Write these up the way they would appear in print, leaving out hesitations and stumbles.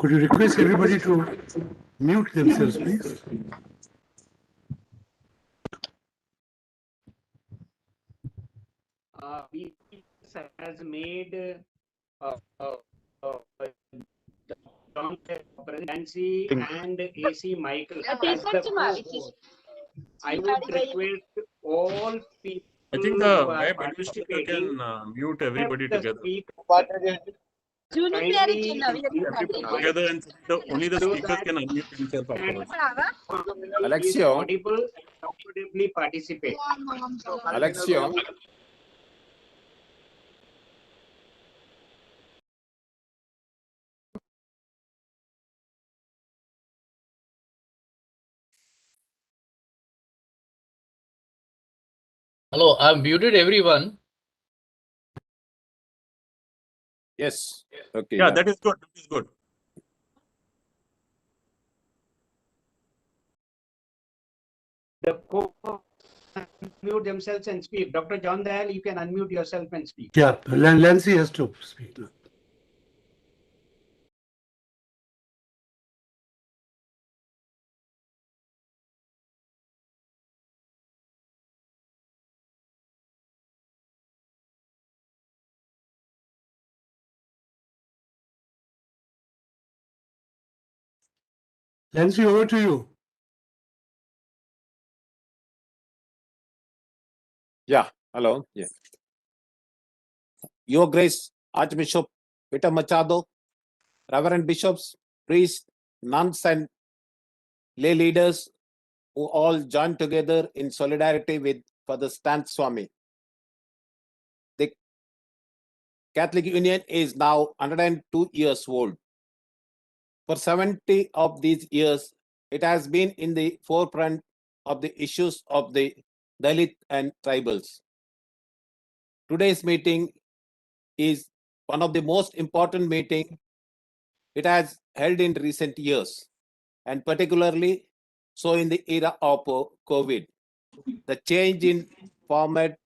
Could you request everybody to mute themselves, please? BP has made John Presidency and AC Michael as the co-host. I would request all people I think who the are web administrator participating can mute everybody the together. speaker Junior kindly Together and only the so speakers that can unmute themselves afterwards. is Alexio. audible and comfortably participate. Alexio. Hello, I've muted everyone. Yes. Okay. Yeah, that is good. That is good. The co-host unmute themselves and speak. Dr. John Dayal, you can unmute yourself and speak. Yeah, Lancy has to speak now. Lancy, over to you. Yeah. Hello. Yeah. Your Grace, Archbishop Peter Machado, Reverend Bishops, priests, nuns, and lay leaders who all join together in solidarity with Father Stan Swamy. The Catholic Union is now 102 years old. For 70 of these years, it has been in the forefront of the issues of the Dalit and tribals. Today's meeting is one of the most important meetings it has held in recent years, and particularly so in the era of COVID. The change in format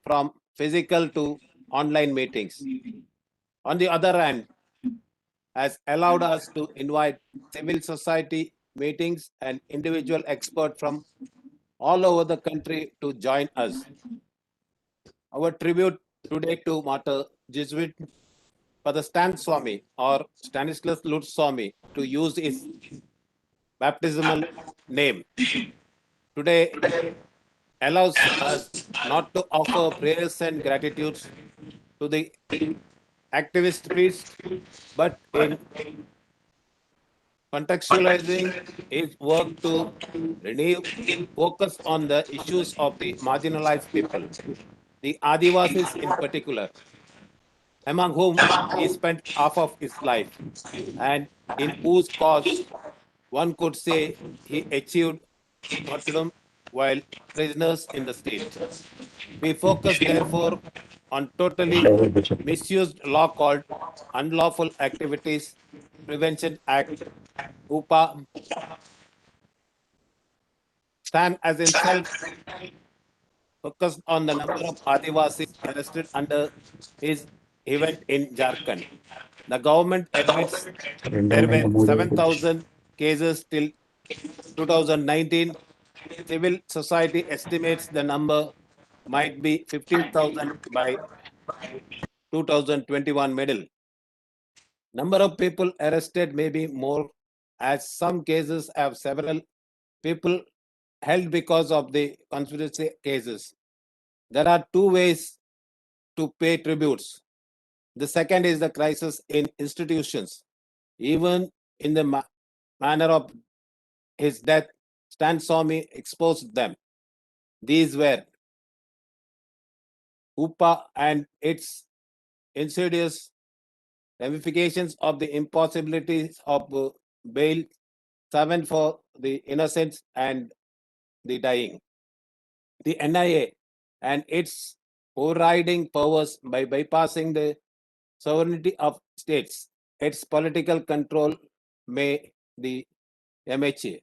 from physical to online meetings, on the other hand, has allowed us to invite civil society meetings and individual experts from all over the country to join us. Our tribute today to Martyr Jesuit Father Stan Swamy or Stanislas Lutz Swamy, to use his baptismal name, today allows us not to offer prayers and gratitudes to the activist priest, but in contextualizing his work to renew focus on the issues of the marginalized people, the Adivasis in particular, among whom he spent half of his life, and in whose cause one could say he achieved martyrdom while prisoners in the state. We focus, therefore, on totally misused law called Unlawful Activities Prevention Act, UPA. Stan as himself focused on the number of Adivasis arrested under his event in Jharkhand. The government admits there were 7,000 cases till 2019. Civil society estimates the number might be 15,000 by 2021 middle. Number of people arrested may be more, as some cases have several people held because of the conspiracy cases. There are two ways to pay tributes. The second is the crisis in institutions. Even in the manner of his death, Stan Swamy exposed them. These were UPA and its insidious ramifications of the impossibilities of bail, 7 for the innocents and the dying. The NIA and its overriding powers by bypassing the sovereignty of states, its political control may the MHA.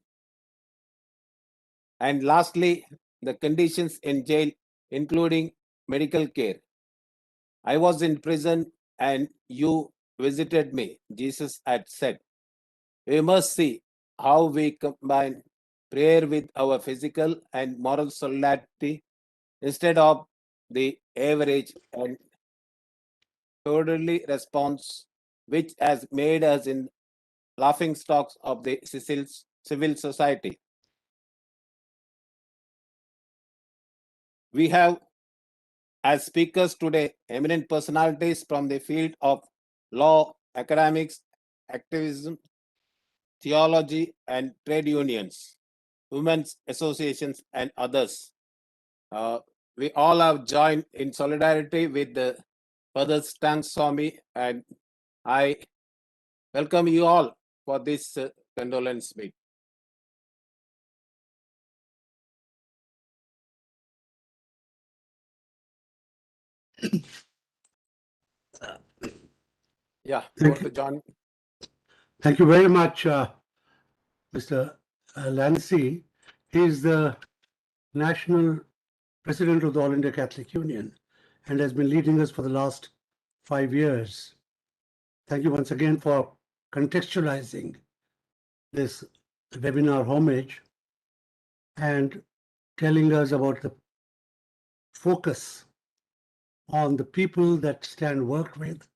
And lastly, the conditions in jail, including medical care. I was in prison and you visited me, Jesus had said. We must see how we combine prayer with our physical and moral solidarity instead of the average and orderly response which has made us in laughing stocks of the civil society. We have as speakers today eminent personalities from the field of law, academics, activism, theology, and trade unions, women's associations, and others. We all have joined in solidarity with the Father Stan Swamy, and I welcome you all for this condolence meet. Yeah, Thank over to you. John. Thank you very much, Mr. Lancy. He is the national president of the All India Catholic Union and has been leading us for the last 5 years. Thank you once again for contextualizing this webinar homage and telling us about the focus on the people that Stan worked with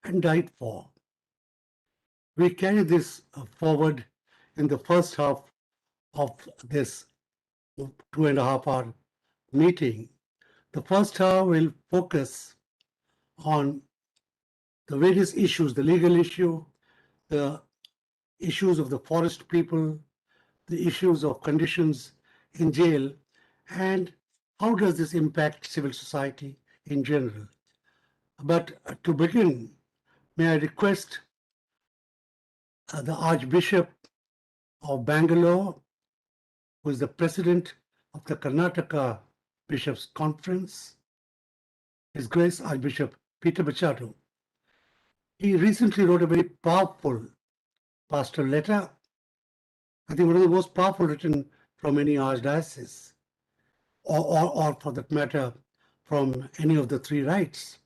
and died for. We carry this forward in the first half of this 2.5 hour meeting. The first half will focus on the various issues, the legal issue, the issues of the forest people, the issues of conditions in jail, and how does this impact civil society in general. But to begin, may I request the Archbishop of Bangalore, who is the president of the Karnataka Bishops' Conference, His Grace Archbishop Peter Machado. He recently wrote a very powerful pastoral letter, I think one of the most powerful written from any archdiocese, or for that matter, from any of the three rites,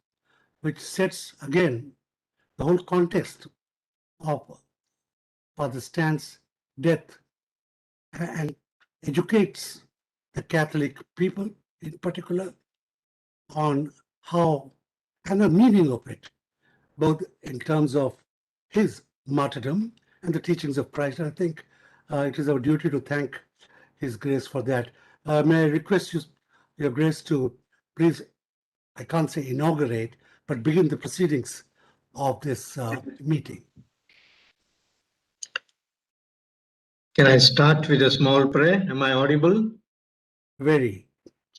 which sets again the whole context of Father Stan's death and educates the Catholic people in particular on how and the meaning of it, both in terms of his martyrdom and the teachings of Christ. I think it is our duty to thank His Grace for that. May I request you, Your Grace, to please, I can't say inaugurate, but begin the proceedings of this meeting. Can I start with a small prayer? Am I audible? Very.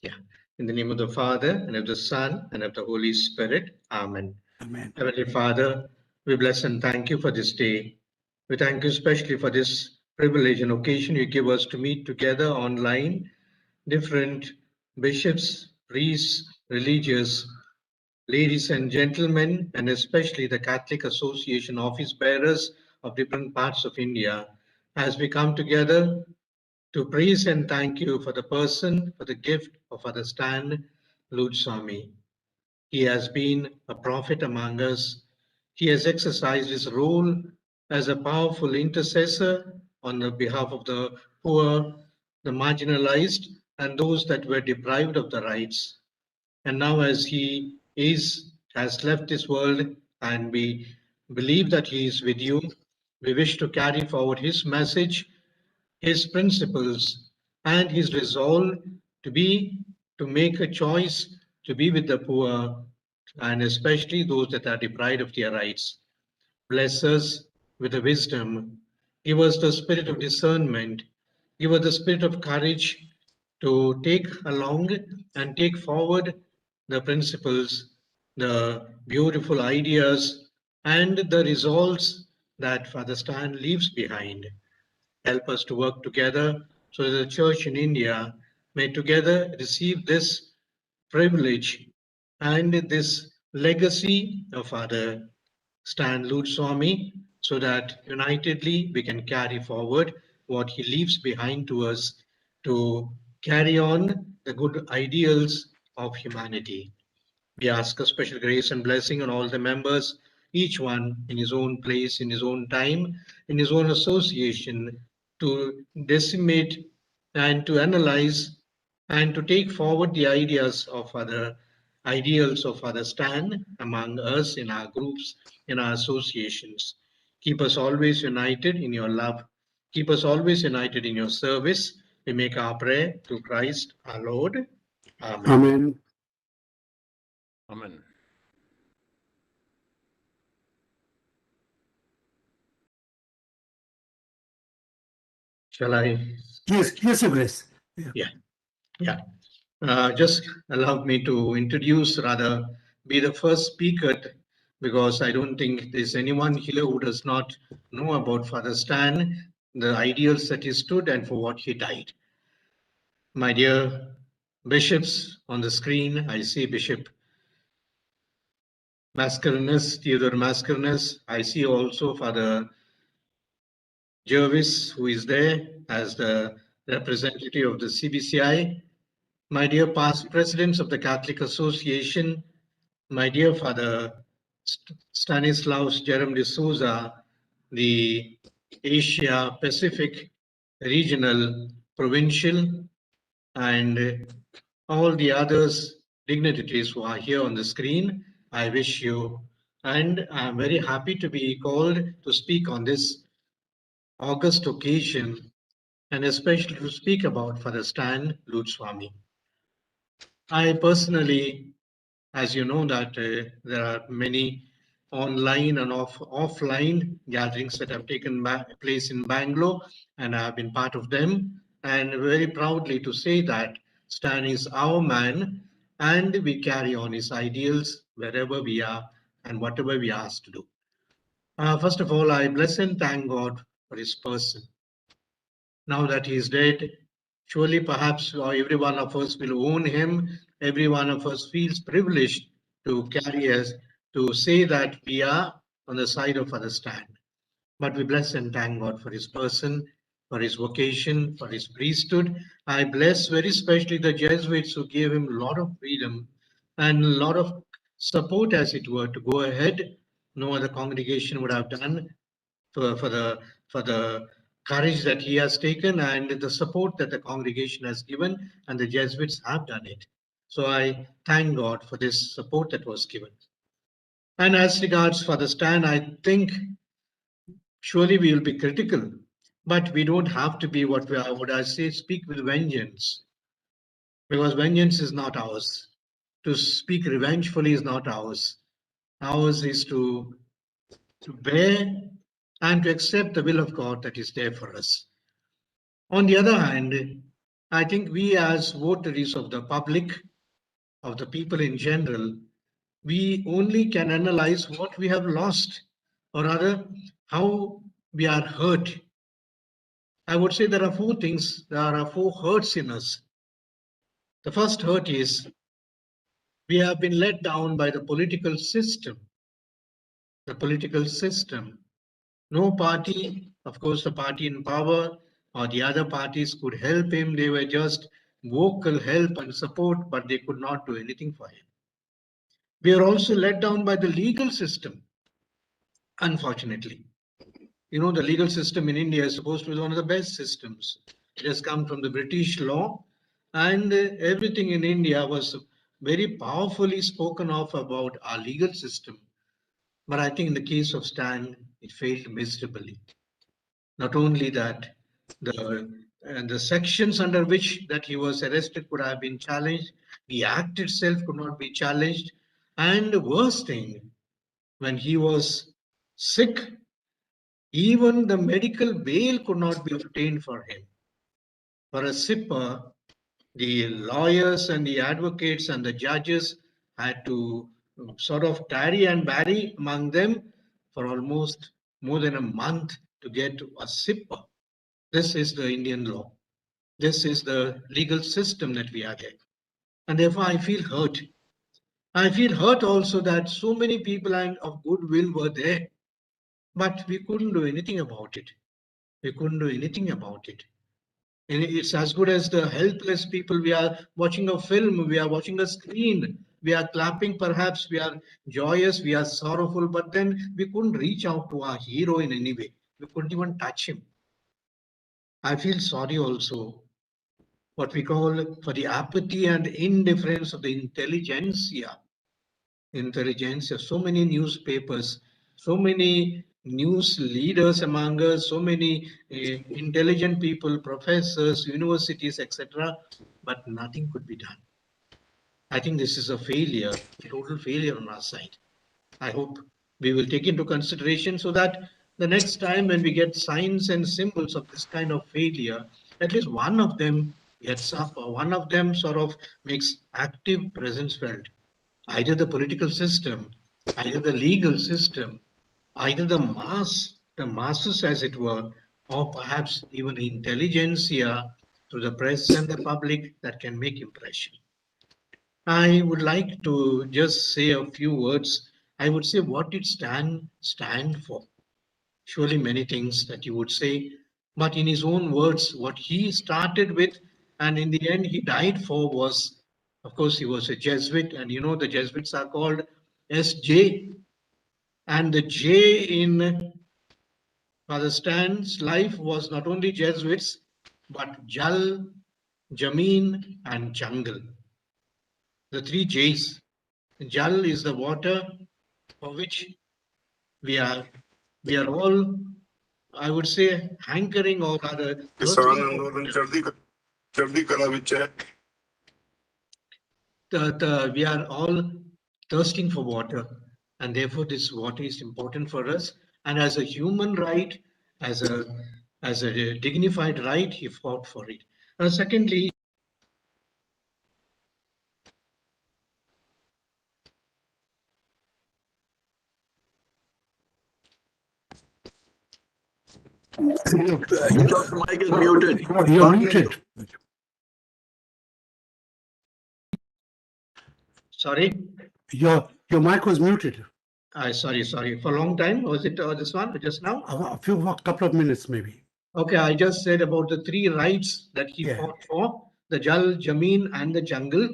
Yeah. In the name of the Father, and of the Son, and of the Holy Spirit. Amen. Amen. Heavenly Father, we bless and thank you for this day. We thank you especially for this privilege and occasion you give us to meet together online, different bishops, priests, religious, ladies and gentlemen, and especially the Catholic Association office bearers of different parts of India, as we come together to praise and thank you for the person, for the gift of Father Stan Swamy. He has been a prophet among us. He has exercised his role as a powerful intercessor on the behalf of the poor, the marginalized, and those that were deprived of the rights. And now as he has left this world, and we believe that he is with you, we wish to carry forward his message, his principles, and his resolve to make a choice to be with the poor, and especially those that are deprived of their rights. Bless us with the wisdom. Give us the spirit of discernment. Give us the spirit of courage to take along and take forward the principles, the beautiful ideas, and the results that Father Stan leaves behind. Help us to work together so that the Church in India may together receive this privilege and this legacy of Father Stan Swamy, so that unitedly we can carry forward what he leaves behind to us to carry on the good ideals of humanity. We ask a special grace and blessing on all the members each one in his own place, in his own time, in his own association, to decimate and to analyze and to take forward the ideas of other ideals of other stand among us in our groups, in our associations. Keep us always united in your love. Keep us always united in your service. We make our prayer through Christ our Lord. Amen. Amen. Amen. Shall I? Yes, Your Grace. Yeah. Just allow me to introduce, rather, be the first speaker, because I don't think there's anyone here who does not know about Father Stan, the ideals that he stood, and for what he died. My dear bishops on the screen, I see Bishop Mascarenhas, Theodore Mascarenhas. I see also Father Jervis, who is there as the representative of the CBCI. My dear past presidents of the Catholic Association, my dear Father Stanislaus Jerome de Souza, the Asia Pacific Regional Provincial, and all the others dignitaries who are here on the screen, I wish you, and I'm very happy to be called to speak on this august occasion, and especially to speak about Father Stan Swamy. I personally, as you know, that there are many online and offline gatherings that have taken place in Bangalore, and I have been part of them, and very proudly to say that Stan is our man, and we carry on his ideals wherever we are and whatever we are asked to do. First of all, I bless and thank God for his person. Now that he is dead, surely perhaps every one of us will own him. Every one of us feels privileged to carry us, to say that we are on the side of Father Stan. But we bless and thank God for his person, for his vocation, for his priesthood. I bless very especially the Jesuits who gave him a lot of freedom and a lot of support, as it were, to go ahead. No other congregation would have done for the courage that he has taken and the support that the congregation has given, and the Jesuits have done it. So I thank God for this support that was given. And as regards Father Stan, I think surely we will be critical, but we don't have to be what would I say, speak with vengeance, because vengeance is not ours. To speak revengefully is not ours. Ours is to bear and to accept the will of God that is there for us. On the other hand, I think we as votaries of the public, of the people in general, we only can analyze what we have lost, or rather, how we are hurt. I would say there are four things, there are four hurts in us. The first hurt is we have been let down by the political system. The political system. No party, of course, the party in power or the other parties could help him. They were just vocal help and support, but they could not do anything for him. We are also let down by the legal system, unfortunately. You know, the legal system in India is supposed to be one of the best systems. It has come from the British law, and everything in India was very powerfully spoken of about our legal system. But I think in the case of Stan, it failed miserably. Not only that, the sections under which that he was arrested could have been challenged. The act itself could not be challenged. And the worst thing, when he was sick, even the medical bail could not be obtained for him. For a sipper, the lawyers and the advocates and the judges had to sort of tarry and vary among them for almost more than a month to get a sipper. This is the Indian law. This is the legal system that we are there. And therefore, I feel hurt. I feel hurt also that so many people of goodwill were there, but we couldn't do anything about it. We couldn't do anything about it. And it's as good as the helpless people. We are watching a film, we are watching a screen. we are clapping, perhaps we are joyous, we are sorrowful, but then we couldn't reach out to our hero in any way. We couldn't even touch him. I feel sorry also, what we call for the apathy and indifference of the intelligentsia. So many newspapers, so many news leaders among us, so many intelligent people, professors, universities, etc. But nothing could be done. I think this is a failure, a total failure on our side. I hope we will take into consideration so that the next time when we get signs and symbols of this kind of failure, at least one of them gets up or one of them sort of makes active presence felt. Either the political system, either the legal system, either the masses as it were, or perhaps even the intelligentsia to the press and the public that can make impression. I would like to just say a few words. I would say what it stand for. Surely many things that you would say, but in his own words, what he started with and in the end he died for was, of course, he was a Jesuit, and you know the Jesuits are called SJ, and the J in Father Stan's life was not only Jesuits, but Jal, Jameen, and Jungle. The three J's. Jal is the water for which we are all, I would say, hankering or rather किसान आंदोलन चढ़ती कला विच है we are all thirsting for water, and therefore this water is important for us. And as a human right, as a dignified right, he fought for it. Secondly, Your mic is muted. You're muted. sorry, Your mic was muted. sorry, for a long time. Was it this one just now? A couple of minutes maybe. Okay, I just said about the three rights that he fought for, the Jal, Jameen, and the jungle.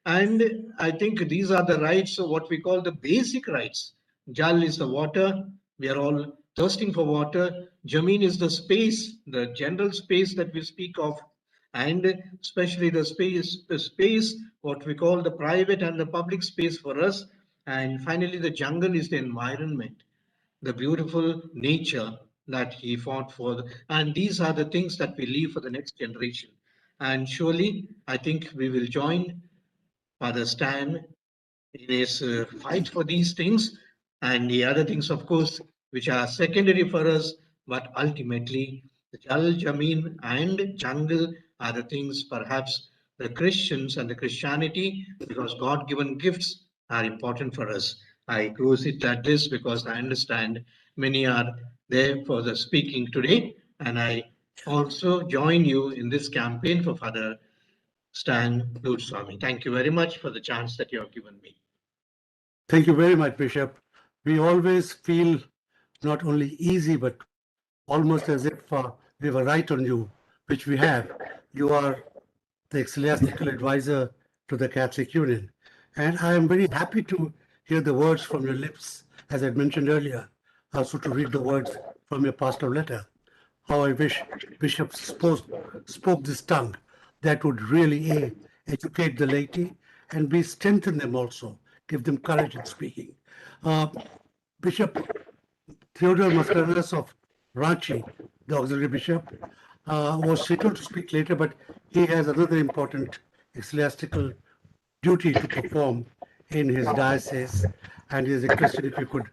And I think these are the rights, of what we call the basic rights. Jal is the water. We are all thirsting for water. Jameen is the space, the general space that we speak of. And especially the space, what we call the private and the public space for us. And finally, the jungle is the environment, the beautiful nature that he fought for. And these are the things that we leave for the next generation. And surely, I think we will join Father Stan in his fight for these things and the other things, of course, which are secondary for us, but ultimately the Jal, Jameen, and jungle are the things perhaps the Christians and the Christianity, because God-given gifts are important for us. I close it at this because I understand many are there for the speaking today, and I also join you in this campaign for Father Stan Swamy. Thank you very much for the chance that you have given me. Thank you very much, Bishop. We always feel not only easy, but almost as if we were right on you, which we have. You are the ecclesiastical advisor to the Catholic Union. And I am very happy to hear the words from your lips, as I mentioned earlier, also to read the words from your pastoral letter. How I wish Bishop spoke this tongue that would really educate the laity and strengthen them also, give them courage in speaking. Bishop Theodore Mascarenhas of Ranchi, the auxiliary bishop, was scheduled to speak later, but he has another important ecclesiastical duty to perform in his diocese, and he has requested if you could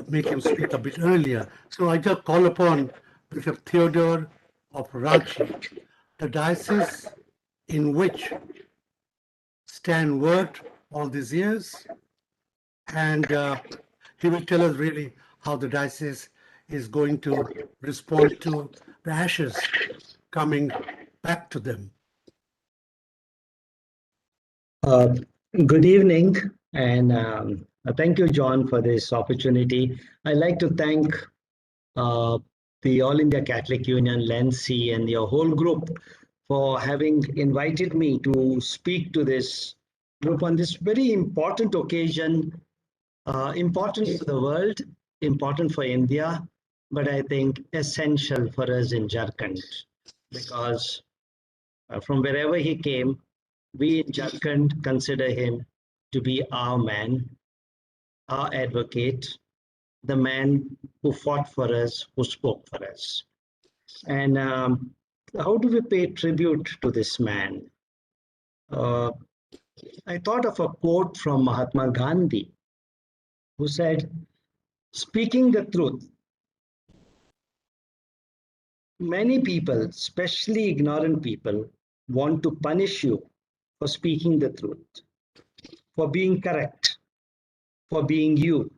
make him speak a bit earlier. So I just call upon Bishop Theodore of Ranchi, the diocese in which Stan worked all these years, and he will tell us really how the diocese is going to respond to the ashes coming back to them. Good evening, and thank you, John, for this opportunity. I'd like to thank the All India Catholic Union, LENC, and your whole group for having invited me to speak to this group on this very important occasion, important for the world, important for India, but I think essential for us in Jharkhand, because from wherever he came, we in Jharkhand consider him to be our man, our advocate, the man who fought for us, who spoke for us. And how do we pay tribute to this man? I thought of a quote from Mahatma Gandhi, who said, speaking the truth. Many people, especially ignorant people, want to punish you for speaking the truth, for being correct, for being you.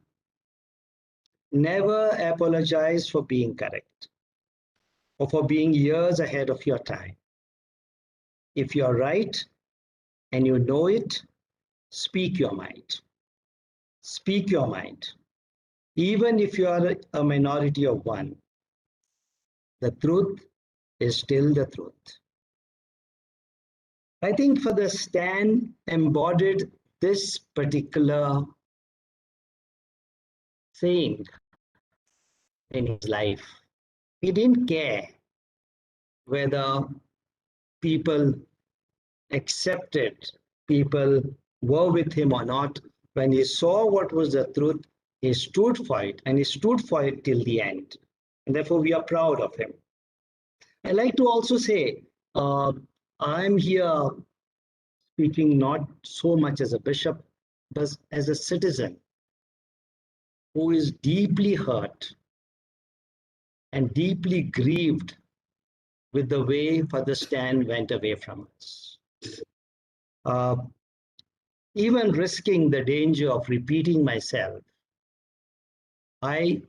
Never apologize for being correct or for being years ahead of your time. If you're right and you know it, speak your mind. Speak your mind. Even if you are a minority of one, the truth is still the truth. I think Father Stan embodied this particular saying in his life. He didn't care whether people accepted, people were with him or not. When he saw what was the truth, he stood for it, and he stood for it till the end. And therefore, we are proud of him. I like to also say, I'm here speaking not so much as a bishop, but as a citizen who is deeply hurt and deeply grieved with the way Father Stan went away from us. Even risking the danger of repeating myself, I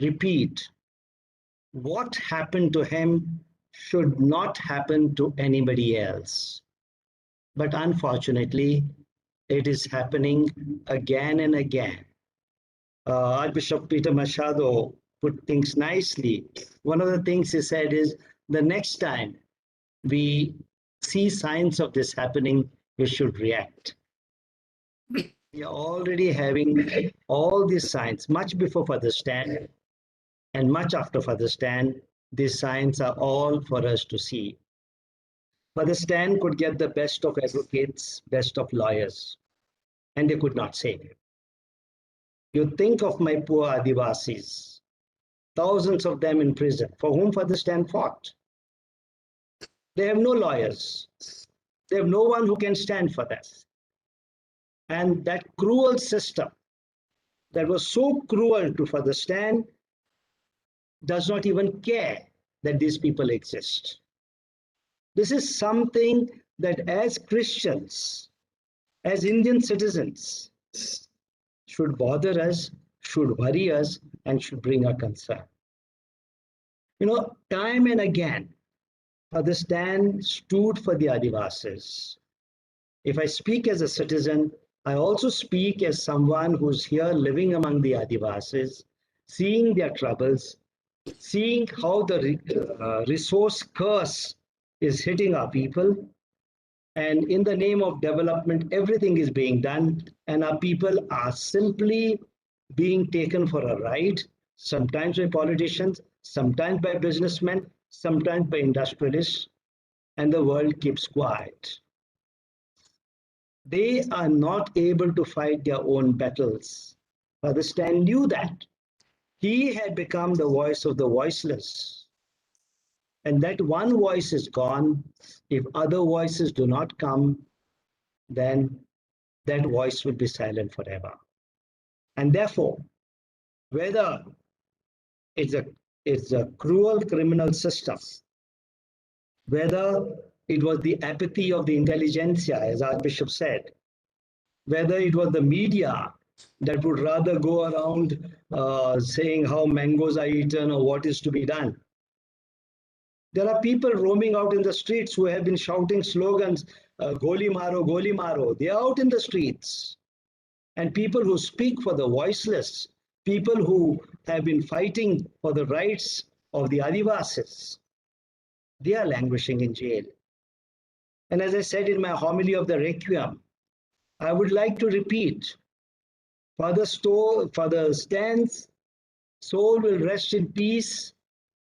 repeat, what happened to him should not happen to anybody else. But unfortunately, it is happening again and again. Archbishop Peter Machado put things nicely. One of the things he said is, the next time we see signs of this happening, we should react. We are already having all these signs, much before Father Stan and much after Father Stan. These signs are all for us to see. Father Stan could get the best of advocates, best of lawyers, and they could not save him. You think of my poor Adivasis, thousands of them in prison, for whom Father Stan fought. They have no lawyers. They have no one who can stand for them. And that cruel system that was so cruel to Father Stan does not even care that these people exist. This is something that as Christians, as Indian citizens, should bother us, should worry us, and should bring our concern. You know, time and again, Father Stan stood for the Adivasis. If I speak as a citizen, I also speak as someone who's here living among the Adivasis, seeing their troubles, seeing how the resource curse is hitting our people. And in the name of development, everything is being done, and our people are simply being taken for a ride, sometimes by politicians, sometimes by businessmen, sometimes by industrialists, and the world keeps quiet. They are not able to fight their own battles. Father Stan knew that. He had become the voice of the voiceless. And that one voice is gone. If other voices do not come, then that voice will be silent forever. And therefore, whether it's a cruel criminal system, whether it was the apathy of the intelligentsia, as Archbishop said, whether it was the media that would rather go around saying how mangoes are eaten or what is to be done. There are people roaming out in the streets who have been shouting slogans, Goli Maro, Goli Maro. They are out in the streets. And people who speak for the voiceless, people who have been fighting for the rights of the Adivasis, they are languishing in jail. And as I said in my homily of the Requiem, I would like to repeat, Father Stan's soul will rest in peace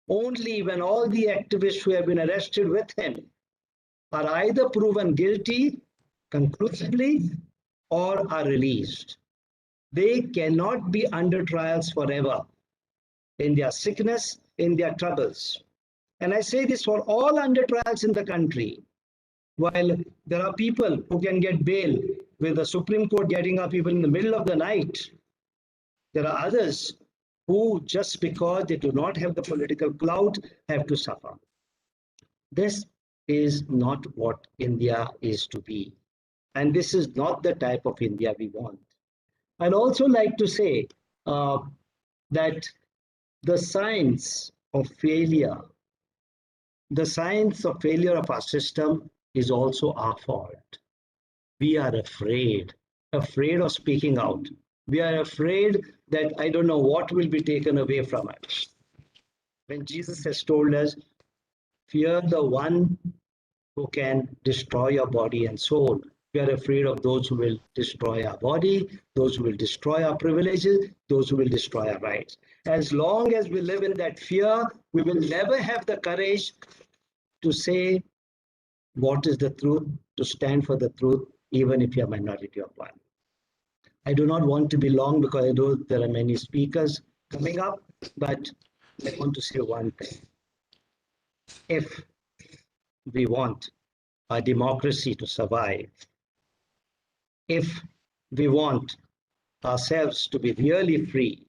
only when all the activists who have been arrested with him are either proven guilty conclusively or are released. They cannot be under trials forever in their sickness, in their troubles. And I say this for all under trials in the country. While there are people who can get bail with the Supreme Court getting up even in the middle of the night, there are others who, just because they do not have the political clout, have to suffer. This is not what India is to be. And this is not the type of India we want. I'd also like to say that the science of failure of our system is also our fault. We are afraid of speaking out. We are afraid that I don't know what will be taken away from us. When Jesus has told us, fear the one who can destroy your body and soul. We are afraid of those who will destroy our body, those who will destroy our privileges, those who will destroy our rights. As long as we live in that fear, we will never have the courage to say what is the truth, to stand for the truth, even if you are a minority of one. I do not want to be long because I know there are many speakers coming up, but I want to say one thing. If we want our democracy to survive, if we want ourselves to be really free,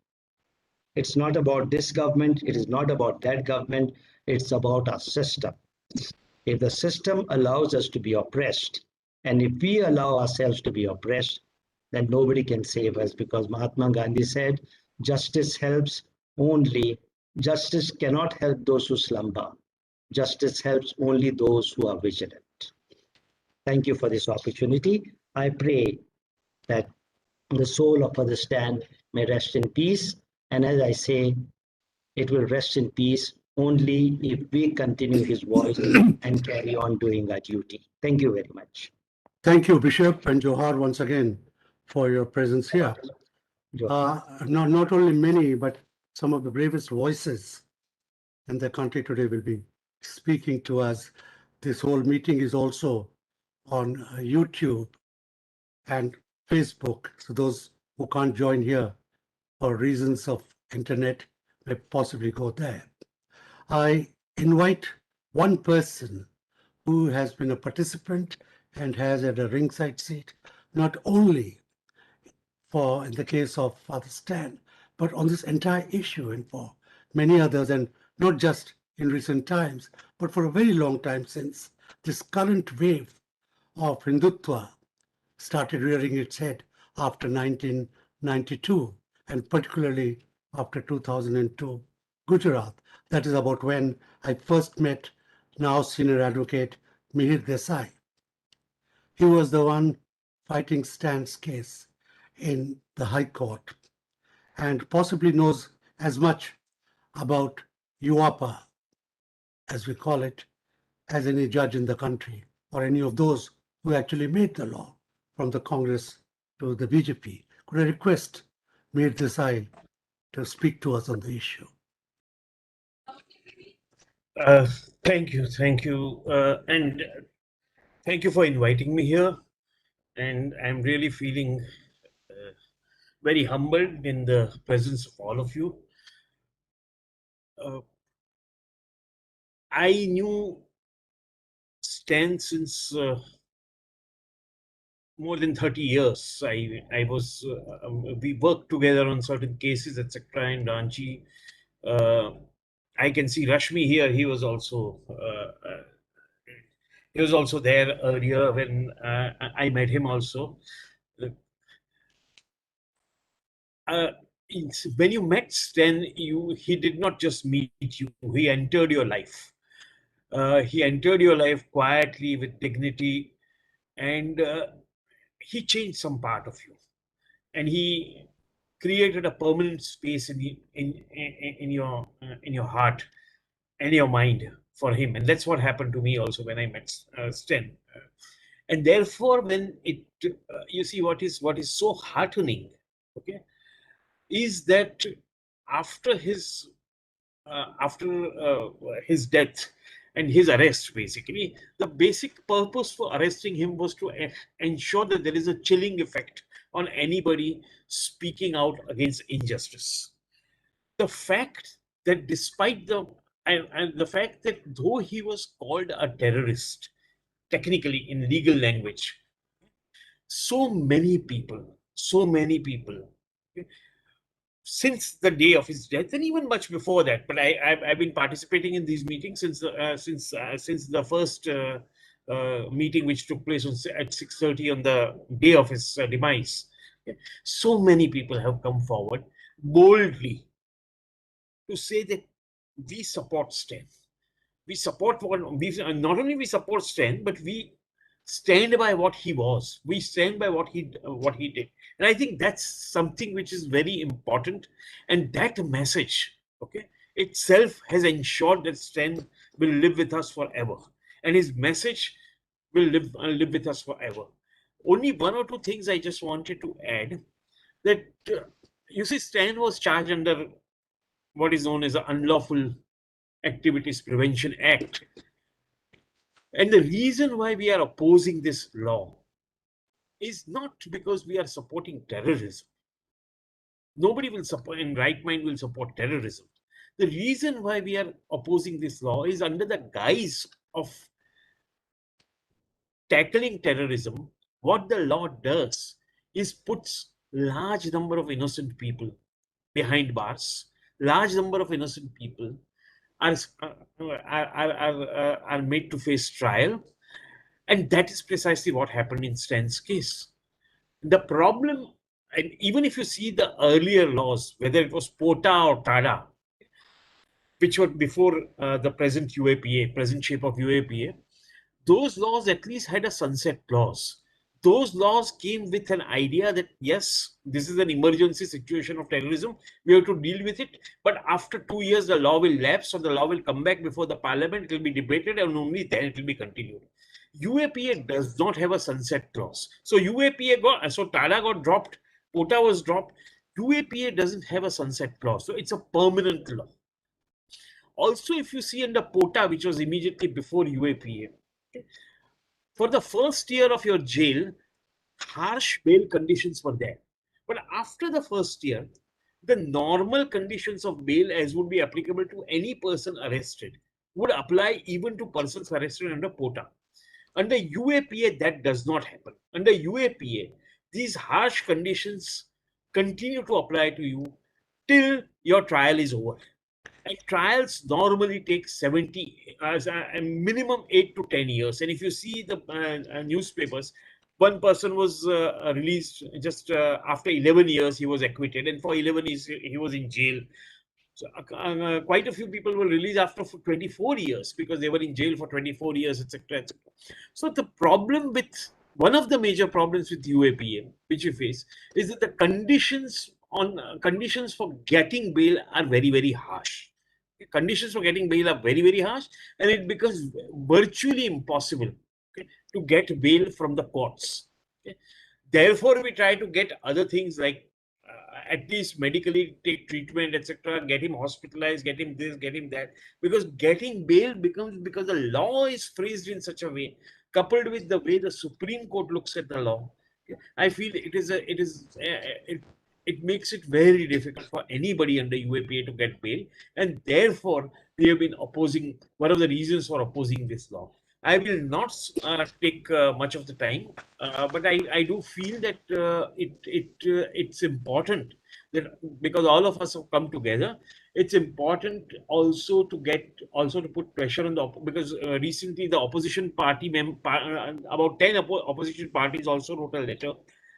it's not about this government, it is not about that government, it's about our system. If the system allows us to be oppressed, and if we allow ourselves to be oppressed, then nobody can save us, because Mahatma Gandhi said, justice cannot help those who slumber. Justice helps only those who are vigilant. Thank you for this opportunity. I pray that the soul of Father Stan may rest in peace. And as I say, it will rest in peace only if we continue his voice and carry on doing our duty. Thank you very much. Thank you, Bishop, and Johar once again for your presence here. Not only many, but some of the bravest voices in the country today will be speaking to us. This whole meeting is also on YouTube and Facebook. So those who can't join here for reasons of internet may possibly go there. I invite one person who has been a participant and has had a ringside seat, not only for in the case of Father Stan, but on this entire issue and for many others, and not just in recent times, but for a very long time since this current wave of Hindutva started rearing its head after 1992, and particularly after 2002 Gujarat. That is about when I first met now senior advocate Mihir Desai. He was the one fighting Stan's case in the High Court and possibly knows as much about UAPA, as we call it, as any judge in the country or any of those who actually made the law from the Congress to the BJP. Could I request Mihir Desai to speak to us on the issue? Thank you, and thank you for inviting me here. And I'm really feeling very humbled in the presence of all of you. I knew Stan since more than 30 years. We worked together on certain cases, etc. in Ranchi. I can see Rashmi here. He was also there earlier when I met him also. When you met Stan, he did not just meet you, he entered your life. He entered your life quietly with dignity, and he changed some part of you, and he created a permanent space in your heart and your mind for him. And that's what happened to me also when I met Stan. And therefore, when you see what is so heartening, okay, is that after his death and his arrest, basically, the basic purpose for arresting him was to ensure that there is a chilling effect on anybody speaking out against injustice. The fact that despite and the fact that though he was called a terrorist, technically in legal language, so many people, okay, since the day of his death, and even much before that. But I've been participating in these meetings since the first meeting, which took place at 6:30 on the day of his demise. Okay. So many people have come forward boldly to say that we support Stan. We support not only we support Stan, but we stand by what he was. We stand by what he did. And I think that's something which is very important. And that message, okay, itself has ensured that Stan will live with us forever. And his message will live with us forever. Only one or two things I just wanted to add. That you see, Stan was charged under what is known as the Unlawful Activities Prevention Act. And the reason why we are opposing this law is not because we are supporting terrorism. Nobody will support, in right mind, will support terrorism. The reason why we are opposing this law is under the guise of tackling terrorism. What the law does is puts large number of innocent people behind bars. Large number of innocent people are made to face trial. And that is precisely what happened in Stan's case. The problem, and even if you see the earlier laws, whether it was POTA or TADA, which were before the present UAPA, present shape of UAPA, those laws at least had a sunset clause. Those laws came with an idea that, yes, this is an emergency situation of terrorism. We have to deal with it. But after 2 years, the law will lapse, or the law will come back before the parliament. It will be debated, and only then it will be continued. UAPA does not have a sunset clause. So TADA got dropped, POTA was dropped. UAPA doesn't have a sunset clause. So it's a permanent law. Also, if you see under POTA, which was immediately before UAPA, okay, for the first year of your jail, harsh bail conditions were there. But after the first year, the normal conditions of bail, as would be applicable to any person arrested, would apply even to persons arrested under POTA. Under UAPA, that does not happen. Under UAPA, these harsh conditions continue to apply to you till your trial is over. And trials normally take 70, a minimum 8 to 10 years. And if you see the newspapers, one person was released just after 11 years, he was acquitted. And for 11 years, he was in jail. So quite a few people were released after 24 years because they were in jail for 24 years, etc., etc. So the problem with, one of the major problems with UAPA, which we face, is that the conditions for getting bail are very, very harsh. Conditions for getting bail are very, very harsh, and it becomes virtually impossible, okay, to get bail from the courts. Okay. Therefore, we try to get other things like at least medically take treatment, etc., get him hospitalized, get him this, get him that, because getting bail becomes, because the law is phrased in such a way, coupled with the way the Supreme Court looks at the law, okay, I feel it makes it very difficult for anybody under UAPA to get bail, and therefore we have been opposing, one of the reasons for opposing this law. I will not take much of the time, but I do feel that it's important that, because all of us have come together, it's important also to put pressure on because recently the opposition party about 10 opposition parties also wrote a letter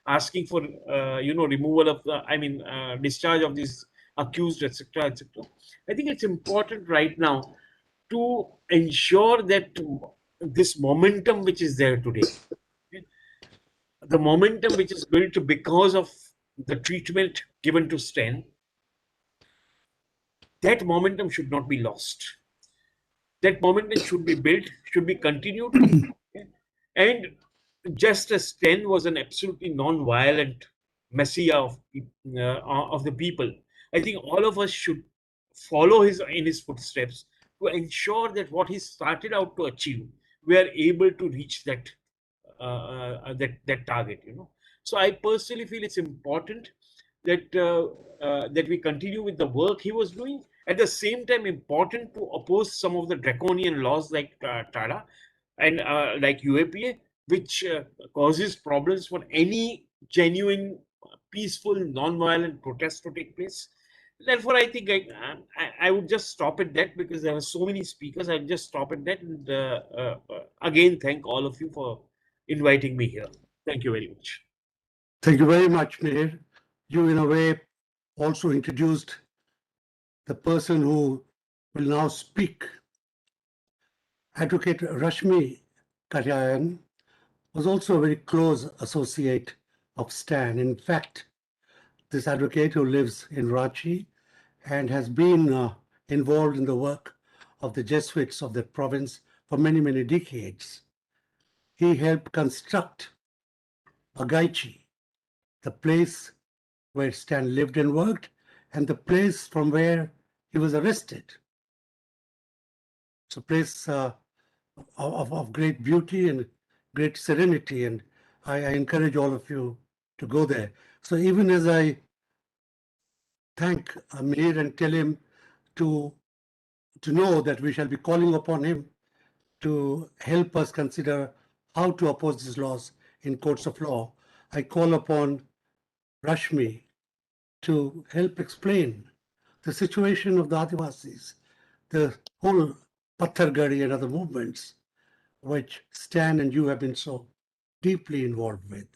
asking for removal of discharge of these accused, etc., etc. I think it's important right now to ensure that this momentum which is there today, the momentum which is built because of the treatment given to Stan, that momentum should not be lost. That momentum should be built, should be continued. And just as Sten was an absolutely non-violent messiah of the people, I think all of us should follow in his footsteps to ensure that what he started out to achieve, we are able to reach that target. So I personally feel it's important that we continue with the work he was doing. At the same time, important to oppose some of the draconian laws like TADA and like UAPA, which causes problems for any genuine, peaceful, non-violent protest to take place. Therefore, I think I would just stop at that, because there are so many speakers. I'll just stop at that, and again thank all of you for inviting me here. Thank you very much. Thank you very much, Mihir. You, in a way, also introduced the person who will now speak. Advocate Rashmi Karyayan was also a very close associate of Stan. In fact, this advocate who lives in Ranchi and has been involved in the work of the Jesuits of that province for many, many decades. He helped construct Agaichi, the place where Stan lived and worked, and the place from where he was arrested. It's a place of great beauty and great serenity, and I encourage all of you to go there. So even as I thank Mihir and tell him to know that we shall be calling upon him to help us consider how to oppose these laws in courts of law, I call upon Rashmi to help explain the situation of the Adivasis, the whole Pathargadi and other movements, which Stan and you have been so deeply involved with.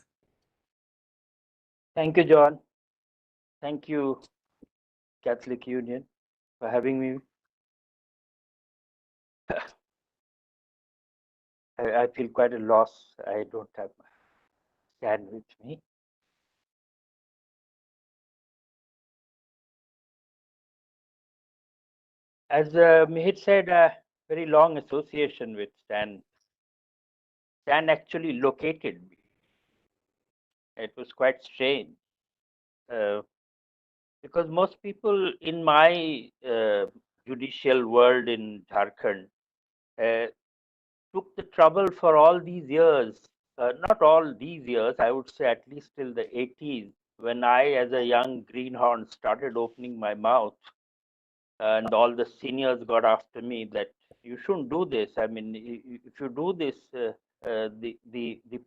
Thank you, John. Thank you, Catholic Union, for having me. I feel quite a loss. I don't have my Stan with me. As Mihir said, very long association with Stan. Stan actually located me. It was quite strange. Because most people in my judicial world in Jharkhand took the trouble for all these years, not all these years, I would say at least till the 80s, when I, as a young greenhorn, started opening my mouth, and all the seniors got after me that you shouldn't do this. I mean, if you do this, the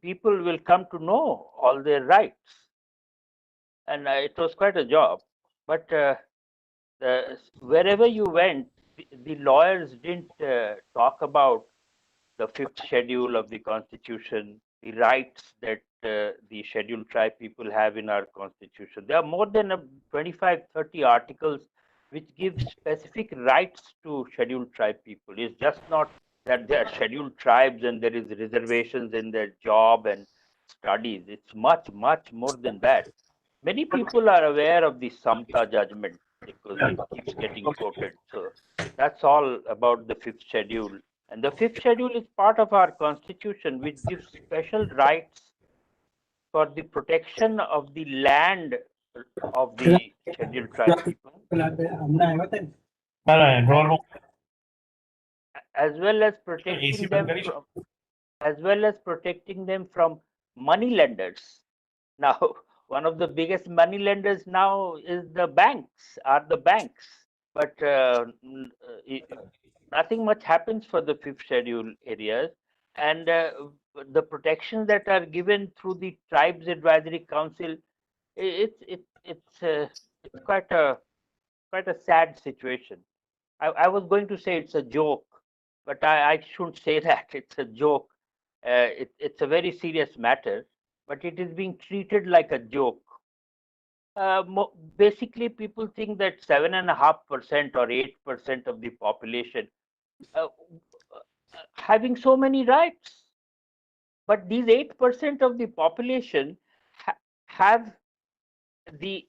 people will come to know all their rights. And it was quite a job. But wherever you went, the lawyers didn't talk about the fifth schedule of the Constitution, the rights that the scheduled tribe people have in our Constitution. There are more than 25, 30 articles which give specific rights to scheduled tribe people. It's just not that they are scheduled tribes and there is reservations in their job and studies. It's much, much more than that. Many people are aware of the Samta judgment because it keeps getting quoted. So that's all about the fifth schedule. And the fifth schedule is part of our constitution, which gives special rights for the protection of the land of the scheduled tribe people, as well as protecting them from money lenders. Now, one of the biggest money lenders now is the banks. But nothing much happens for the fifth schedule areas, and the protections that are given through the Tribes Advisory Council, it's quite a sad situation. I was going to say it's a joke, but I shouldn't say that. It's a joke. It's a very serious matter, but it is being treated like a joke. Basically, people think that 7.5% or 8% of the population having so many rights, but these 8% of the population have the,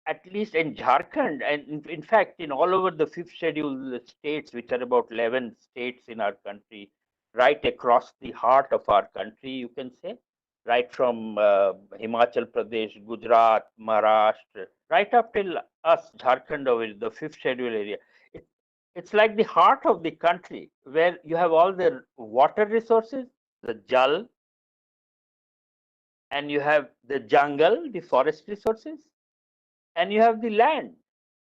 at least in Jharkhand, and in fact in all over the fifth schedule states, which are about 11 states in our country, right across the heart of our country, you can say, right from Himachal Pradesh, Gujarat, Maharashtra, right up till us, Jharkhand over the fifth schedule area. It's like the heart of the country where you have all the water resources, the jal, and you have the jungle, the forest resources, and you have the land.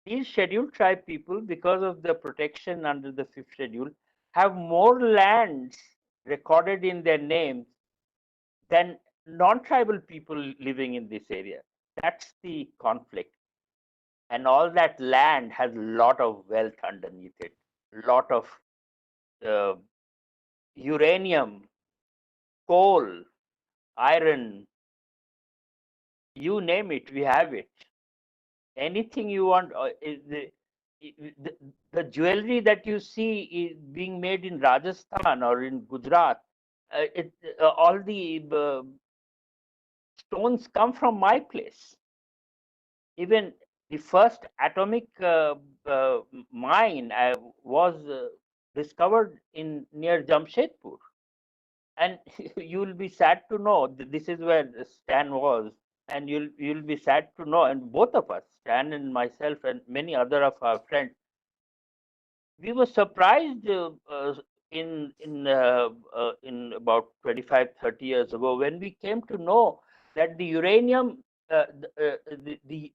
These scheduled tribe people, because of the protection under the fifth schedule, have more lands recorded in their names than non-tribal people living in this area. That's the conflict. And all that land has a lot of wealth underneath it, a lot of uranium, coal, iron, you name it, we have it. Anything you want, the jewelry that you see is being made in Rajasthan or in Gujarat, all the stones come from my place. Even the first atomic mine was discovered in near Jamshedpur. And you will be sad to know that this is where Stan was, and you'll be sad to know, and both of us, Stan and myself, and many other of our friends, we were surprised in about 25, 30 years ago when we came to know that the uranium, the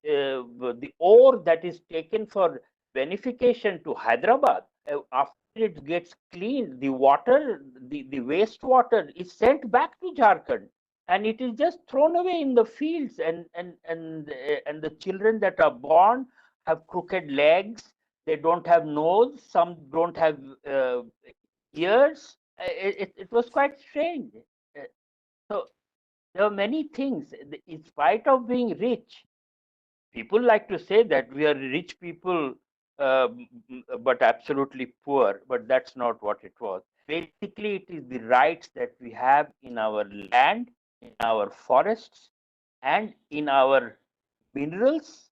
ore that is taken for beneficiation to Hyderabad, after it gets cleaned, the water, the wastewater is sent back to Jharkhand, and it is just thrown away in the fields, and the children that are born have crooked legs, they don't have nose, some don't have ears. It was quite strange. So there are many things. In spite of being rich, people like to say that we are rich people, but absolutely poor. But that's not what it was. Basically, it is the rights that we have in our land, in our forests, and in our minerals,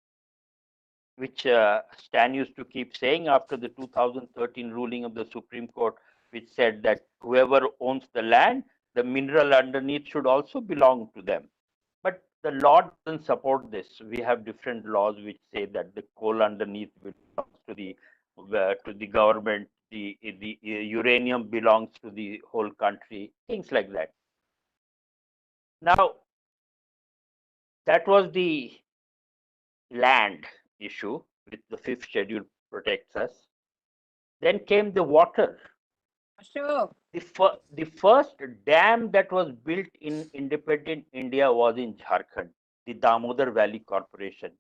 which Stan used to keep saying after the 2013 ruling of the Supreme Court, which said that whoever owns the land, the mineral underneath should also belong to them. But the law doesn't support this. We have different laws which say that the coal underneath belongs to the government, the uranium belongs to the whole country, things like that. Now, that was the land issue, which the fifth schedule protects us. Then came the water. Sure. The first dam that was built in independent India was in Jharkhand, the Damodar Valley Corporation.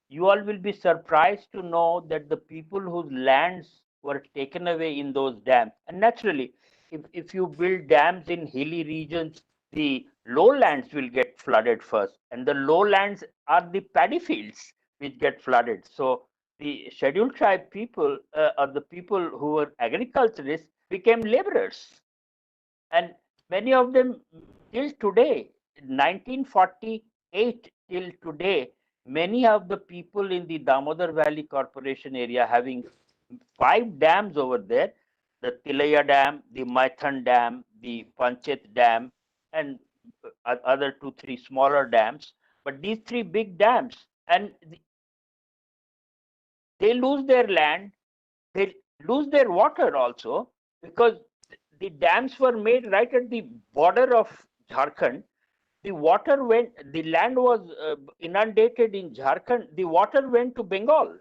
You all will be surprised to know that the people whose lands were taken away in those dams, and naturally, if you build dams in hilly regions, the lowlands will get flooded first, and the lowlands are the paddy fields which get flooded. So the scheduled tribe people, or the people who were agriculturists, became laborers, and many of them till today, 1948 till today, many of the people in the Damodar Valley Corporation area, having 5 dams over there, the Tilaya Dam, the Maithan Dam, the Panchet Dam, and other 2, 3 smaller dams. But these 3 big dams, and they lose their land, they lose their water also, because the dams were made right at the border of Jharkhand. The water went, the land was inundated in Jharkhand, the water went to Bengal.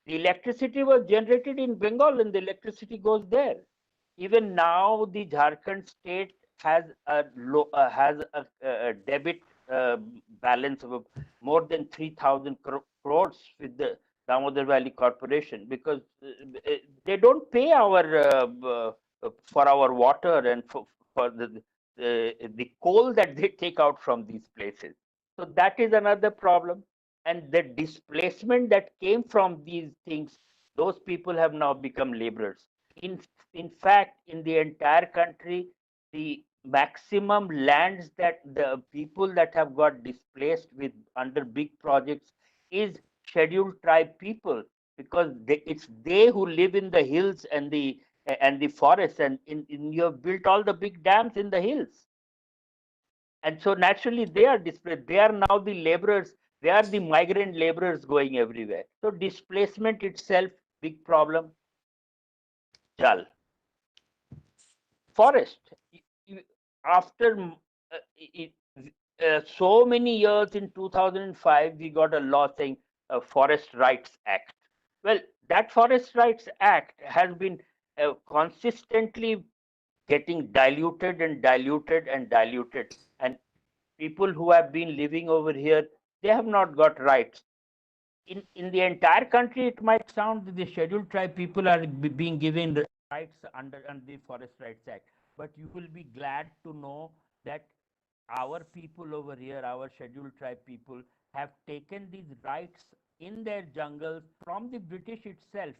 The electricity was generated in Bengal, and the electricity goes there. Even now, the Jharkhand state has a debit balance of more than 3,000 crores with the Damodar Valley Corporation, because they don't pay for our water and for the coal that they take out from these places. So that is another problem. And the displacement that came from these things, those people have now become laborers. In fact, in the entire country, the maximum lands that the people that have got displaced with under big projects is scheduled tribe people, because it's they who live in the hills and the forests, and you have built all the big dams in the hills. And so naturally they are displaced. They are now the laborers. They are the migrant laborers going everywhere. So displacement itself, big problem. Jal. Forest. After so many years, in 2005, we got a law saying Forest Rights Act. Well, that Forest Rights Act has been consistently getting diluted and diluted and diluted. And people who have been living over here, they have not got rights. In the entire country, it might sound that the scheduled tribe people are being given rights under the Forest Rights Act. But you will be glad to know that our people over here, our scheduled tribe people, have taken these rights in their jungles from the British itself.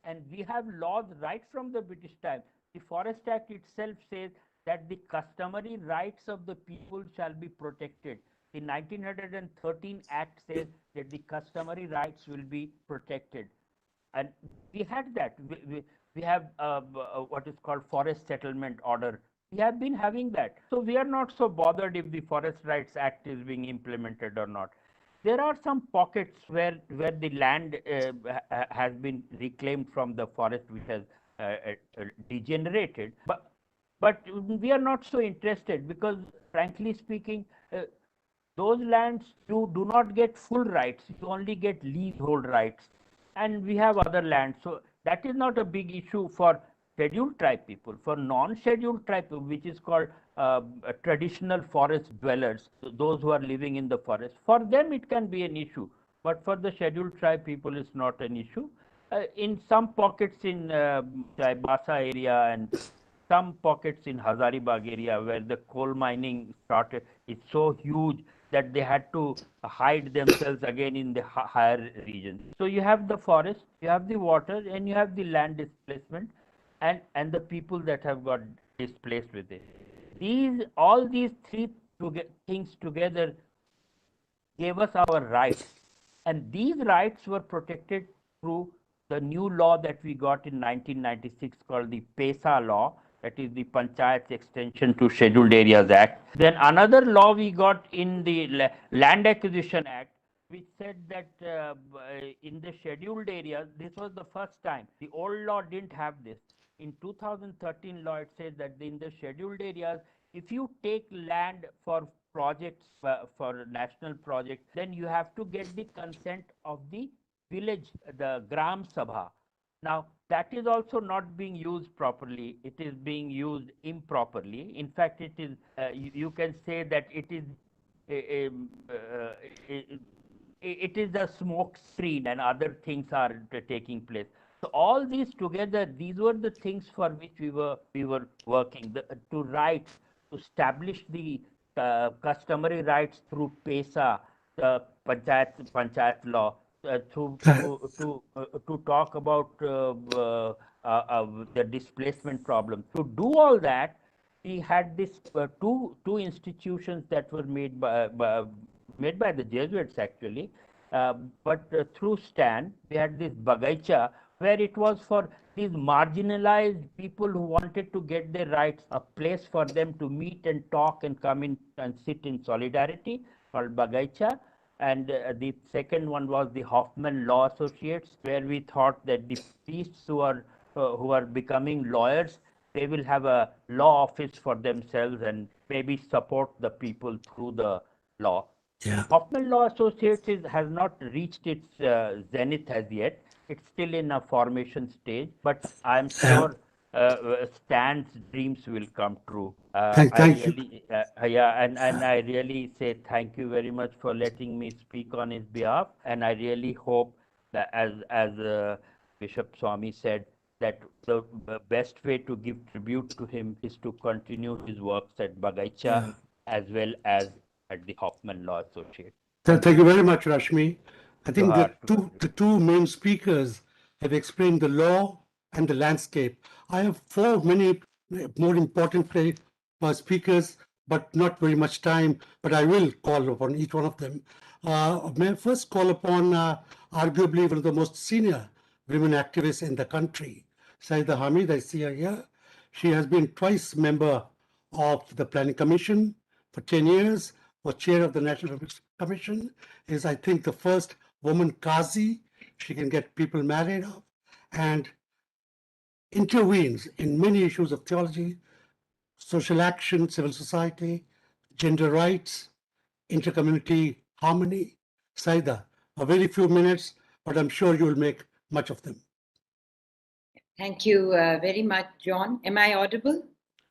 And we have laws right from the British time. The Forest Act itself says that the customary rights of the people shall be protected. The 1913 Act says that the customary rights will be protected. And we had that. We have what is called Forest Settlement Order. We have been having that. So we are not so bothered if the Forest Rights Act is being implemented or not. There are some pockets where the land has been reclaimed from the forest, which has degenerated. But we are not so interested because, frankly speaking, those lands you do not get full rights. You only get leasehold rights. And we have other lands. So that is not a big issue for scheduled tribe people. For non-scheduled tribe people, which is called traditional forest dwellers, those who are living in the forest, for them it can be an issue. But for the scheduled tribe people, it's not an issue. In some pockets in Chaibasa area and some pockets in Hazaribagh area where the coal mining started, it's so huge that they had to hide themselves again in the higher regions. So you have the forest, you have the water, and you have the land displacement, and the people that have got displaced with it. All these three things together gave us our rights, and these rights were protected through the new law that we got in 1996 called the PESA law, that is the Panchayat's Extension to Scheduled Areas Act. Then another law we got in the Land Acquisition Act, which said that in the scheduled areas, this was the first time. The old law didn't have this. In 2013 law, it says that in the scheduled areas, if you take land for projects, for national projects, then you have to get the consent of the village, the Gram Sabha. Now, that is also not being used properly. It is being used improperly. In fact, it is. You can say that it is. It is a smoke screen, and other things are taking place. So all these together, these were the things for which we were working to write, to establish the customary rights through PESA, the Panchayat law, to talk about the displacement problem. To do all that, we had this two institutions that were made by the Jesuits actually, but through STAN, we had this Bagaicha, where it was for these marginalized people who wanted to get their rights, a place for them to meet and talk and come in and sit in solidarity, called Bagaicha. And the second one was the Hoffman Law Associates, where we thought that the priests who are becoming lawyers, they will have a law office for themselves and maybe support the people through the law. Yeah. Hoffman Law Associates has not reached its zenith as yet. It's still in a formation stage, but I'm sure Stan's dreams will come true. Thank you. And I really say thank you very much for letting me speak on his behalf. And I really hope that, as Bishop Swamy said, that the best way to give tribute to him is to continue his works at Bagaicha as well as at the Hoffman Law Associates. Thank you very much, Rashmi. I think the two main speakers have explained the law and the landscape. I have many more important speakers, but not very much time, but I will call upon each one of them. May I first call upon arguably one of the most senior women activists in the country, Saida Hamid. I see her here. She has been twice member of the Planning Commission, for 10 years, was chair of the National Republic Commission, is, I think, the first woman Qazi. She can get people married off, and intervenes in many issues of theology, social action, civil society, gender rights, intercommunity harmony. Saida, a very few minutes, but I'm sure you will make much of them. Thank you very much, John. Am I audible?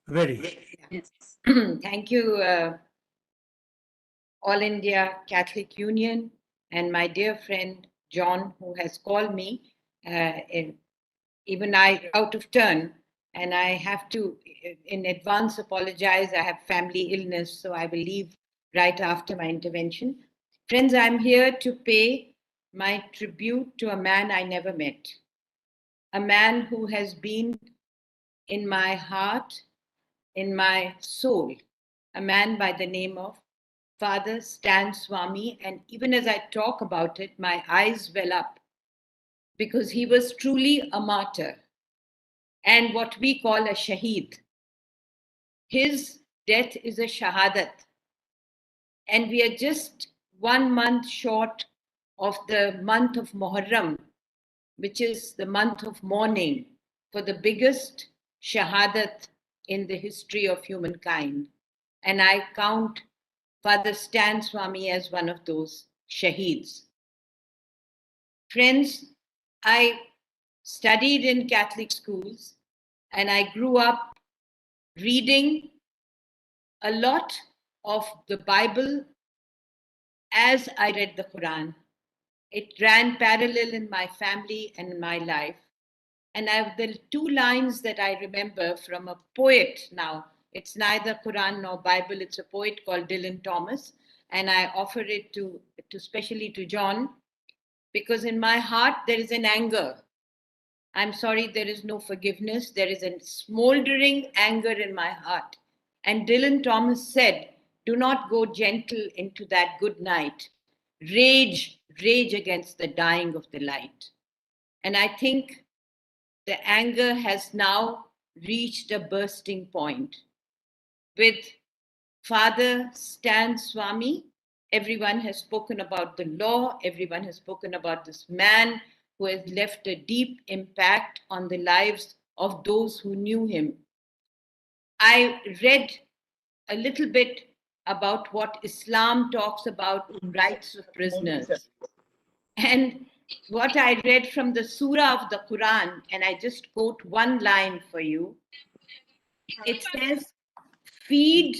Very. Yes. Thank you, All India Catholic Union, and my dear friend John, who has called me, even I out of turn, and I have to, in advance, apologize. I have family illness, so I will leave right after my intervention. Friends, I'm here to pay my tribute to a man I never met, a man who has been in my heart, in my soul, a man by the name of Father Stan Swamy. And even as I talk about it, my eyes well up, because he was truly a martyr and what we call a shaheed. His death is a shahadat. And we are just 1 month short of the month of Muharram, which is the month of mourning for the biggest shahadat in the history of humankind. And I count Father Stan Swamy as one of those shaheeds. Friends, I studied in Catholic schools, and I grew up reading a lot of the Bible as I read the Quran. It ran parallel in my family and in my life. And I have the 2 lines that I remember from a poet now. It's neither Quran nor Bible. It's a poet called Dylan Thomas. And I offer it to especially to John, because in my heart there is an anger. I'm sorry, there is no forgiveness. There is a smoldering anger in my heart. And Dylan Thomas said, do not go gentle into that good night. Rage, rage against the dying of the light. And I think the anger has now reached a bursting point. With Father Stan Swamy, everyone has spoken about the law, everyone has spoken about this man who has left a deep impact on the lives of those who knew him. I read a little bit about what Islam talks about rights of prisoners. And what I read from the surah of the Quran, and I just quote one line for you. It says, feed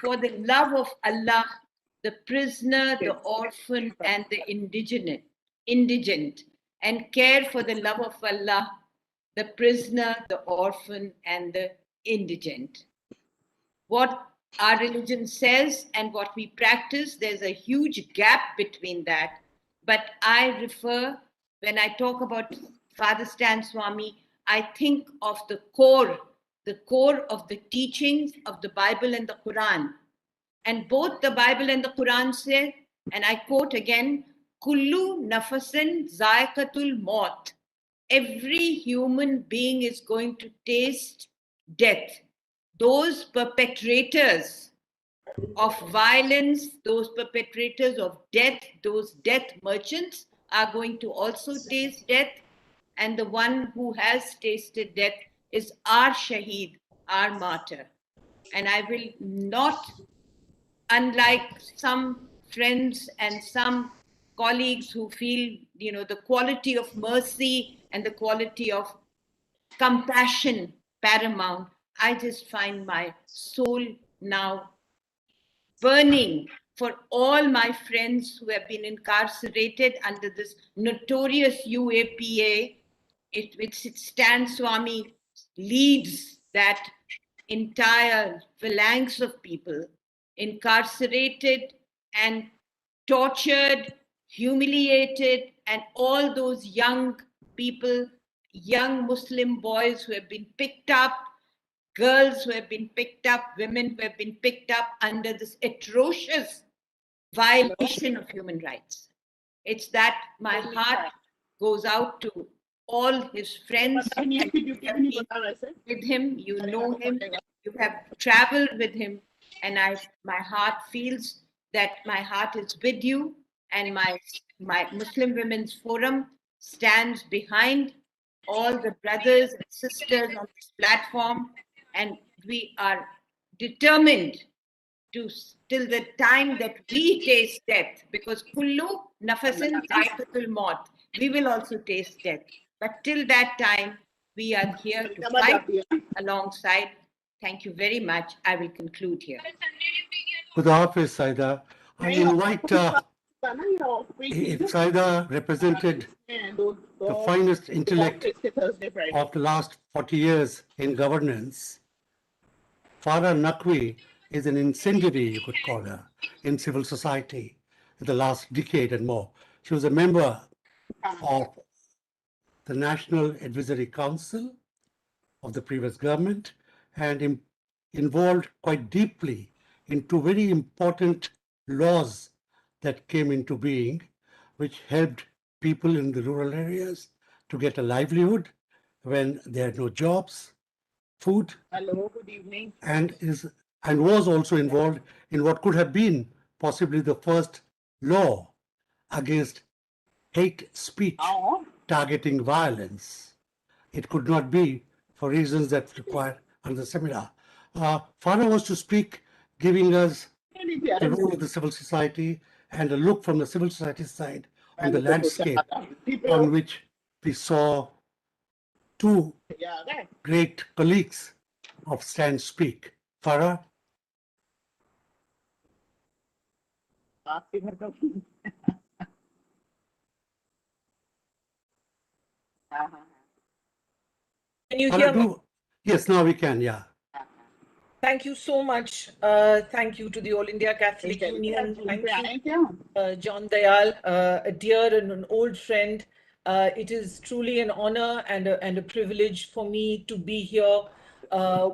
for the love of Allah, the prisoner, the orphan, and the indigent, and care for the love of Allah, the prisoner, the orphan, and the indigent. What our religion says and what we practice, there's a huge gap between that. But I refer, when I talk about Father Stan Swamy, I think of the core of the teachings of the Bible and the Quran. And both the Bible and the Quran say, and I quote again, Kullu nafasin zaikatul maut. Every human being is going to taste death. Those perpetrators of violence, those perpetrators of death, those death merchants are going to also taste death. And the one who has tasted death is our shaheed, our martyr. And I will not, unlike some friends and some colleagues who feel, the quality of mercy and the quality of compassion paramount, I just find my soul now burning for all my friends who have been incarcerated under this notorious UAPA, which Stan Swamy leads that entire phalanx of people incarcerated and tortured, humiliated, and all those young people, young Muslim boys who have been picked up, girls who have been picked up, women who have been picked up under this atrocious violation of human rights. It's that my heart goes out to all his friends. With him, you know him, You have traveled with him, and my heart feels that my heart is with you, and my Muslim Women's Forum stands behind all the brothers and sisters on this platform, and we are determined to till the time that we taste death, because kullu nafasin za'iqatul maut, we will also taste death. But till that time, we are here to fight alongside. Thank you very much. I will conclude here. Good Hafiz, Saida. I invite, if Saida represented the finest intellect of the last 40 years in governance, Farah Naqvi is an incendiary, you could call her, in civil society in the last decade and more. She was a member of the National Advisory Council of the previous government and involved quite deeply in two very important laws that came into being, which helped people in the rural areas to get a livelihood when they had no jobs, food. Hello, good evening. And was also involved in what could have been possibly the first law against hate speech targeting violence. It could not be for reasons that require another seminar. Farah was to speak, giving us the role of the civil society and a look from the civil society side on the landscape on which we saw two great colleagues of Stand Speak. Farah? Can you hear me? Yes, now we can, yeah. Thank you so much. Thank you to the All India Catholic Union. Thank you, John Dayal, a dear and an old friend. It is truly an honor and a privilege for me to be here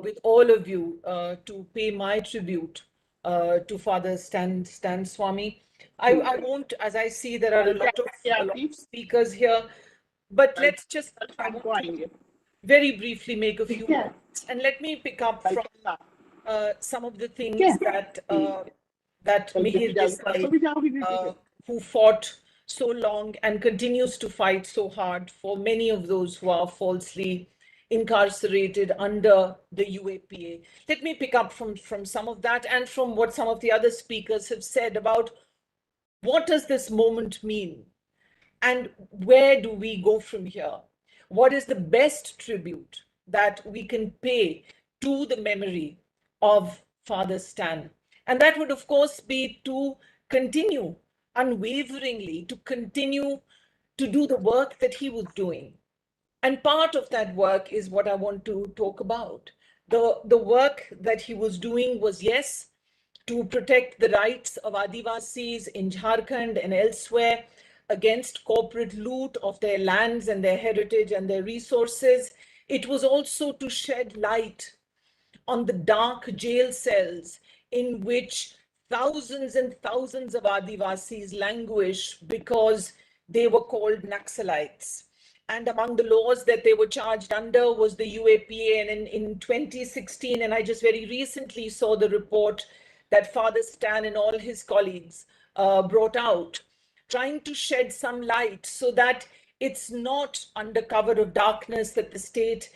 with all of you to pay my tribute to Father Stan Swamy. I won't, as I see there are a lot of speakers here, but let's just very briefly make a few points, and let me pick up from some of the things that Mihir Desai, who fought so long and continues to fight so hard for many of those who are falsely incarcerated under the UAPA. Let me pick up from some of that and from what some of the other speakers have said about what does this moment mean and where do we go from here? What is the best tribute that we can pay to the memory of Father Stan? And that would, of course, be to continue unwaveringly, to continue to do the work that he was doing. And part of that work is what I want to talk about. The work that he was doing was, yes, to protect the rights of Adivasis in Jharkhand and elsewhere against corporate loot of their lands and their heritage and their resources. It was also to shed light on the dark jail cells in which thousands and thousands of Adivasis languish because they were called Naxalites. And among the laws that they were charged under was the UAPA. And in 2016, and I just very recently saw the report that Father Stan and all his colleagues brought out, trying to shed some light so that it's not under cover of darkness that the state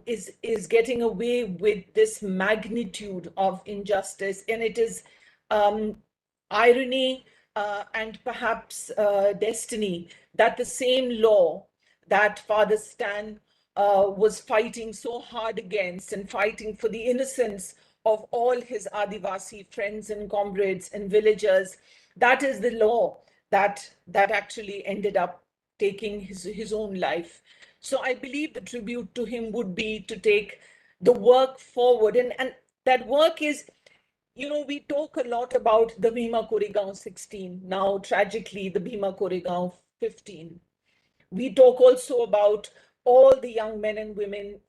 is getting away with this magnitude of injustice. And it is irony and perhaps destiny that the same law that Father Stan was fighting so hard against and fighting for the innocence of all his Adivasi friends and comrades and villagers, that is the law that actually ended up taking his own life. So I believe the tribute to him would be to take the work forward. And that work is, you know, we talk a lot about the Bhima Koregaon 16, now tragically the Bhima Koregaon 15. We talk also about all the young men and women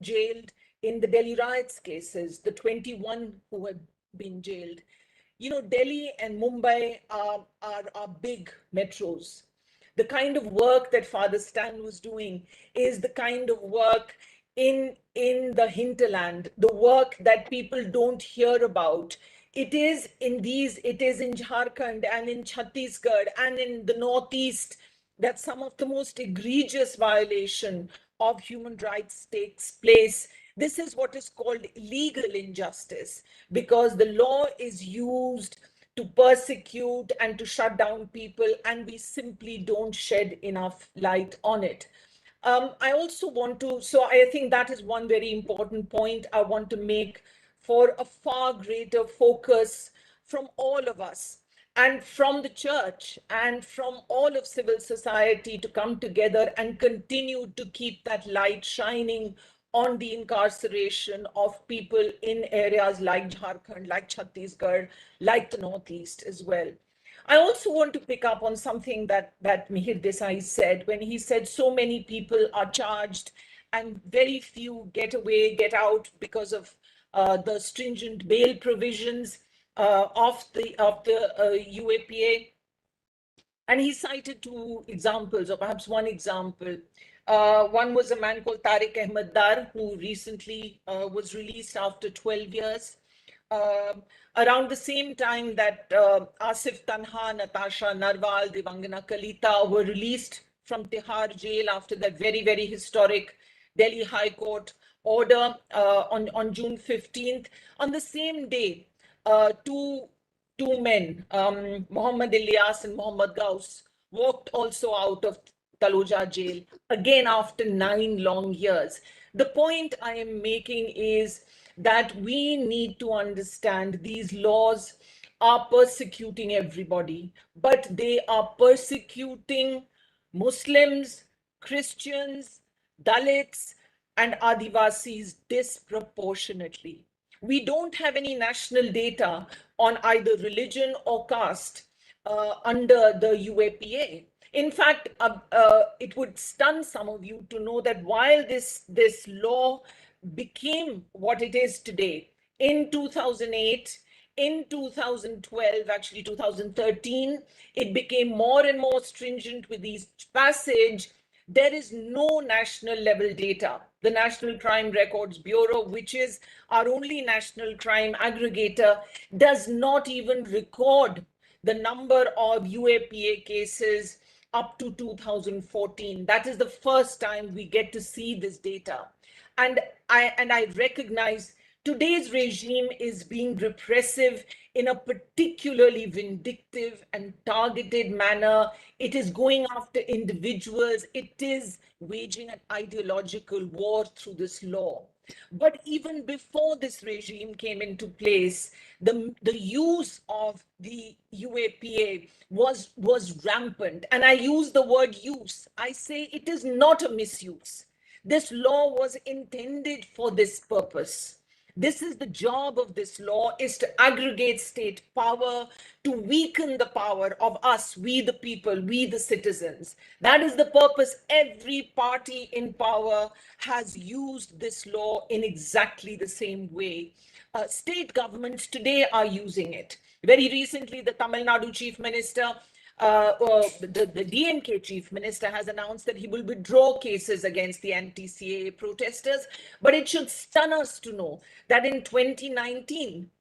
jailed in the Delhi riots cases, the 21 who have been jailed. You know, Delhi and Mumbai are big metros. The kind of work that Father Stan was doing is the kind of work in the hinterland, the work that people don't hear about. It is in Jharkhand and in Chhattisgarh and in the Northeast that some of the most egregious violation of human rights takes place. This is what is called legal injustice, because the law is used to persecute and to shut down people, and we simply don't shed enough light on it. I also want to, so I think that is one very important point I want to make, for a far greater focus from all of us and from the church and from all of civil society to come together and continue to keep that light shining on the incarceration of people in areas like Jharkhand, like Chhattisgarh, like the Northeast as well. I also want to pick up on something that Mihir Desai said, when he said so many people are charged and very few get away, get out because of the stringent bail provisions of the UAPA. And he cited two examples, or perhaps one example. One was a man called Tariq Ahmed Dar, who recently was released after 12 years. Around the same time that Asif Tanha, Natasha Narwal, Devangana Kalita were released from Tihar jail after that very, very historic Delhi High Court order on June 15th. On the same day, two men, Muhammad Ilyas and Muhammad Gauss, walked also out of Taloja jail, again after 9 long years. The point I am making is that we need to understand these laws are persecuting everybody, but they are persecuting Muslims, Christians, Dalits, and Adivasis disproportionately. We don't have any national data on either religion or caste under the UAPA. In fact, it would stun some of you to know that while this law became what it is today, in 2008, in 2012, actually 2013, it became more and more stringent with each passage. There is no national level data. The National Crime Records Bureau, which is our only national crime aggregator, does not even record the number of UAPA cases up to 2014. That is the first time we get to see this data. And I recognize today's regime is being repressive in a particularly vindictive and targeted manner. It is going after individuals. It is waging an ideological war through this law. But even before this regime came into place, the use of the UAPA was rampant. And I use the word use. I say it is not a misuse. This law was intended for this purpose. This is the job of this law, is to aggregate state power, to weaken the power of us, we the people, we the citizens. That is the purpose. Every party in power has used this law in exactly the same way. State governments today are using it. Very recently, the Tamil Nadu Chief Minister, the DMK Chief Minister, has announced that he will withdraw cases against the anti-CAA protesters. But it should stun us to know that in 2019,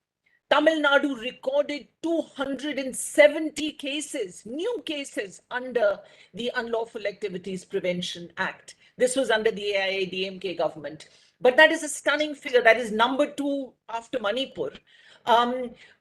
Tamil Nadu recorded 270 cases, new cases, under the Unlawful Activities Prevention Act. This was under the AIA-DMK government. But that is a stunning figure. That is number 2 after Manipur.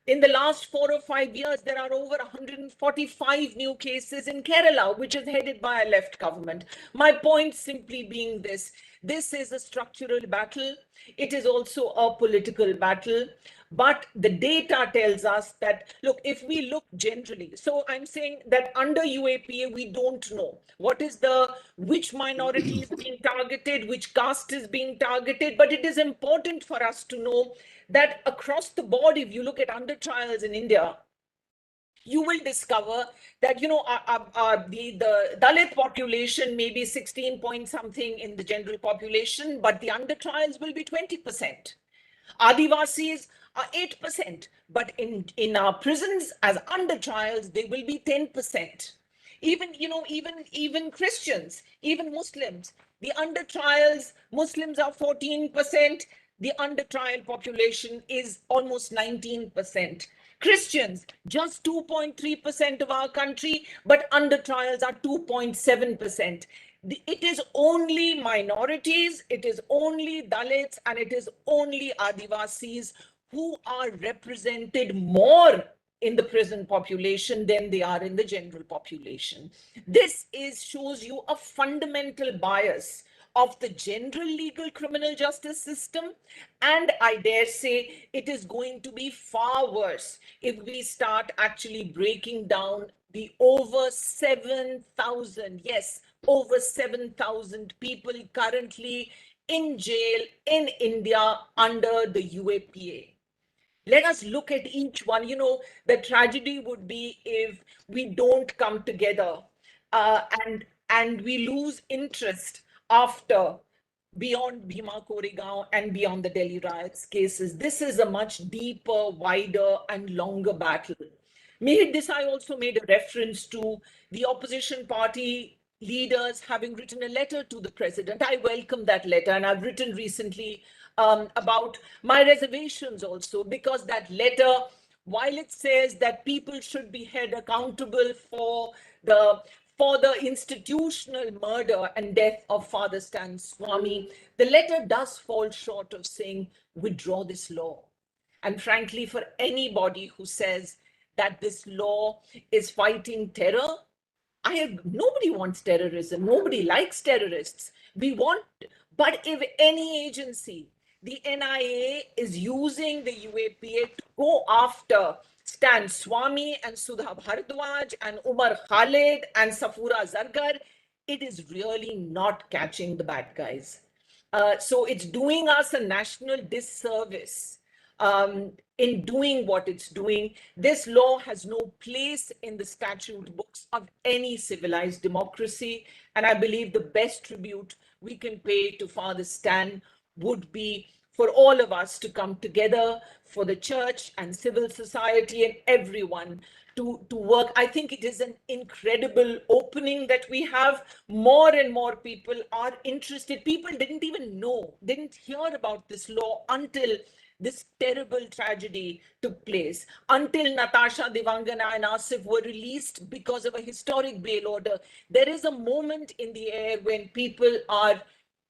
In the last 4 or 5 years, there are over 145 new cases in Kerala, which is headed by a left government. My point simply being this is a structural battle. It is also a political battle. But the data tells us that, look, if we look generally, so I'm saying that under UAPA, we don't know what is which minority is being targeted, which caste is being targeted. But it is important for us to know that across the board, if you look at under trials in India, you will discover that, the Dalit population may be 16 point something in the general population, but the under trials will be 20%. Adivasis are 8%, but in our prisons as under trials, they will be 10%. Even Christians, even Muslims, The under trials, Muslims are 14%. The under trial population is almost 19%. Christians, just 2.3% of our country, but under trials are 2.7%. It is only minorities, it is only Dalits, and it is only Adivasis who are represented more in the prison population than they are in the general population. This shows you a fundamental bias of the general legal criminal justice system, and I dare say it is going to be far worse if we start actually breaking down the over 7,000, yes, over 7,000 people currently in jail in India under the UAPA. Let us look at each one. You know, the tragedy would be if we don't come together and we lose interest after beyond Bhima Koregaon and beyond the Delhi riots cases. This is a much deeper, wider, and longer battle. Mihir Desai also made a reference to the opposition party leaders having written a letter to the president. I welcome that letter, and I've written recently about my reservations also, because that letter, while it says that people should be held accountable for the institutional murder and death of Father Stan Swamy, the letter does fall short of saying withdraw this law. And frankly, for anybody who says that this law is fighting terror, nobody wants terrorism. Nobody likes terrorists. But if any agency, the NIA, is using the UAPA to go after Stan Swamy and Sudha Bharadwaj and Umar Khalid and Safura Zargar, it is really not catching the bad guys. So it's doing us a national disservice in doing what it's doing. This law has no place in the statute books of any civilized democracy. And I believe the best tribute we can pay to Father Stan would be for all of us to come together, for the church and civil society and everyone to work. I think it is an incredible opening that we have. More and more people are interested. People didn't even know, didn't hear about this law until this terrible tragedy took place, until Natasha, Devangana, and Asif were released because of a historic bail order. There is a moment in the air when people are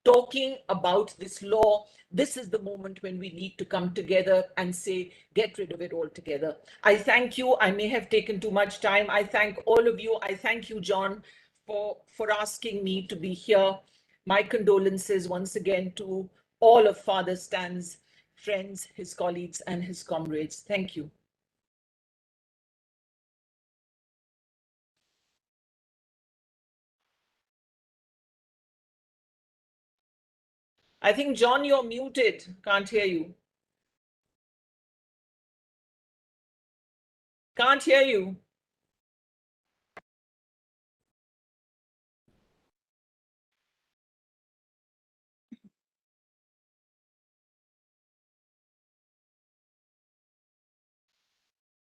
talking about this law. This is the moment when we need to come together and say, get rid of it altogether. I thank you. I may have taken too much time. I thank all of you. I thank you, John, for asking me to be here. My condolences once again to all of Father Stan's friends, his colleagues, and his comrades. Thank you. I think, John, you're muted. Can't hear you. Can't hear you.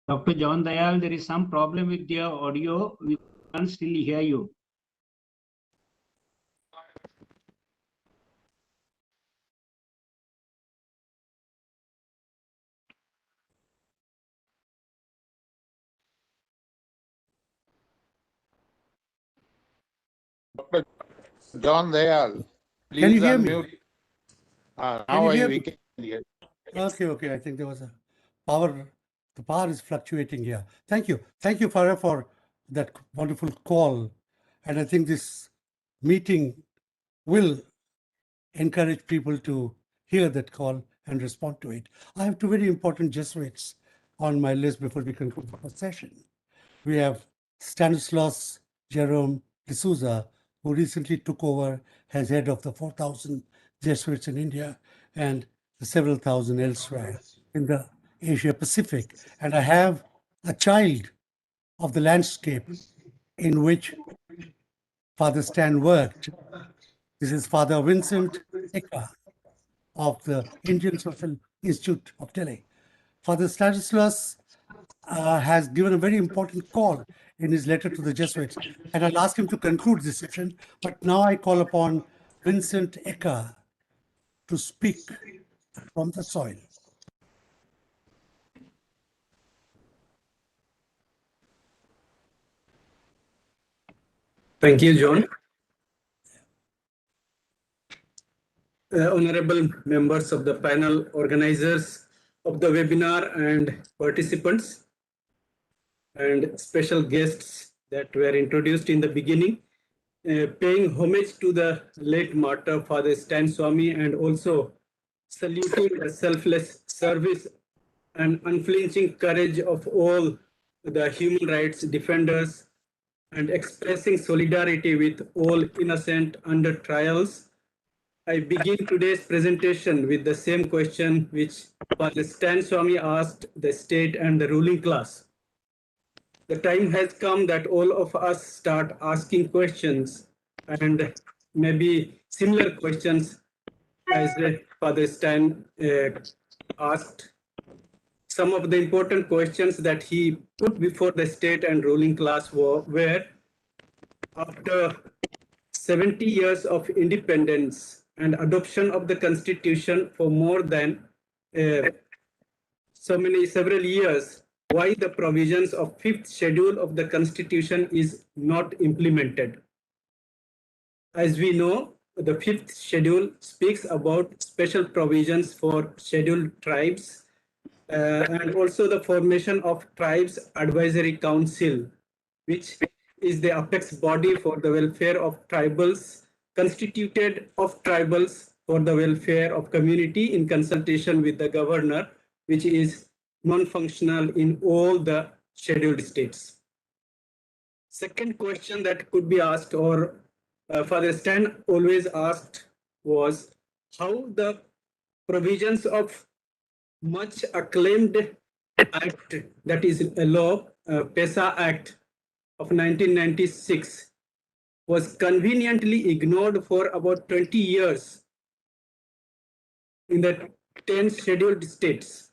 Dr. John Dayal, there is some problem with your audio. We can't still hear you. Dr. John Dayal, please Can you hear me? unmute. Now we can hear. Okay. I think there was a power. The power is fluctuating here. Thank you, Farah, for that wonderful call. And I think this meeting will encourage people to hear that call and respond to it. I have two very important Jesuits on my list before we conclude the session. We have Stanislaus Jerome D'Souza, who recently took over as head of the 4,000 Jesuits in India and the several thousand elsewhere in the Asia Pacific. And I have a child of the landscape in which Father Stan worked. This is Father Vincent Eka of the Indian Social Institute of Delhi. Father Stanislaus has given a very important call in his letter to the Jesuits, and I'll ask him to conclude this session. But now I call upon Vincent Eka to speak from the soil. Thank you, John. Honorable members of the panel, organizers of the webinar and participants, and special guests that were introduced in the beginning, paying homage to the late martyr, Father Stan Swamy, and also saluting the selfless service and unflinching courage of all the human rights defenders, and expressing solidarity with all innocent under trials. I begin today's presentation with the same question which Father Stan Swamy asked the state and the ruling class. The time has come that all of us start asking questions, and maybe similar questions as Father Stan asked. Some of the important questions that he put before the state and ruling class were after 70 years of independence and adoption of the constitution for more than several years, why the provisions of fifth schedule of the constitution is not implemented. As we know, the fifth schedule speaks about special provisions for scheduled tribes and also the formation of tribes advisory council, which is the apex body for the welfare of tribals, constituted of tribals for the welfare of community in consultation with the governor, which is non-functional in all the scheduled states. Second question that could be asked, or Father Stan always asked, was how the provisions of much acclaimed act, that is a law, PESA Act of 1996, was conveniently ignored for about 20 years in the 10 scheduled states.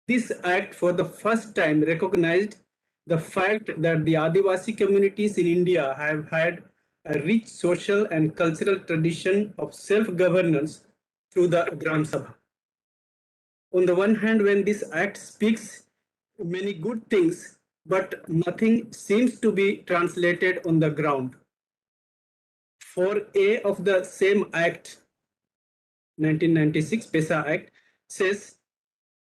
This act for the first time recognized the fact that the Adivasi communities in India have had a rich social and cultural tradition of self-governance through the Gram Sabha. On the one hand, when this act speaks many good things, but nothing seems to be translated on the ground. 4A of the same act, 1996 PESA Act, says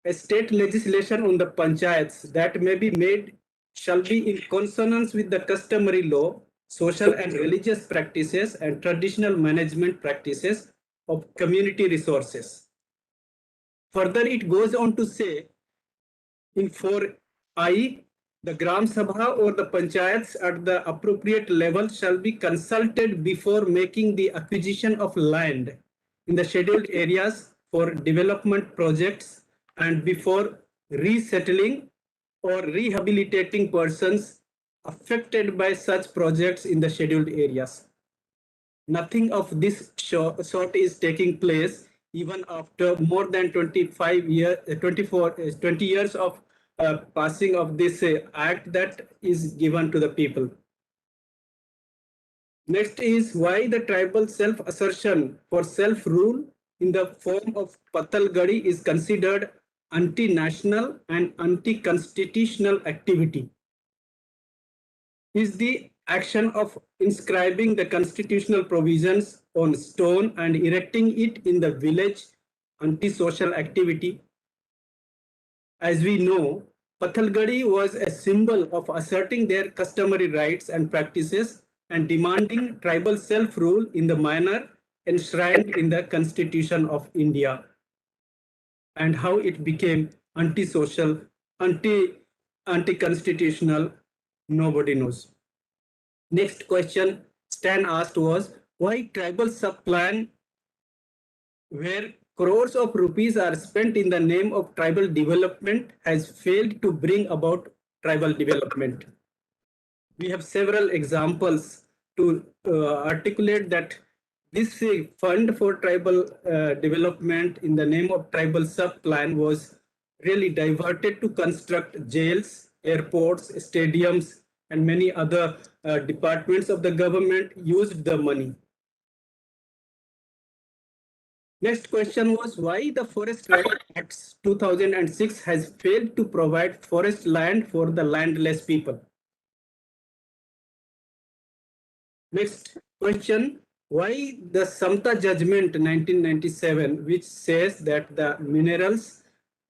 a state legislation on the panchayats that may be made shall be in consonance with the customary law, social and religious practices, and traditional management practices of community resources. Further, it goes on to say in 4I, the Gram Sabha or the panchayats at the appropriate level shall be consulted before making the acquisition of land in the scheduled areas for development projects and before resettling or rehabilitating persons affected by such projects in the scheduled areas. Nothing of this sort is taking place even after more than 20 years of passing of this act that is given to the people. Next is why the tribal self-assertion for self-rule in the form of Patalgadi is considered anti-national and anti-constitutional activity. Is the action of inscribing the constitutional provisions on stone and erecting it in the village anti-social activity? As we know, Pathalgadi was a symbol of asserting their customary rights and practices and demanding tribal self-rule in the manner enshrined in the Constitution of India. And how it became anti-social, anti-constitutional, nobody knows. Next question Stan asked was, why tribal sub-plan where crores of rupees are spent in the name of tribal development has failed to bring about tribal development? We have several examples to articulate that this fund for tribal development in the name of tribal sub-plan was really diverted to construct jails, airports, stadiums, and many other departments of the government used the money. Next question was why the Forest Rights Act 2006 has failed to provide forest land for the landless people. Next question, why the Samta judgment 1997, which says that the minerals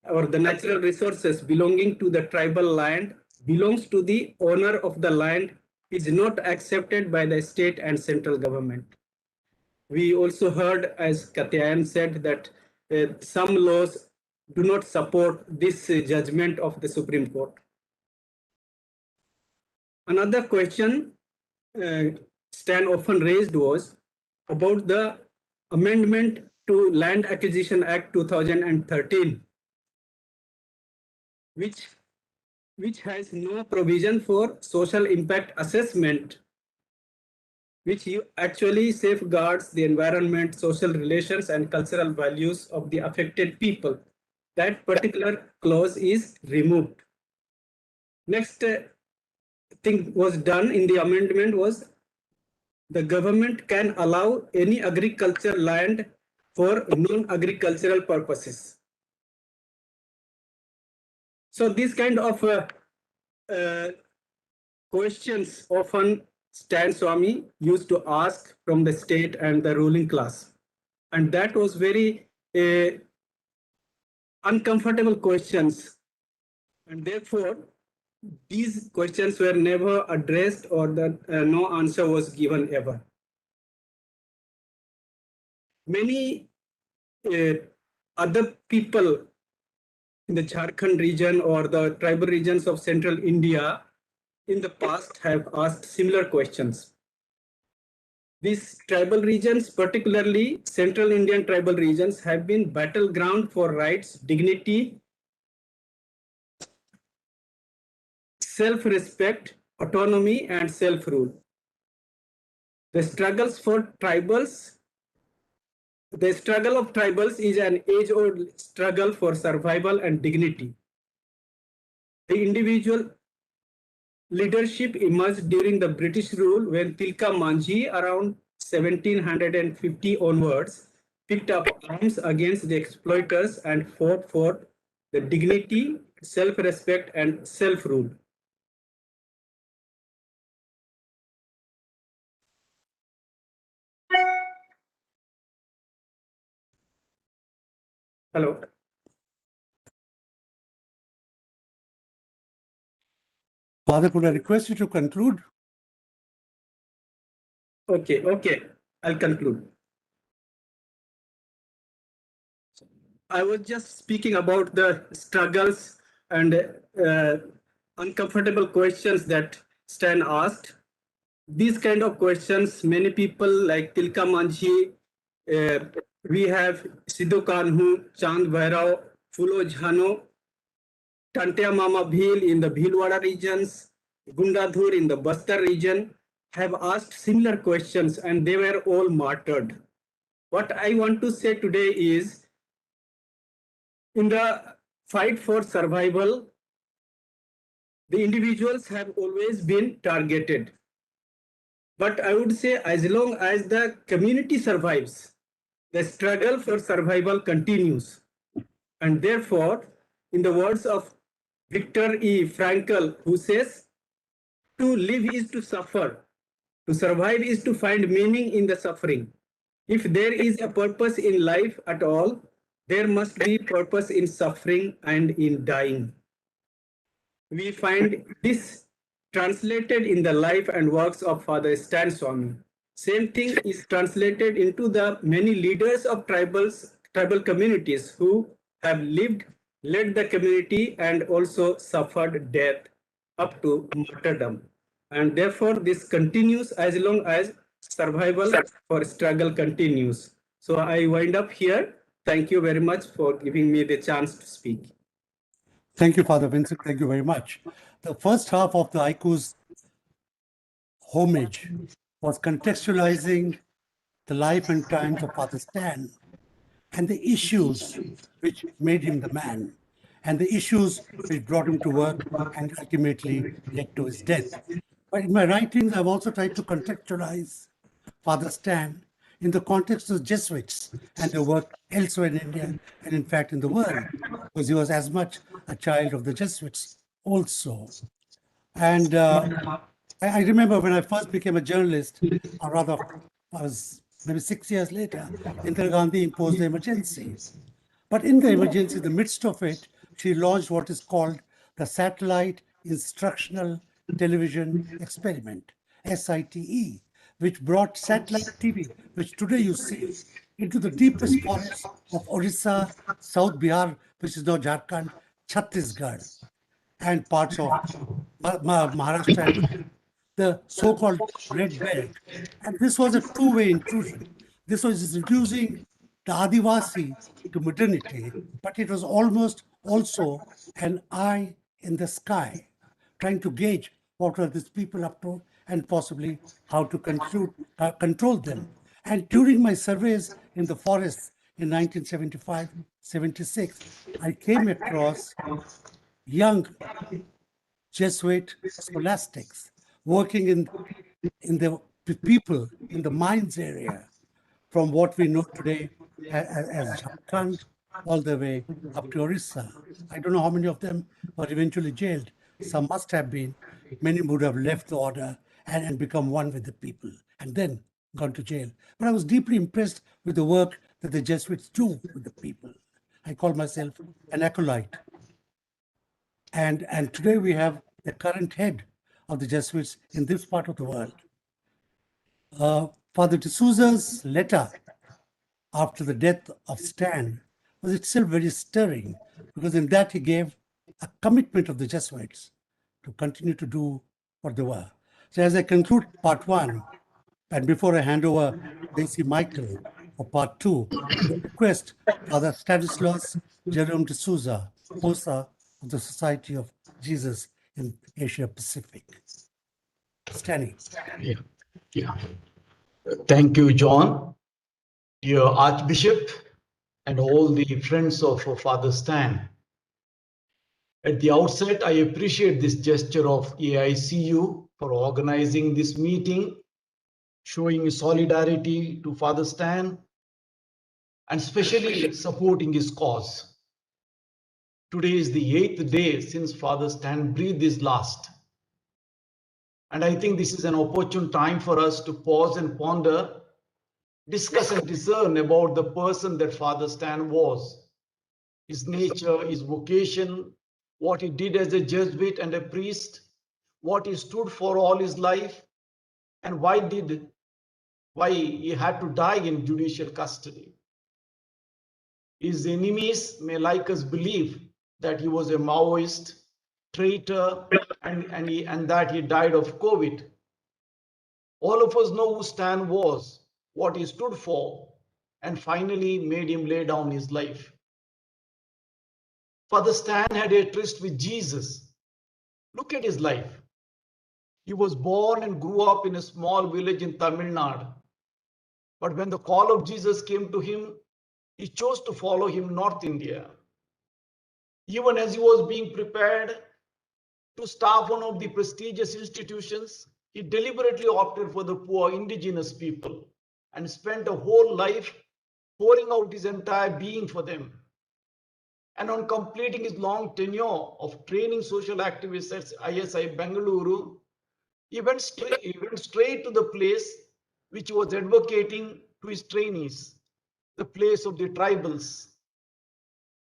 or the natural resources belonging to the tribal land belongs to the owner of the land, is not accepted by the state and central government. We also heard, as Katyayan said, that some laws do not support this judgment of the Supreme Court. Another question Stan often raised was about the amendment to Land Acquisition Act 2013, which has no provision for social impact assessment, which actually safeguards the environment, social relations, and cultural values of the affected people. That particular clause is removed. Next thing was done in the amendment was the government can allow any agriculture land for non-agricultural purposes. So these kind of questions often Stan Swamy used to ask from the state and the ruling class. And that was very uncomfortable questions. And therefore, these questions were never addressed or that no answer was given ever. Many other people in the Jharkhand region or the tribal regions of central India in the past have asked similar questions. These tribal regions, particularly central Indian tribal regions, have been battleground for rights, dignity, self-respect, autonomy, and self-rule. The struggles for tribals, the struggle of tribals is an age-old struggle for survival and dignity. The individual leadership emerged during the British rule when Tilka Manjhi around 1750 onwards picked up arms against the exploiters and fought for the dignity, self-respect, and self-rule. Hello. Father, could I request you to conclude? Okay, I'll conclude. I was just speaking about the struggles and uncomfortable questions that Stan asked. These kind of questions, many people like Tilka Manjhi, we have Sidhu Kanhu, Chand Bhairao, Fulo Jhano, Tantia Mama Bhil in the Bhilwara regions, Gundadhur in the Bastar region, have asked similar questions and they were all martyred. What I want to say today is, in the fight for survival, the individuals have always been targeted. But I would say as long as the community survives, the struggle for survival continues. And therefore, in the words of Viktor E. Frankl, who says, to live is to suffer, to survive is to find meaning in the suffering. If there is a purpose in life at all, there must be purpose in suffering and in dying. We find this translated in the life and works of Father Stan Swamy. Same thing is translated into the many leaders of tribal communities who have lived, led the community, and also suffered death up to martyrdom. And therefore, this continues as long as survival for struggle continues. So I wind up here. Thank you very much for giving me the chance to speak. Thank you, Father Vincent. Thank you very much. The first half of the AICU's homage was contextualizing the life and times of Father Stan and the issues which made him the man and the issues which brought him to work and ultimately led to his death. But in my writings, I've also tried to contextualize Father Stan in the context of the Jesuits and their work elsewhere in India and in fact in the world, because he was as much a child of the Jesuits also. And I remember when I first became a journalist, or rather, I was maybe 6 years later, Indira Gandhi imposed the emergency. But in the emergency, in the midst of it, she launched what is called the Satellite Instructional Television Experiment, SITE, which brought satellite TV, which today you see, into the deepest forests of Orissa, South Bihar, which is now Jharkhand, Chhattisgarh, and parts of Maharashtra and the so-called Red Belt. And this was a two-way intrusion. This was reducing the Adivasi to modernity, but it was almost also an eye in the sky, trying to gauge what were these people up to and possibly how to control them. And during my surveys in the forests in 1975-76, I came across young Jesuit scholastics working in the people in the mines area, from what we know today as Jharkhand all the way up to Orissa. I don't know how many of them were eventually jailed. Some must have been. Many would have left the order and become one with the people and then gone to jail. But I was deeply impressed with the work that the Jesuits do with the people. I call myself an acolyte. And today we have the current head of the Jesuits in this part of the world. Father D'Souza's letter after the death of Stan was itself very stirring, because in that he gave a commitment of the Jesuits to continue to do what they were. So as I conclude part one, and before I hand over Daisy Michael for part two, I request Father Stanislaus Jerome D'Souza, POSA of the Society of Jesus in Asia Pacific. Stanley. Yeah. Thank you, John, dear Archbishop, and all the friends of Father Stan. At the outset, I appreciate this gesture of AICU for organizing this meeting, showing solidarity to Father Stan, and especially supporting his cause. Today is the 8th day since Father Stan breathed his last. And I think this is an opportune time for us to pause and ponder, discuss and discern about the person that Father Stan was, his nature, his vocation, what he did as a Jesuit and a priest, what he stood for all his life, and why he had to die in judicial custody. His enemies may like us believe that he was a Maoist, traitor, and that he died of COVID. All of us know who Stan was, what he stood for, and finally made him lay down his life. Father Stan had a tryst with Jesus. Look at his life. He was born and grew up in a small village in Tamil Nadu. But when the call of Jesus came to him, he chose to follow him North India. Even as he was being prepared to staff one of the prestigious institutions, he deliberately opted for the poor indigenous people and spent a whole life pouring out his entire being for them. And on completing his long tenure of training social activists at ISI Bengaluru, he went straight to the place which he was advocating to his trainees, the place of the tribals.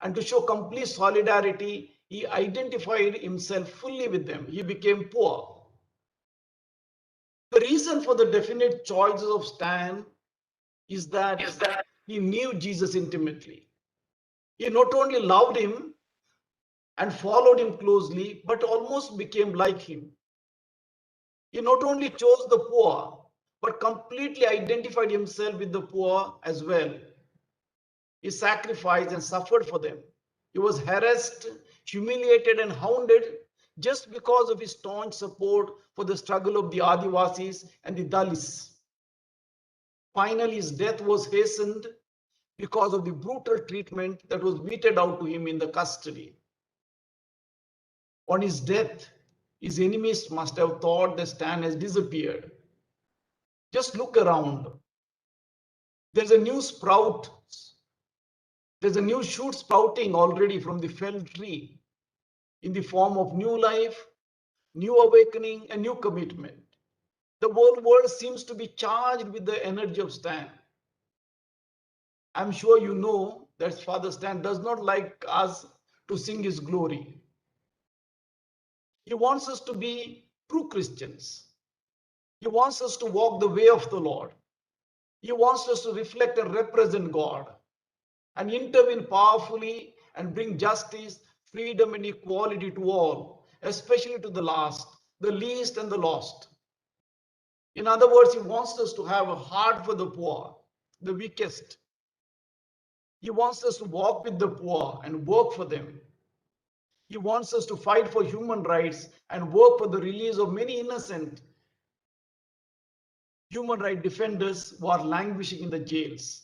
And to show complete solidarity, he identified himself fully with them. He became poor. The reason for the definite choices of Stan is that he knew Jesus intimately. He not only loved him and followed him closely, but almost became like him. He not only chose the poor, but completely identified himself with the poor as well. He sacrificed and suffered for them. He was harassed, humiliated, and hounded just because of his staunch support for the struggle of the Adivasis and the Dalits. Finally, his death was hastened because of the brutal treatment that was meted out to him in the custody. On his death, his enemies must have thought that Stan has disappeared. Just look around. There's a new sprout. There's a new shoot sprouting already from the felled tree in the form of new life, new awakening, and new commitment. The whole world seems to be charged with the energy of Stan. I'm sure you know that Father Stan does not like us to sing his glory. He wants us to be true Christians. He wants us to walk the way of the Lord. He wants us to reflect and represent God and intervene powerfully and bring justice, freedom, and equality to all, especially to the last, the least, and the lost. In other words, he wants us to have a heart for the poor, the weakest. He wants us to walk with the poor and work for them. He wants us to fight for human rights and work for the release of many innocent human rights defenders who are languishing in the jails.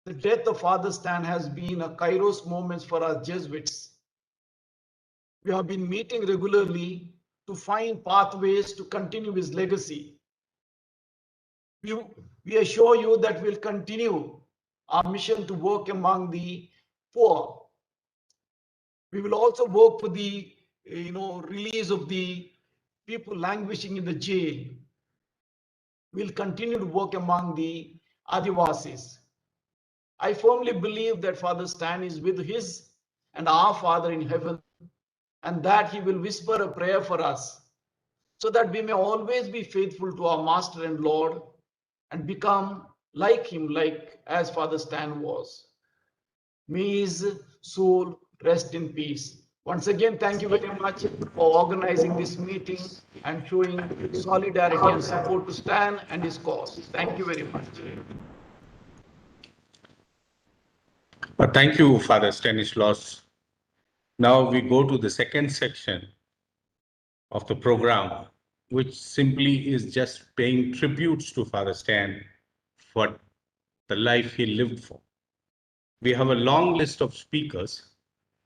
The death of Father Stan has been a kairos moment for us Jesuits. We have been meeting regularly to find pathways to continue his legacy. We assure you that we'll continue our mission to work among the poor. We will also work for the release of the people languishing in the jail. We'll continue to work among the Adivasis. I firmly believe that Father Stan is with his and our Father in heaven, and that he will whisper a prayer for us so that we may always be faithful to our Master and Lord and become like him, like as Father Stan was. May his soul rest in peace. Once again, thank you very much for organizing this meeting and showing solidarity and support to Stan and his cause. Thank you very much. Thank you, Father Stanislaus. Now we go to the second section of the program, which simply is just paying tributes to Father Stan for the life he lived for. We have a long list of speakers.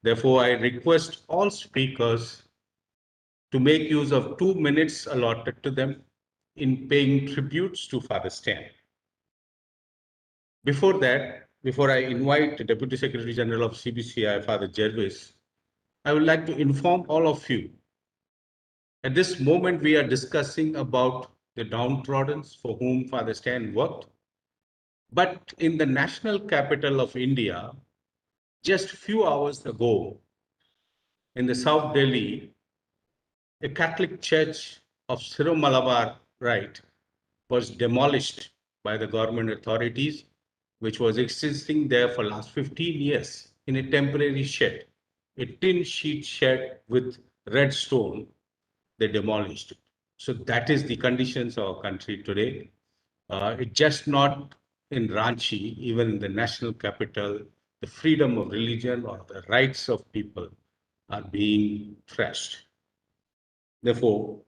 Therefore, I request all speakers to make use of 2 minutes allotted to them in paying tributes to Father Stan. Before that, before I invite the Deputy Secretary General of CBCI, Father Jervis, I would like to inform all of you. At this moment, we are discussing about the downtrodden for whom Father Stan worked. But in the national capital of India, just a few hours ago, in the South Delhi, a Catholic church of Syro Malabar Rite was demolished by the government authorities, which was existing there for last 15 years in a temporary shed, a tin sheet shed with red stone. They demolished it. So that is the conditions of our country today. It's just not in Ranchi, even in the national capital, the freedom of religion or the rights of people are being trashed. Therefore,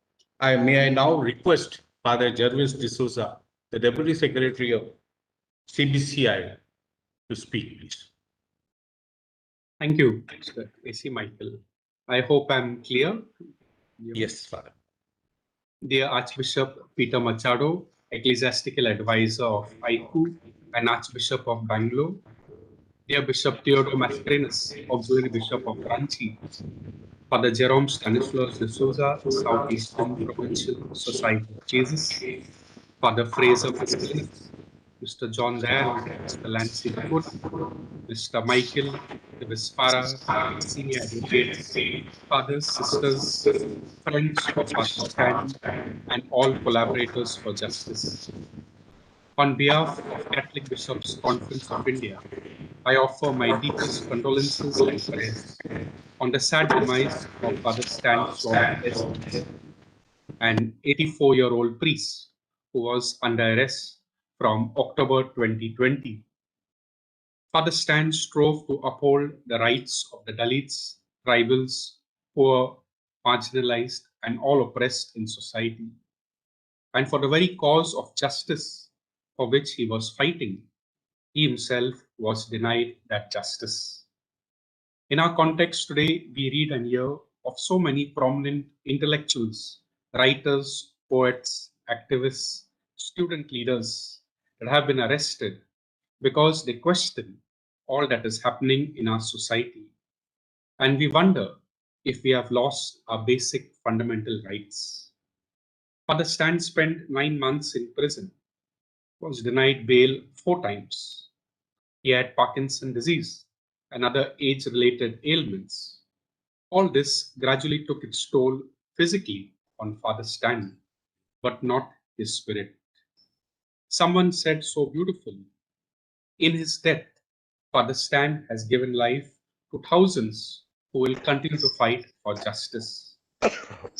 may I now request Father Jervis D'Souza, the Deputy Secretary of CBCI, to speak, please. Thank you, Mr. A.C. Michael. I hope I'm clear. Yes, Father. Dear Archbishop Peter Machado, Ecclesiastical Advisor of AICU and Archbishop of Bangalore, dear Bishop Theodore Mascarenhas, Auxiliary Bishop of Ranchi, Father Jerome Stanislaus D'Souza, Southeastern Provincial Society of Jesus, Father Fraser Mascarenhas, Mr. John Dayal, Mr. Lancy Dakota, Mr. Michael the Vispara, senior advocates, fathers, sisters, friends of Father Stan, and all collaborators for justice. On behalf of Catholic Bishops' Conference of India, I offer my deepest condolences and prayers on the sad demise of Father Stan Swamy, an 84-year-old priest who was under arrest from October 2020. Father Stan strove to uphold the rights of the Dalits, tribals, poor, marginalized, and all oppressed in society. And for the very cause of justice for which he was fighting, he himself was denied that justice. In our context today, we read and hear of so many prominent intellectuals, writers, poets, activists, student leaders, that have been arrested because they question all that is happening in our society. And we wonder if we have lost our basic fundamental rights. Father Stan spent 9 months in prison, was denied bail 4 times. He had Parkinson's disease and other age-related ailments. All this gradually took its toll physically on Father Stan, but not his spirit. Someone said so beautifully, in his death, Father Stan has given life to thousands who will continue to fight for justice.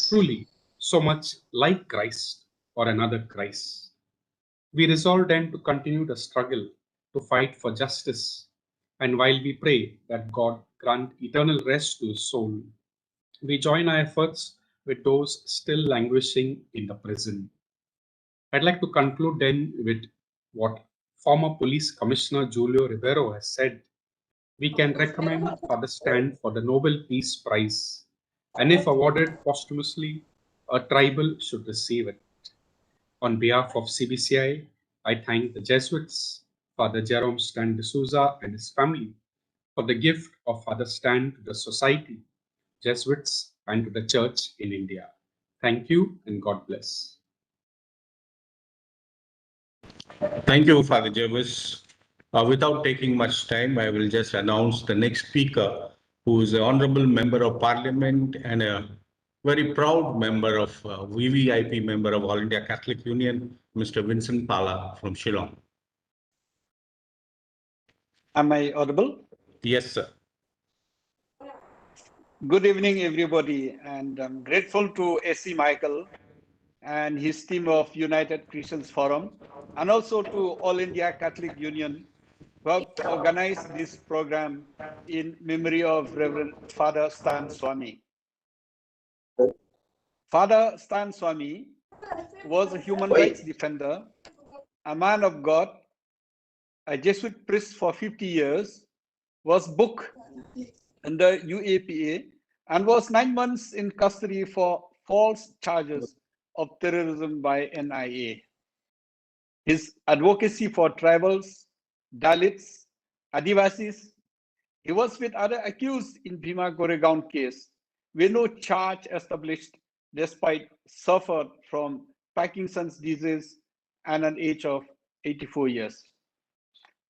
Truly, so much like Christ or another Christ. We resolve then to continue the struggle to fight for justice. And while we pray that God grant eternal rest to his soul, we join our efforts with those still languishing in the prison. I'd like to conclude then with what former Police Commissioner Julio Ribeiro has said. We can recommend Father Stan for the Nobel Peace Prize, and if awarded posthumously, a tribal should receive it. On behalf of CBCI, I thank the Jesuits, Father Jerome Stan de Souza and his family for the gift of Father Stan to the society, Jesuits, and to the Church in India. Thank you and God bless. Thank you, Father Jervis. Without taking much time, I will just announce the next speaker, who is an honorable member of Parliament and a very proud member of VVIP member of All India Catholic Union, Mr. Vincent Pala from Shillong. Am I audible? Yes, sir. Good evening, everybody, and I'm grateful to AC Michael and his team of United Christians Forum, and also to All India Catholic Union, who have organized this program in memory of Reverend Father Stan Swamy. Father Stan Swamy was a human rights defender, a man of God, a Jesuit priest for 50 years, was booked under UAPA and was 9 months in custody for false charges of terrorism by NIA. His advocacy for tribals, Dalits, Adivasis, he was with other accused in Bhima Goregaon case, where no charge established despite suffered from Parkinson's disease and an age of 84 years.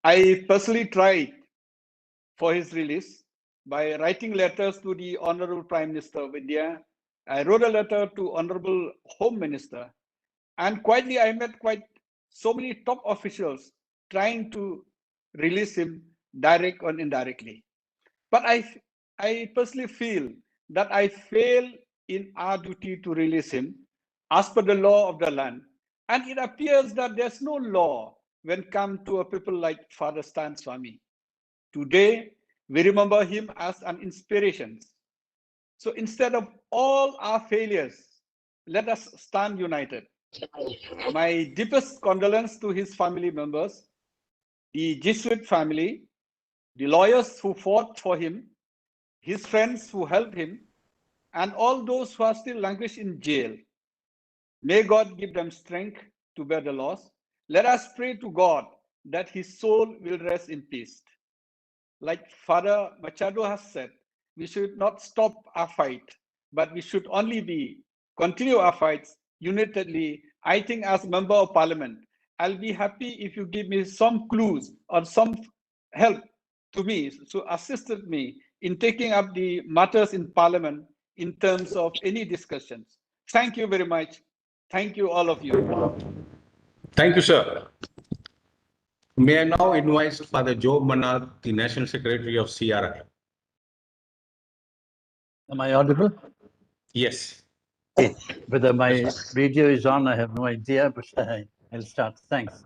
I personally tried for his release by writing letters to the Honorable Prime Minister of India. I wrote a letter to Honorable Home Minister, and quietly I met quite so many top officials trying to release him direct or indirectly. But I personally feel that I fail in our duty to release him as per the law of the land. And it appears that there's no law when come to a people like Father Stan Swamy. Today, we remember him as an inspiration. So instead of all our failures, let us stand united. My deepest condolence to his family members, the Jesuit family, the lawyers who fought for him, his friends who helped him, and all those who are still languished in jail. May God give them strength to bear the loss. Let us pray to God that his soul will rest in peace. Like Father Machado has said, we should not stop our fight, but we should only continue our fights unitedly. I think as member of parliament, I'll be happy if you give me some clues or some help to me, so assisted me in taking up the matters in parliament in terms of any discussions. Thank you very much. Thank you, all of you. Thank you, sir. May I now invite Father Joe Manath, the National Secretary of CRI. Am I audible? Yes. Okay. Whether my video is on, I have no idea, but I'll start. Thanks.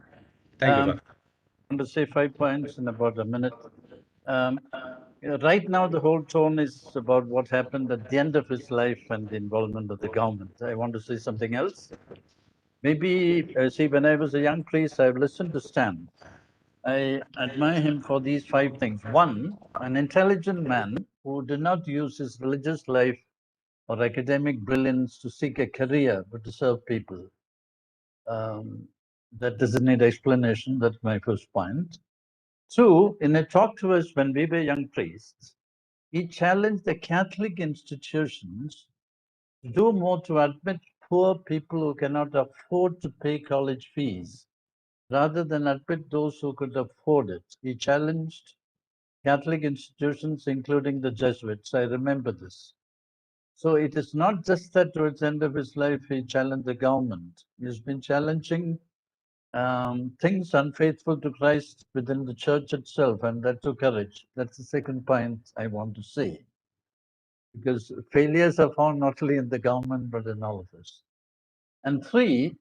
Thank you, Father. I want to say 5 points in about a minute. Right now, the whole tone is about what happened at the end of his life and the involvement of the government. I want to say something else. Maybe, see, when I was a young priest, I've listened to Stan. I admire him for these 5 things. One, an intelligent man who did not use his religious life or academic brilliance to seek a career, but to serve people. That doesn't need explanation. That's my first point. Two, in a talk to us when we were young priests, he challenged the Catholic institutions to do more to admit poor people who cannot afford to pay college fees, rather than admit those who could afford it. He challenged Catholic institutions, including the Jesuits. I remember this. So it is not just that towards the end of his life he challenged the government. He's been challenging things unfaithful to Christ within the church itself, and that took courage. That's the second point I want to say. Because failures are found not only in the government but in all of us. And three,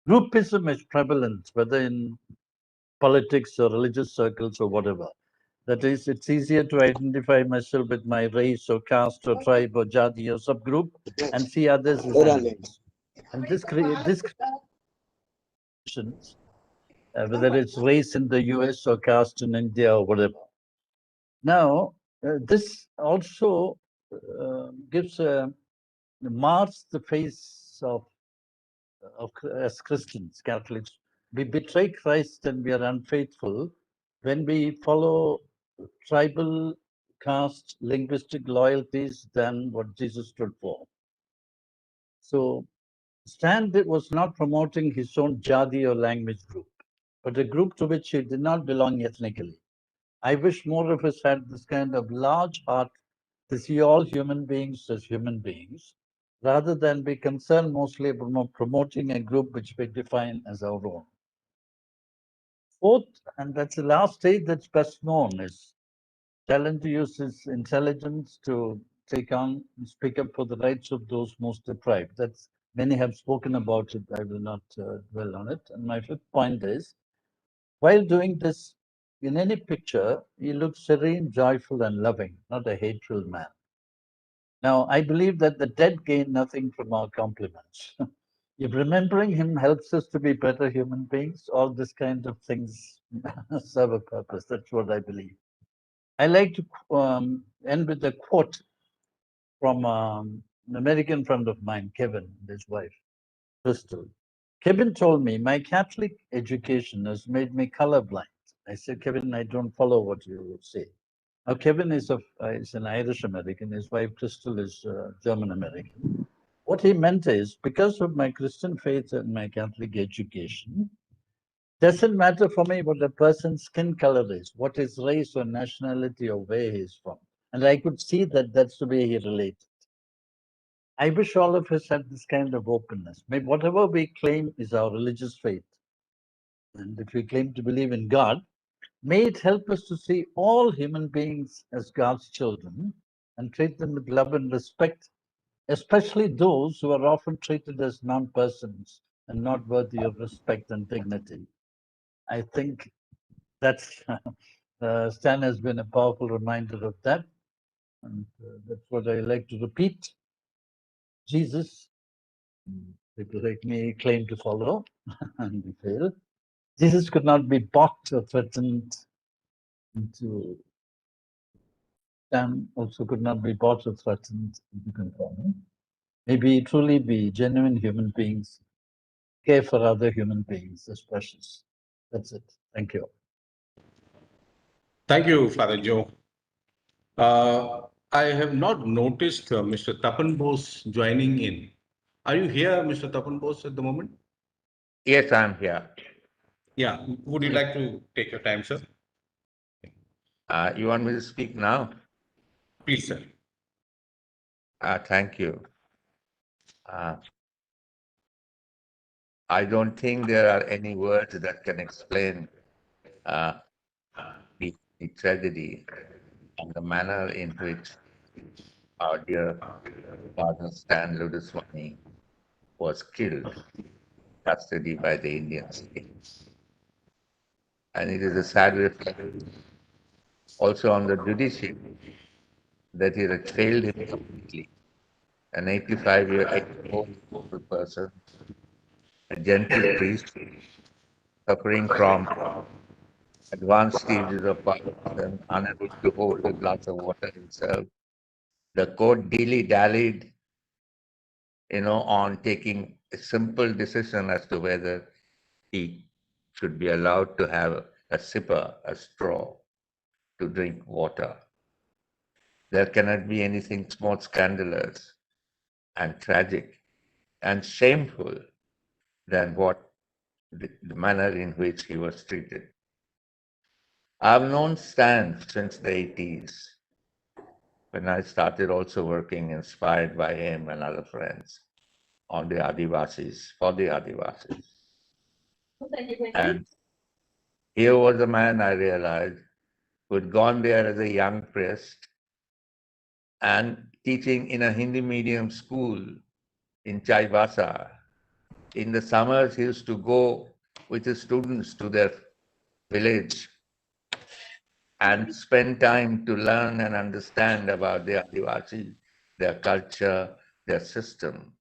groupism is prevalent, whether in politics or religious circles or whatever. That is, it's easier to identify myself with my race or caste or tribe or jati or subgroup and see others as enemies. And this creates whether it's race in the US or caste in India or whatever. Now, this also gives marks the face of as Christians, Catholics. We betray Christ and we are unfaithful when we follow tribal, caste, linguistic loyalties than what Jesus stood for. So, Stan was not promoting his own jati or language group, but a group to which he did not belong ethnically. I wish more of us had this kind of large heart to see all human beings as human beings, rather than be concerned mostly about promoting a group which we define as our own. Fourth, and that's the last stage that's best known, is challenge to use his intelligence to take on and speak up for the rights of those most deprived. That's many have spoken about it. I will not dwell on it. And my fifth point is, while doing this, in any picture, he looks serene, joyful, and loving, not a hateful man. Now, I believe that the dead gain nothing from our compliments. If remembering him helps us to be better human beings, all this kind of things serve a purpose. That's what I believe. I like to end with a quote from an American friend of mine, Kevin, and his wife, Crystal. Kevin told me, my Catholic education has made me colorblind. I said, Kevin, I don't follow what you say. Now, Kevin is an Irish American. His wife, Crystal, is German American. What he meant is, because of my Christian faith and my Catholic education, doesn't matter for me what a person's skin color is, what his race or nationality or where he's from. And I could see that that's the way he related. I wish all of us had this kind of openness. Maybe whatever we claim is our religious faith, and if we claim to believe in God, may it help us to see all human beings as God's children and treat them with love and respect, especially those who are often treated as non-persons and not worthy of respect and dignity. I think that's Stan has been a powerful reminder of that, and that's what I like to repeat. Jesus, people like me claim to follow, and we fail. Jesus could not be bought or threatened into. Stan also could not be bought or threatened into conforming. Maybe truly be genuine human beings, care for other human beings as precious. That's it. Thank you. Thank you, Father Joe. I have not noticed Mr. Tapan Bose joining in. Are you here, Mr. Tapan Bose, at the moment? Yes, I'm here. Yeah. Would you like to take your time, sir? You want me to speak now? Please, sir. Thank you. I don't think there are any words that can explain the tragedy and the manner in which our dear Father Stan Swamy was killed, custody by the Indian state. And it is a sad reflection also on the judiciary that it had failed him completely. An 85-year-old person, a gentle priest, suffering from advanced stages of Parkinson, unable to hold a glass of water himself. The court dilly-dallied, on taking a simple decision as to whether he should be allowed to have a sipper, a straw, to drink water. There cannot be anything more scandalous and tragic and shameful than what the manner in which he was treated. I've known Stan since the 80s, when I started also working, inspired by him and other friends, on the Adivasis, for the Adivasis. And here was a man, I realized, who had gone there as a young priest and teaching in a Hindi medium school in Chaibasa. In the summers, he used to go with his students to their village and spend time to learn and understand about the Adivasi, their culture, their system.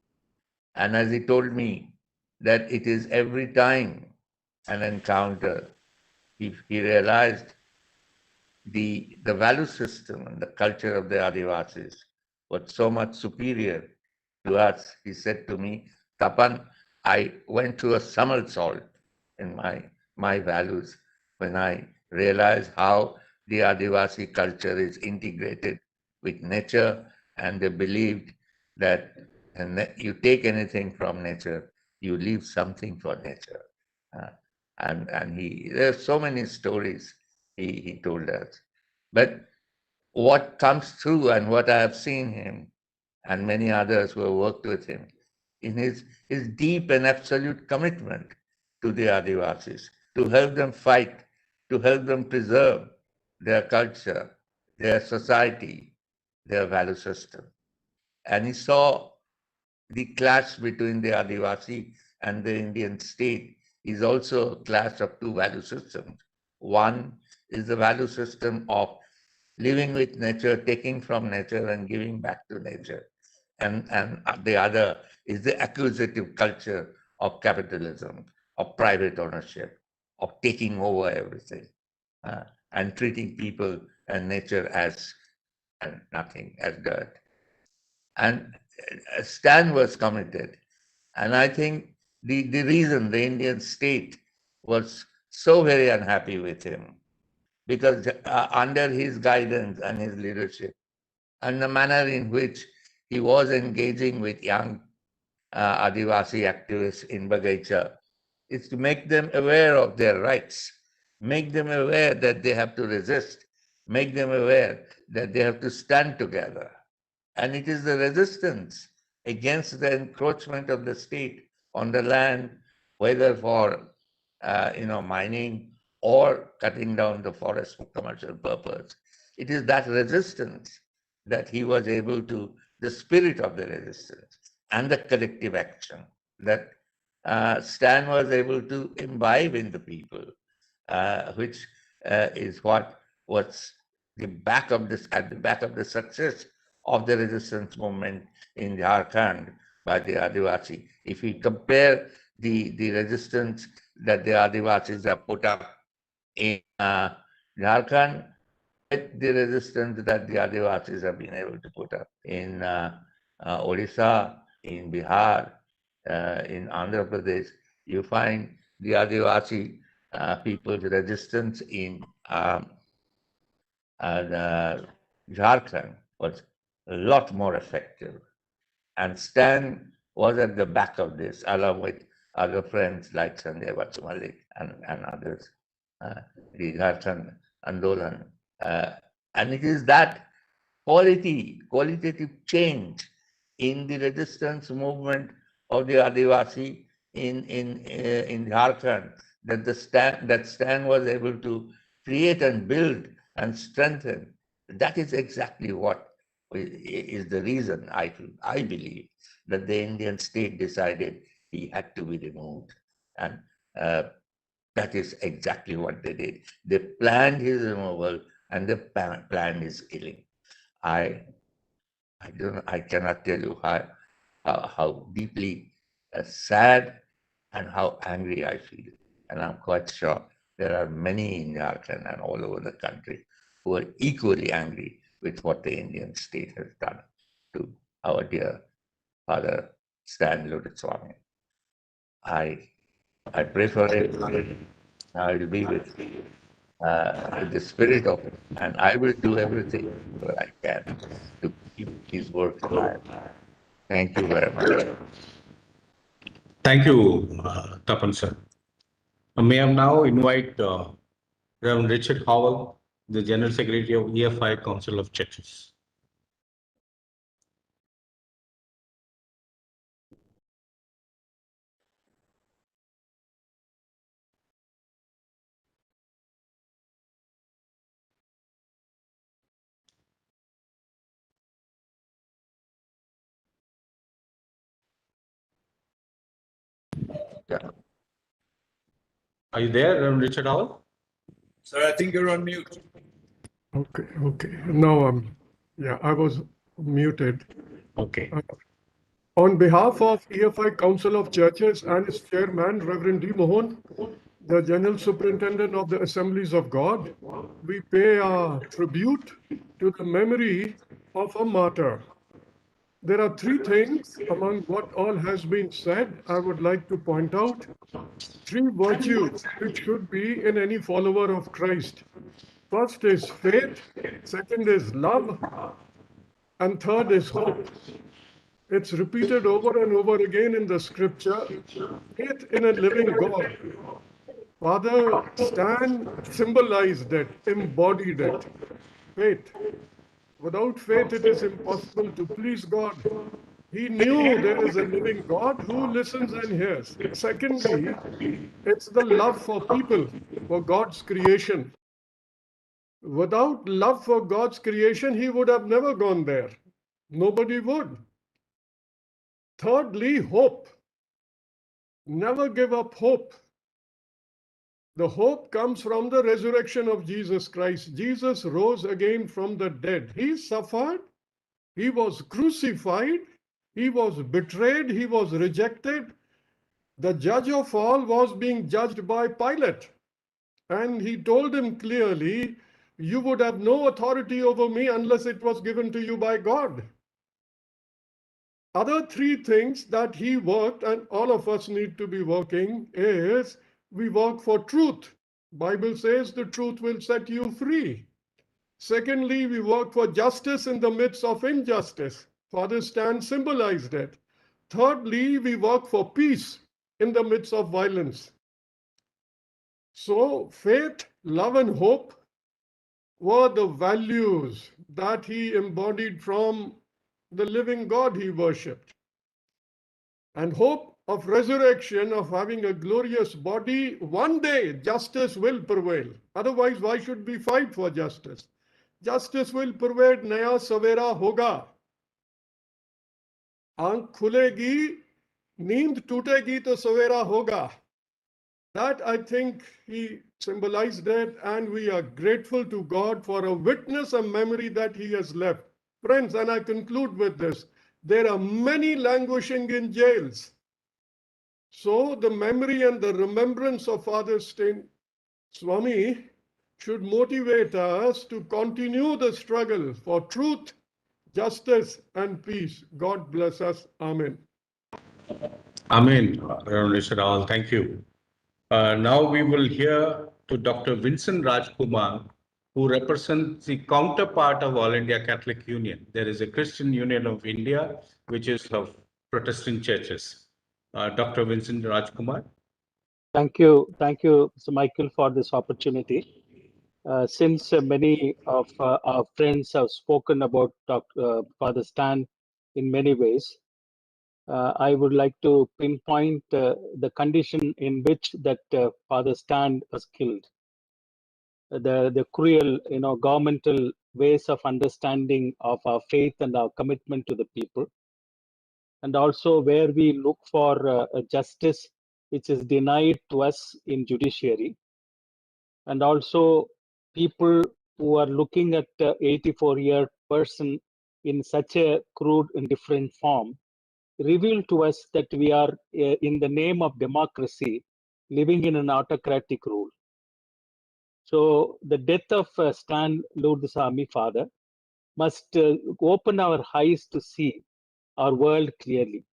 And as he told me, that it is every time an encounter, he realized the value system and the culture of the Adivasis was so much superior to us. He said to me, Tapan, I went through a somersault in my values when I realized how the Adivasi culture is integrated with nature, and they believed that you take anything from nature, you leave something for nature. And there are so many stories he told us. But what comes through and what I have seen him and many others who have worked with him in his deep and absolute commitment to the Adivasis, to help them fight, to help them preserve their culture, their society, their value system. And he saw the clash between the Adivasi and the Indian state is also a clash of two value systems. One is the value system of living with nature, taking from nature and giving back to nature. And the other is the acquisitive culture of capitalism, of private ownership, of taking over everything, and treating people and nature as nothing, as dirt. And Stan was committed. And I think the reason the Indian state was so very unhappy with him, because under his guidance and his leadership, and the manner in which he was engaging with young Adivasi activists in Bagaicha, is to make them aware of their rights, make them aware that they have to resist, make them aware that they have to stand together. And it is the resistance against the encroachment of the state on the land, whether for mining or cutting down the forest for commercial purpose. It is that resistance that he was able to, the spirit of the resistance and the collective action that Stan was able to imbibe in the people, which is what was the back of this, at the back of the success of the resistance movement in Jharkhand by the Adivasi. If we compare the resistance that the Adivasis have put up in Jharkhand with the resistance that the Adivasis have been able to put up in Odisha, in Bihar, in Andhra Pradesh, you find the Adivasi people's resistance in Jharkhand was a lot more effective. And Stan was at the back of this, along with other friends like Sanjay Vatsumalik and others, the Jharkhand Andolan. And it is that qualitative change in the resistance movement of the Adivasi in Jharkhand that Stan was able to create and build and strengthen. That is exactly what is the reason I believe that the Indian state decided he had to be removed. And that is exactly what they did. They planned his removal and they planned his killing. I cannot tell you how deeply sad and how angry I feel. And I'm quite sure there are many in Jharkhand and all over the country who are equally angry with what the Indian state has done to our dear father Stan Swamy. I pray for it. I will be with the spirit of it, and I will do everything that I can to keep his work alive. Thank you very much. Thank you, Tapan sir. May I now invite Reverend Richard Howell, the General Secretary of EFI Council of Churches. Yeah. Are you there, Reverend Richard Howell? Sir, I think you're on mute. Okay. No, I was muted. Okay. On behalf of EFI Council of Churches and its chairman, Reverend D. Mohan, the General Superintendent of the Assemblies of God, we pay our tribute to the memory of a martyr. There are three things among what all has been said I would like to point out. Three virtues which should be in any follower of Christ. First is faith, second is love, and third is hope. It's repeated over and over again in the scripture. Faith in a living God. Father Stan symbolized it, embodied it. Faith. Without faith, it is impossible to please God. He knew there is a living God who listens and hears. Secondly, it's the love for people, for God's creation. Without love for God's creation, he would have never gone there. Nobody would. Thirdly, hope. Never give up hope. The hope comes from the resurrection of Jesus Christ. Jesus rose again from the dead. He suffered. He was crucified. He was betrayed. He was rejected. The judge of all was being judged by Pilate. And he told him clearly, you would have no authority over me unless it was given to you by God. Other three things that he worked, and all of us need to be working, is we work for truth. Bible says the truth will set you free. Secondly, we work for justice in the midst of injustice. Father Stan symbolized it. Thirdly, we work for peace in the midst of violence. So faith, love, and hope were the values that he embodied from the living God he worshipped. And hope of resurrection, of having a glorious body, one day justice will prevail. Otherwise, why should we fight for justice? Justice will prevail, naya savera hoga. Aankh khulegi, neend tootegi to savera hoga. That, I think, he symbolized it, and we are grateful to God for a witness, a memory that he has left. Friends, and I conclude with this, there are many languishing in jails. So the memory and the remembrance of Father Swamy should motivate us to continue the struggle for truth, justice, and peace. God bless us. Amen. Amen, Reverend Richard Howell. Thank you. Now we will hear to Dr. Vincent Rajkumar, who represents the counterpart of All India Catholic Union. There is a Christian Union of India, which is of Protestant churches. Dr. Vincent Rajkumar. Thank you, Mr. Michael, for this opportunity. Since many of our friends have spoken about Father Stan in many ways, I would like to pinpoint the condition in which that Father Stan was killed. The cruel, governmental ways of understanding of our faith and our commitment to the people, and also where we look for justice which is denied to us in judiciary, and also people who are looking at the 84-year person in such a crude and different form, reveal to us that we are, in the name of democracy, living in an autocratic rule. So the death of Stan Swamy, Father, must open our eyes to see our world clearly.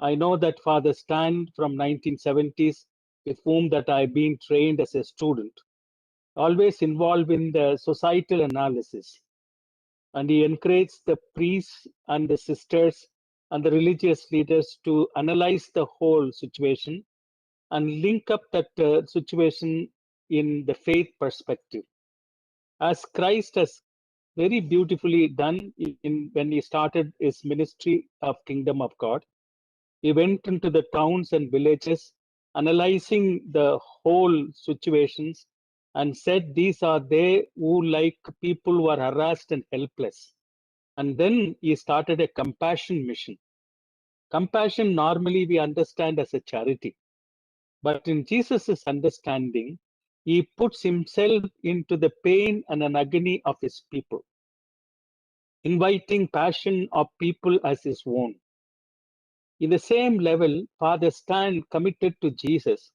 I know that Father Stan from 1970s, with whom that I've been trained as a student, always involved in the societal analysis. And he encouraged the priests and the sisters and the religious leaders to analyze the whole situation and link up that situation in the faith perspective. As Christ has very beautifully done when he started his ministry of Kingdom of God, he went into the towns and villages, analyzing the whole situations, and said, these are they who, like people who are harassed and helpless. And then he started a compassion mission. Compassion normally we understand as a charity. But in Jesus' understanding, he puts himself into the pain and an agony of his people, inviting passion of people as his own. In the same level, Father Stan committed to Jesus,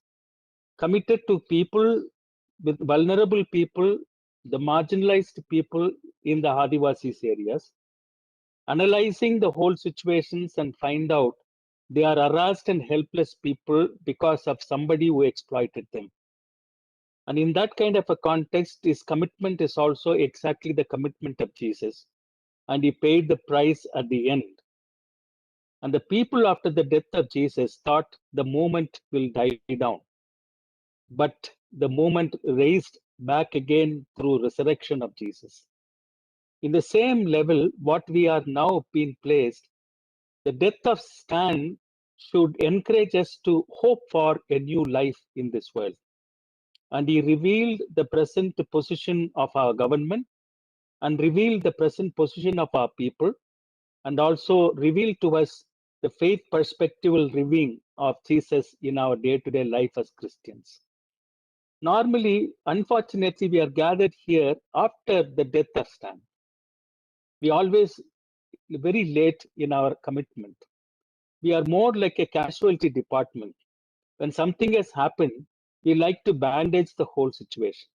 committed to people, with vulnerable people, the marginalized people in the Adivasis areas, analyzing the whole situations and find out they are harassed and helpless people because of somebody who exploited them. And in that kind of a context, his commitment is also exactly the commitment of Jesus. And he paid the price at the end. And the people after the death of Jesus thought the movement will die down. But the movement raised back again through resurrection of Jesus. In the same level, what we are now being placed, the death of Stan should encourage us to hope for a new life in this world. And he revealed the present position of our government and revealed the present position of our people, and also revealed to us the faith perspectival living of Jesus in our day-to-day life as Christians. Normally, unfortunately, we are gathered here after the death of Stan. We always very late in our commitment. We are more like a casualty department. When something has happened, we like to bandage the whole situation.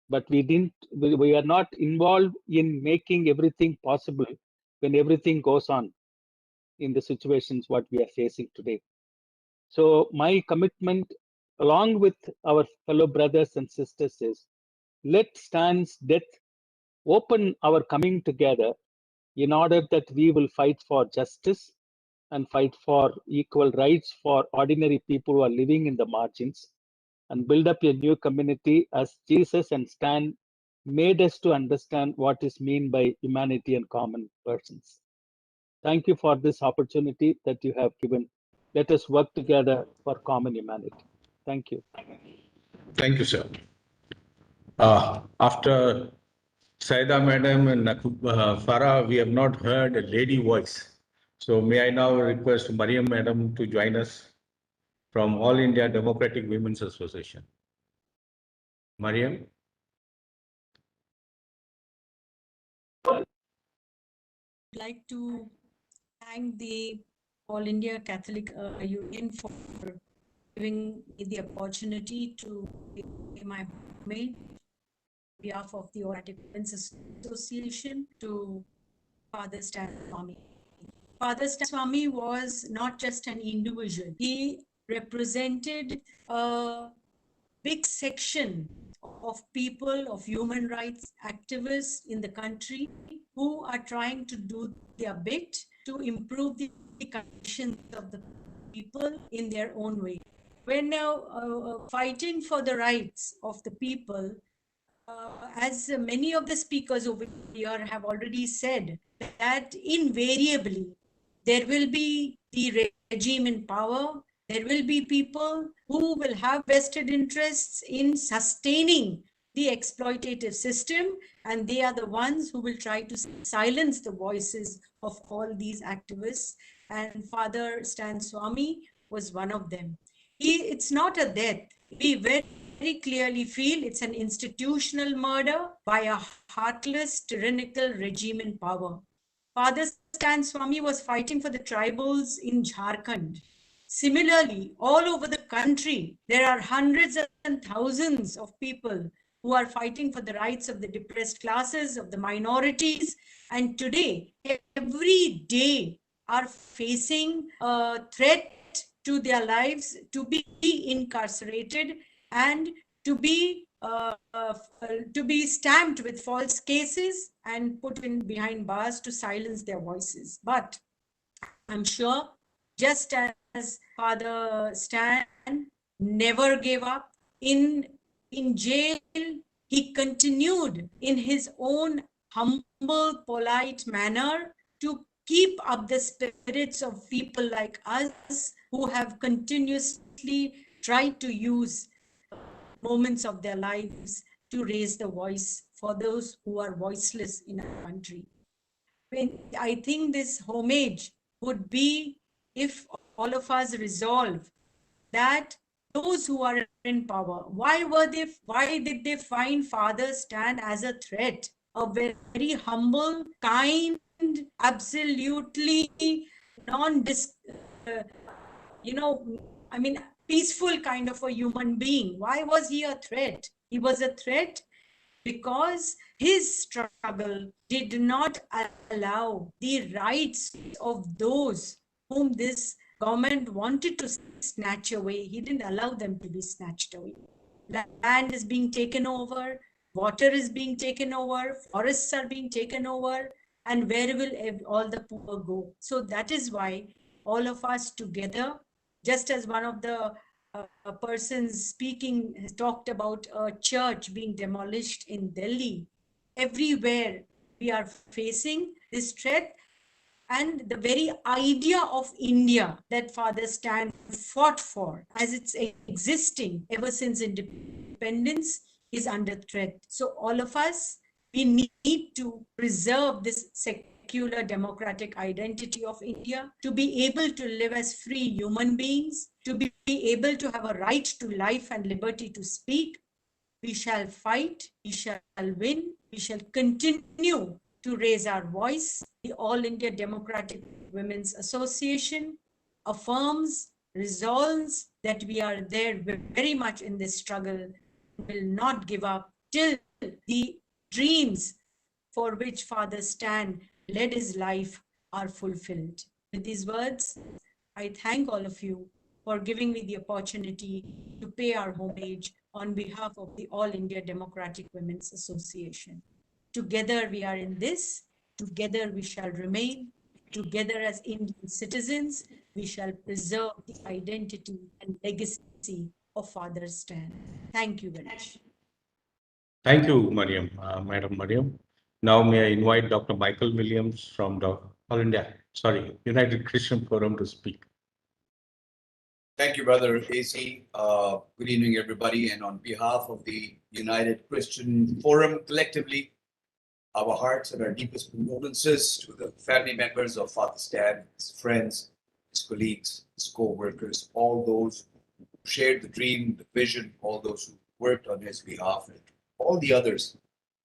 But we are not involved in making everything possible when everything goes on in the situations what we are facing today. So my commitment, along with our fellow brothers and sisters, is let Stan's death open our coming together in order that we will fight for justice and fight for equal rights for ordinary people who are living in the margins, and build up a new community as Jesus and Stan made us to understand what is meant by humanity and common persons. Thank you for this opportunity that you have given. Let us work together for common humanity. Thank you. Thank you, sir. After Saida Madam and Farah, we have not heard a lady voice. So may I now request Mariam Madam to join us from All India Democratic Women's Association. Mariam. I'd like to thank the All India Catholic Union for giving me the opportunity to pay my homage on behalf of the All India Women's Association to Father Stan Swamy. Father Stan Swamy was not just an individual. He represented a big section of people, of human rights activists in the country who are trying to do their bit to improve the conditions of the people in their own way. We're now fighting for the rights of the people. As many of the speakers over here have already said, that invariably there will be the regime in power. There will be people who will have vested interests in sustaining the exploitative system, and they are the ones who will try to silence the voices of all these activists. And Father Stan Swamy was one of them. It's not a death. We very clearly feel it's an institutional murder by a heartless, tyrannical regime in power. Father Stan Swamy was fighting for the tribals in Jharkhand. Similarly, all over the country, there are hundreds and thousands of people who are fighting for the rights of the depressed classes, of the minorities. And today, every day, are facing a threat to their lives, to be incarcerated and to be stamped with false cases and put in behind bars to silence their voices. But I'm sure, just as Father Stan never gave up, in jail, he continued in his own humble, polite manner to keep up the spirits of people like us who have continuously tried to use moments of their lives to raise the voice for those who are voiceless in our country. I think this homage would be if all of us resolve that those who are in power, why did they find Father Stan as a threat? A very humble, kind, absolutely peaceful kind of a human being. Why was he a threat? He was a threat because his struggle did not allow the rights of those whom this government wanted to snatch away. He didn't allow them to be snatched away. Land is being taken over, water is being taken over, forests are being taken over, and where will all the poor go? So that is why all of us together, just as one of the persons speaking has talked about a church being demolished in Delhi, everywhere we are facing this threat. And the very idea of India that Father Stan fought for as it's existing ever since independence is under threat. So all of us, we need to preserve this secular democratic identity of India, to be able to live as free human beings, to be able to have a right to life and liberty to speak. We shall fight, we shall win, we shall continue to raise our voice. The All India Democratic Women's Association affirms, resolves that we are there very much in this struggle, will not give up till the dreams for which Father Stan led his life are fulfilled. With these words, I thank all of you for giving me the opportunity to pay our homage on behalf of the All India Democratic Women's Association. Together we are in this, together we shall remain, together as Indian citizens, we shall preserve the identity and legacy of Father Stan. Thank you very much. Thank you, Madam Mariam. Now may I invite Dr. Michael Williams from the United Christian Forum to speak. Thank you, Brother AC. Good evening, everybody. And on behalf of the United Christian Forum, collectively, our hearts and our deepest condolences to the family members of Father Stan, his friends, his colleagues, his co-workers, all those who shared the dream, the vision, all those who worked on his behalf, and all the others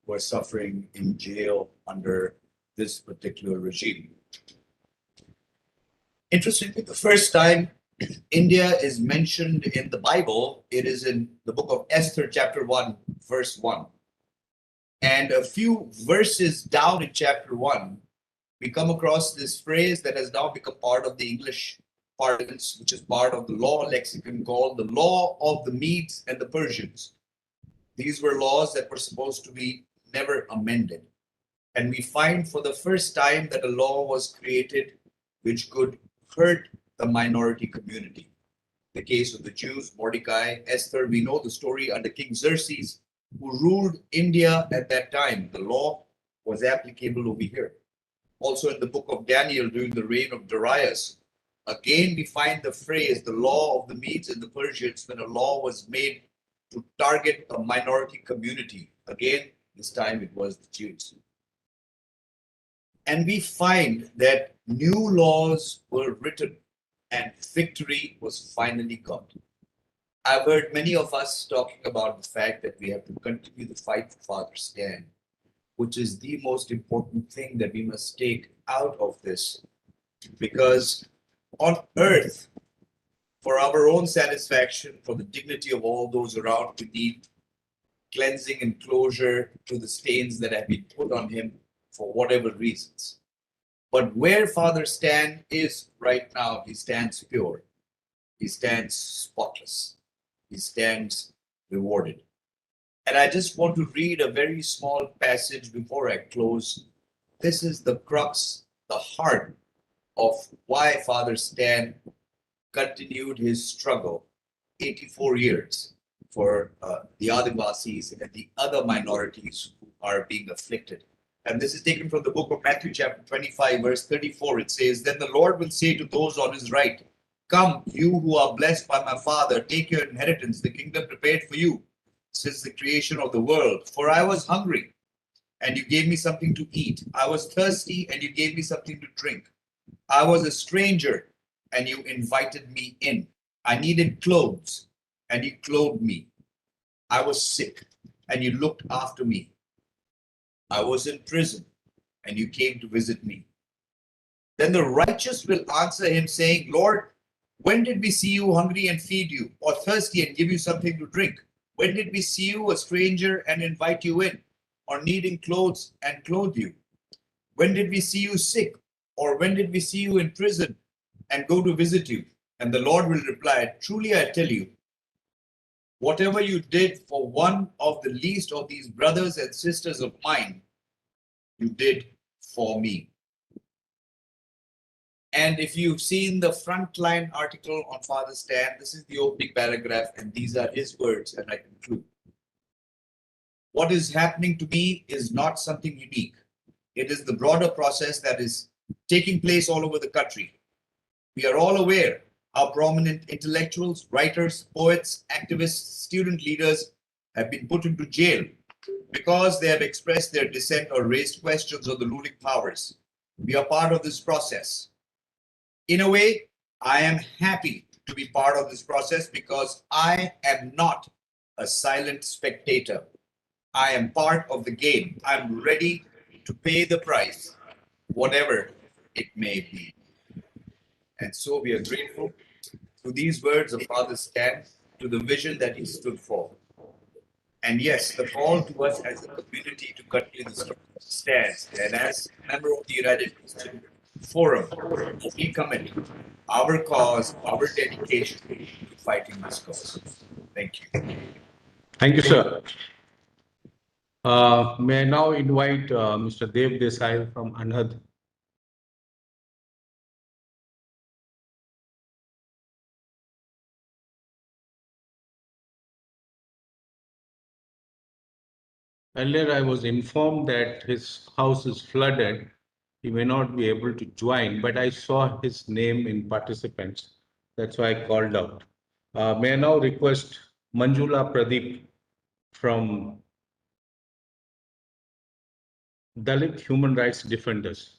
who are suffering in jail under this particular regime. Interestingly, the first time India is mentioned in the Bible, it is in the book of Esther, chapter 1, verse 1. And a few verses down in chapter 1, we come across this phrase that has now become part of the English parlance, which is part of the law lexicon, called the law of the Medes and the Persians. These were laws that were supposed to be never amended. And we find for the first time that a law was created which could hurt the minority community. The case of the Jews, Mordecai, Esther, we know the story under King Xerxes, who ruled India at that time. The law was applicable over here. Also in the book of Daniel during the reign of Darius, again we find the phrase, the law of the Medes and the Persians, when a law was made to target a minority community. Again, this time it was the Jews. And we find that new laws were written and victory was finally got. I've heard many of us talking about the fact that we have to continue the fight for Father Stan, which is the most important thing that we must take out of this. Because on earth, for our own satisfaction, for the dignity of all those around, we need cleansing and closure to the stains that have been put on him for whatever reasons. But where Father Stan is right now, he stands pure. He stands spotless. He stands rewarded. And I just want to read a very small passage before I close. This is the crux, the heart of why Father Stan continued his struggle 84 years for the Adivasis and the other minorities who are being afflicted. And this is taken from the book of Matthew, chapter 25, verse 34. It says, "Then the Lord will say to those on his right, 'Come, you who are blessed by my Father, take your inheritance, the kingdom prepared for you since the creation of the world. For I was hungry, and you gave me something to eat. I was thirsty, and you gave me something to drink. I was a stranger, and you invited me in. I needed clothes, and you clothed me. I was sick, and you looked after me. I was in prison, and you came to visit me.' Then the righteous will answer him, saying, 'Lord, when did we see you hungry and feed you, or thirsty and give you something to drink? When did we see you a stranger and invite you in, or needing clothes and clothe you? When did we see you sick, or when did we see you in prison and go to visit you?' And the Lord will reply, 'Truly I tell you, whatever you did for one of the least of these brothers and sisters of mine, you did for me.'" And if you've seen the frontline article on Father Stan, this is the opening paragraph, and these are his words, and I conclude. "What is happening to me is not something unique. It is the broader process that is taking place all over the country. We are all aware how prominent intellectuals, writers, poets, activists, student leaders have been put into jail because they have expressed their dissent or raised questions on the ruling powers. We are part of this process. In a way, I am happy to be part of this process because I am not a silent spectator. I am part of the game. I'm ready to pay the price, whatever it may be." And so we are grateful to these words of Father Stan, to the vision that he stood for. And yes, the call to us as a community to continue this stands. And as a member of the United Christian Forum, we commit our cause, our dedication to fighting this cause. Thank you. Thank you, sir. May I now invite Mr. Dev Desai from Anhad. Earlier, I was informed that his house is flooded. He may not be able to join, but I saw his name in participants. That's why I called out. May I now request Manjula Pradeep from Dalit Human Rights Defenders.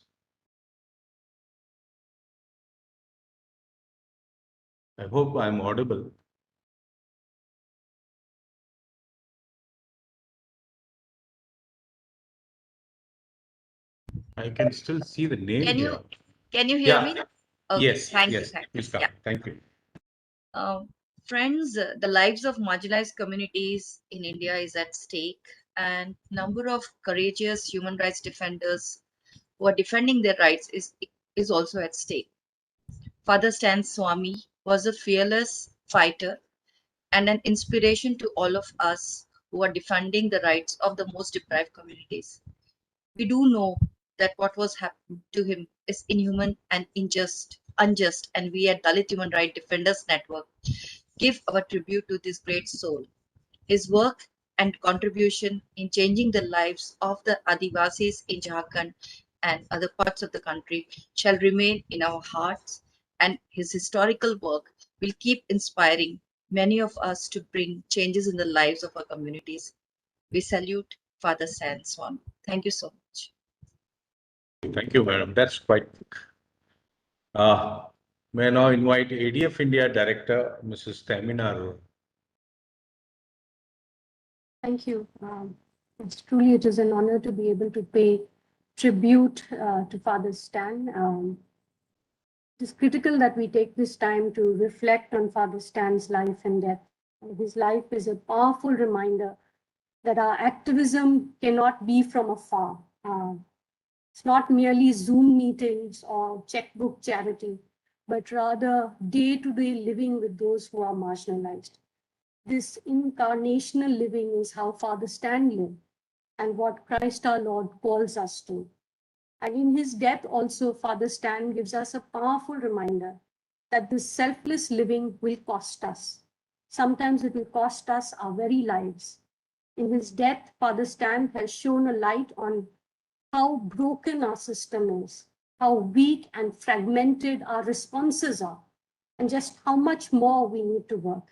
I hope I'm audible. I can still see the name Can here. you hear Yeah. me? Okay, Yes, thank you. yes, Thank you. please come. Yeah. Thank you. Friends, the lives of marginalized communities in India is at stake, and number of courageous human rights defenders who are defending their rights is also at stake. Father Stan Swamy was a fearless fighter and an inspiration to all of us who are defending the rights of the most deprived communities. We do know that what was happened to him is inhuman and unjust, and we at Dalit Human Rights Defenders Network give our tribute to this great soul. His work and contribution in changing the lives of the Adivasis in Jharkhand and other parts of the country shall remain in our hearts, and his historical work will keep inspiring many of us to bring changes in the lives of our communities. We salute Father Stan Swamy. Thank you so much. Thank you, madam. That's quite quick. May I now invite ADF India Director, Mrs. Tamina. Thank you. It is an honor to be able to pay tribute to Father Stan. It is critical that we take this time to reflect on Father Stan's life and death. His life is a powerful reminder that our activism cannot be from afar. It's not merely Zoom meetings or checkbook charity, but rather day-to-day living with those who are marginalized. This incarnational living is how Father Stan lived and what Christ our Lord calls us to. And in his death also, Father Stan gives us a powerful reminder that this selfless living will cost us. Sometimes it will cost us our very lives. In his death, Father Stan has shown a light on how broken our system is, how weak and fragmented our responses are, and just how much more we need to work.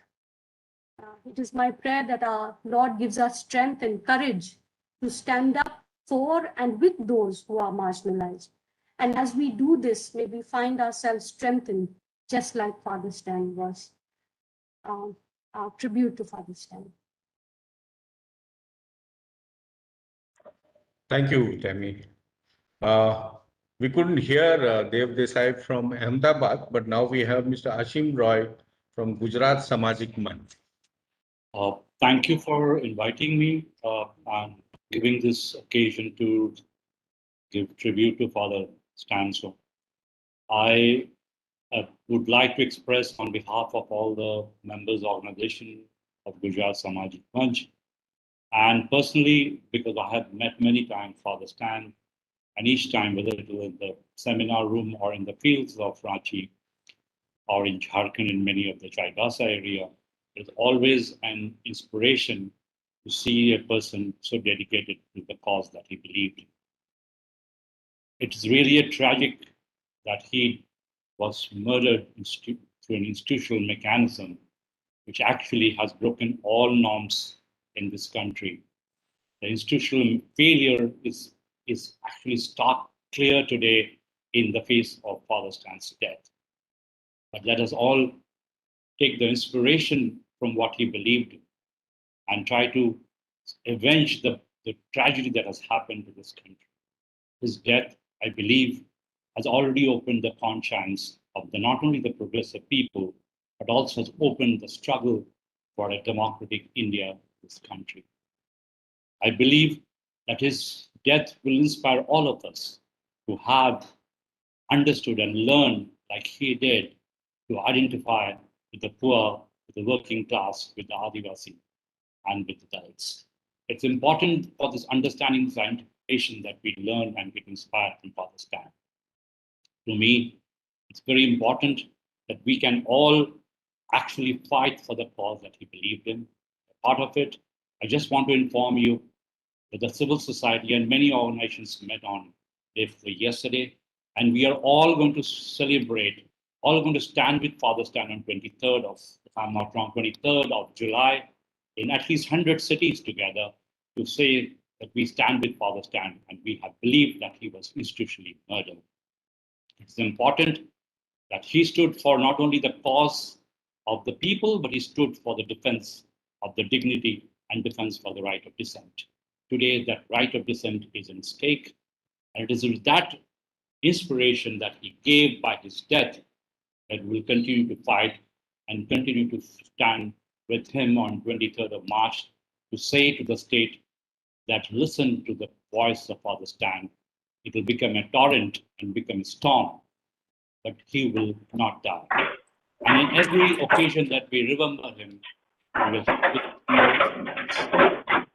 It is my prayer that our Lord gives us strength and courage to stand up for and with those who are marginalized. And as we do this, may we find ourselves strengthened, just like Father Stan was. Our tribute to Father Stan. Thank you, Tammy. We couldn't hear Dev Desai from Ahmedabad, but now we have Mr. Ashim Roy from Gujarat Samajik Manch. Thank you for inviting me and giving this occasion to give tribute to Father Stan. So I would like to express on behalf of all the members organization of Gujarat Samajik Manch, and personally, because I have met many times Father Stan, and each time, whether it was in the seminar room or in the fields of Ranchi or in Jharkhand in many of the Chaibasa area, it's always an inspiration to see a person so dedicated to the cause that he believed in. It is really a tragic that he was murdered through an institutional mechanism which actually has broken all norms in this country. The institutional failure is actually stark clear today in the face of Father Stan's death. But let us all take the inspiration from what he believed in and try to avenge the tragedy that has happened to this country. His death, I believe, has already opened the conscience of not only the progressive people, but also has opened the struggle for a democratic India, this country. I believe that his death will inspire all of us to have understood and learned, like he did, to identify with the poor, with the working class, with the Adivasi, and with the Dalits. It's important for this understanding scientification that we learn and get inspired from Father Stan. To me, it's very important that we can all actually fight for the cause that he believed in. Part of it, I just want to inform you that the civil society and many organizations met on yesterday, and we are all going to celebrate, all going to stand with Father Stan on 23rd of, if I'm not wrong, 23rd of July in at least 100 cities together to say that we stand with Father Stan and we have believed that he was institutionally murdered. It's important that he stood for not only the cause of the people, but he stood for the defense of the dignity and defense for the right of dissent. Today, that right of dissent is in stake, and it is with that inspiration that he gave by his death that we'll continue to fight and continue to stand with him on 23rd of March to say to the state that listen to the voice of Father Stan. It will become a torrent and become a storm, but he will not die. And in every occasion that we remember him, we will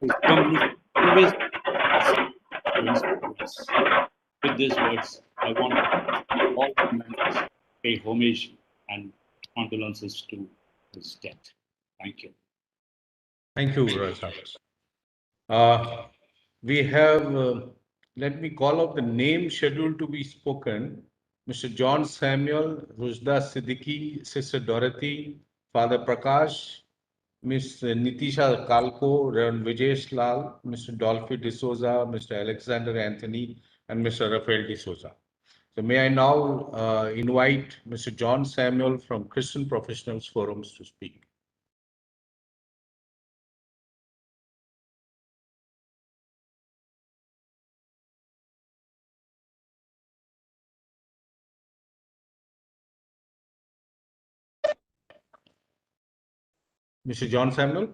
his memory always with these words, I want all the members to pay homage and condolences to his death. Thank you. Thank you, Rasa. We have, let me call out the name scheduled to be spoken. Mr. John Samuel, Rujda Siddiqui, Sister Dorothy, Father Prakash, Ms. Nitisha Kalko, Reverend Vijesh Lal, Mr. Dolphy D'Souza, Mr. Alexander Anthony, and Mr. Rafael D'Souza. So may I now invite Mr. John Samuel from Christian Professionals Forums to speak. Mr. John Samuel?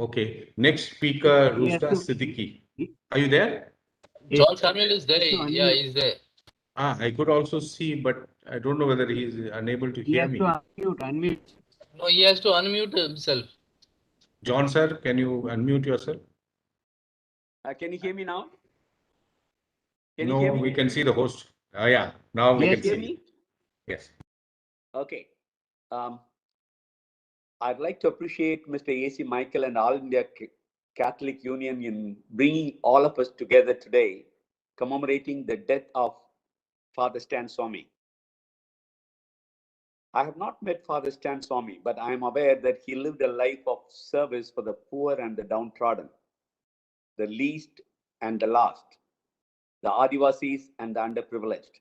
Okay. Next speaker, He has Rusta to- Siddiqui. Are you there? John Samuel is there. Yeah, he's there. I could also see, but I don't know whether he is unable to He hear has me. to unmute. No, he has to unmute himself. John, sir, can you unmute yourself? Can you hear me now? Can you No, hear me? we can see the host. Yeah, now we Yes, can hear see. me? Yes. Okay. I'd like to appreciate Mr. A.C. Michael and All India Catholic Union in bringing all of us together today, commemorating the death of Father Stan Swamy. I have not met Father Stan Swamy, but I am aware that he lived a life of service for the poor and the downtrodden, the least and the last, the Adivasis and the underprivileged.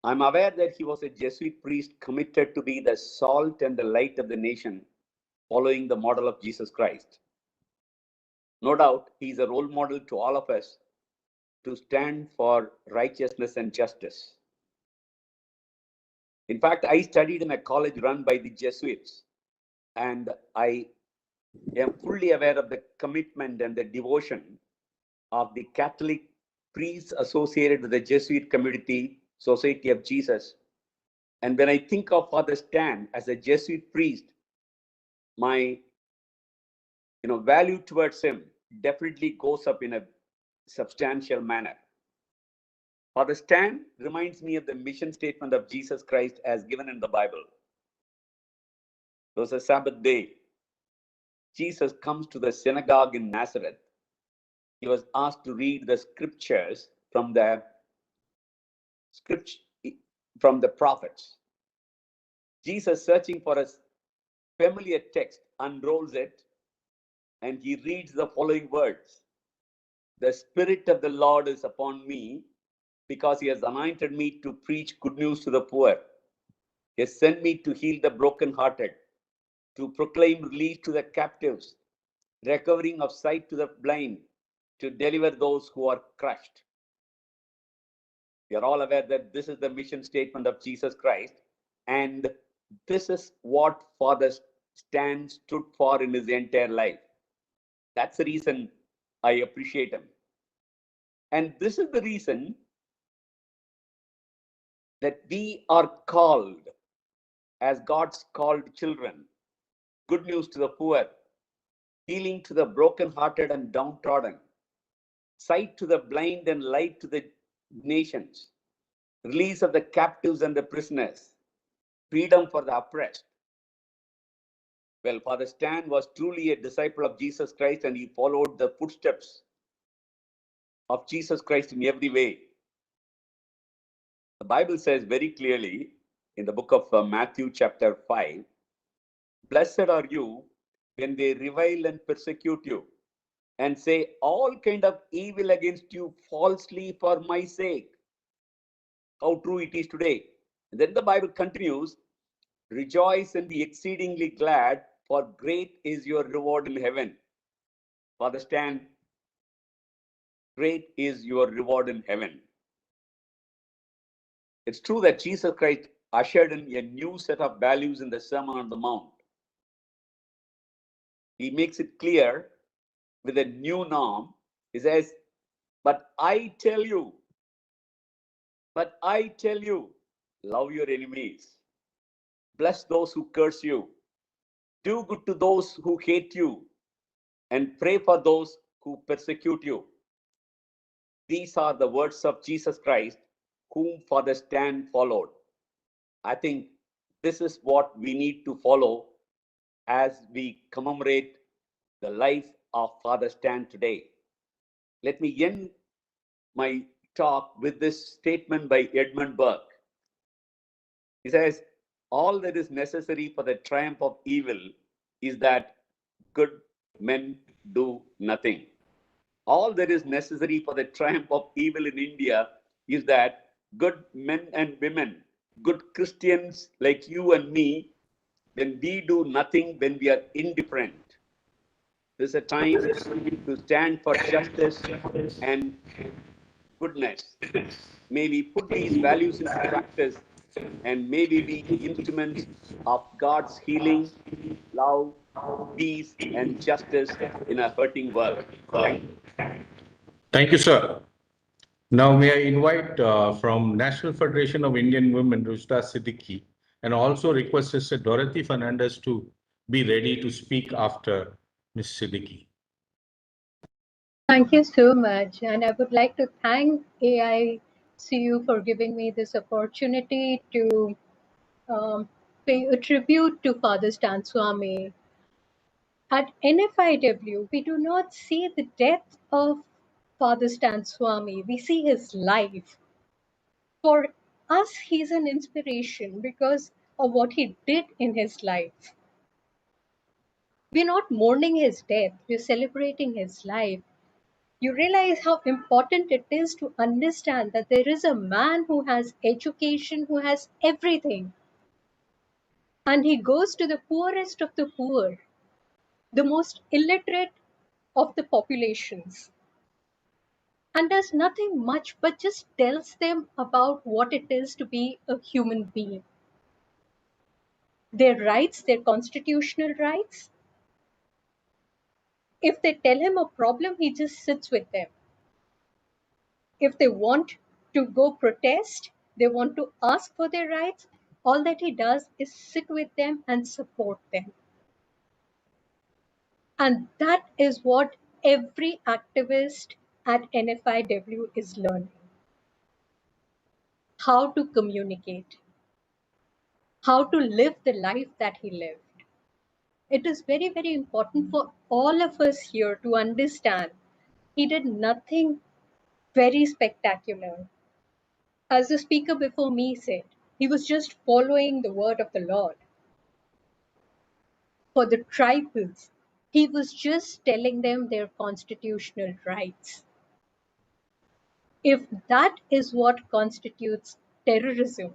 I'm aware that he was a Jesuit priest committed to be the salt and the light of the nation, following the model of Jesus Christ. No doubt, he is a role model to all of us to stand for righteousness and justice. In fact, I studied in a college run by the Jesuits, and I am fully aware of the commitment and the devotion of the Catholic priests associated with the Jesuit community, Society of Jesus. And when I think of Father Stan as a Jesuit priest, my value towards him definitely goes up in a substantial manner. Father Stan reminds me of the mission statement of Jesus Christ as given in the Bible. It was a Sabbath day. Jesus comes to the synagogue in Nazareth. He was asked to read the scriptures from the prophets. Jesus, searching for a familiar text, unrolls it, and he reads the following words: "The Spirit of the Lord is upon me, because he has anointed me to preach good news to the poor. He has sent me to heal the brokenhearted, to proclaim release to the captives, recovering of sight to the blind, to deliver those who are crushed." We are all aware that this is the mission statement of Jesus Christ, and this is what Father Stan stood for in his entire life. That's the reason I appreciate him. And this is the reason that we are called as God's called children: good news to the poor, healing to the brokenhearted and downtrodden, sight to the blind and light to the nations, release of the captives and the prisoners, freedom for the oppressed. Well, Father Stan was truly a disciple of Jesus Christ, and he followed the footsteps of Jesus Christ in every way. The Bible says very clearly in the book of Matthew chapter 5, "Blessed are you when they revile and persecute you and say all kind of evil against you falsely for my sake." How true it is today. And then the Bible continues, "Rejoice and be exceedingly glad, for great is your reward in heaven." Father Stan, great is your reward in heaven. It's true that Jesus Christ ushered in a new set of values in the Sermon on the Mount. He makes it clear with a new norm. He says, but I tell you, love your enemies, bless those who curse you, do good to those who hate you, and pray for those who persecute you. These are the words of Jesus Christ, whom Father Stan followed. I think this is what we need to follow as we commemorate the life of Father Stan today. Let me end my talk with this statement by Edmund Burke. He says, "All that is necessary for the triumph of evil is that good men do nothing." All that is necessary for the triumph of evil in India is that good men and women, good Christians like you and me, when we do nothing, when we are indifferent. This is a time to stand for justice and goodness. May we put these values into practice, and may we be instruments of God's healing, love, peace, and justice in a hurting world. Thank you. Thank you, sir. Now, may I invite from National Federation of Indian Women, Rushda Siddiqui, and also request Sister Dorothy Fernandez to be ready to speak after Ms. Siddiqui. Thank you so much. And I would like to thank AICU for giving me this opportunity to pay a tribute to Father Stan Swamy. At NFIW, we do not see the death of Father Stan Swamy, we see his life. For us, he's an inspiration because of what he did in his life. We're not mourning his death, we're celebrating his life. You realize how important it is to understand that there is a man who has education, who has everything. And he goes to the poorest of the poor, the most illiterate of the populations, and does nothing much but just tells them about what it is to be a human being. Their rights, their constitutional rights. If they tell him a problem, he just sits with them. If they want to go protest, they want to ask for their rights, all that he does is sit with them and support them. And that is what every activist at NFIW is learning. How to communicate, how to live the life that he lived. It is very, very important for all of us here to understand he did nothing very spectacular. As the speaker before me said, he was just following the word of the Lord. For the tribals, he was just telling them their constitutional rights. If that is what constitutes terrorism,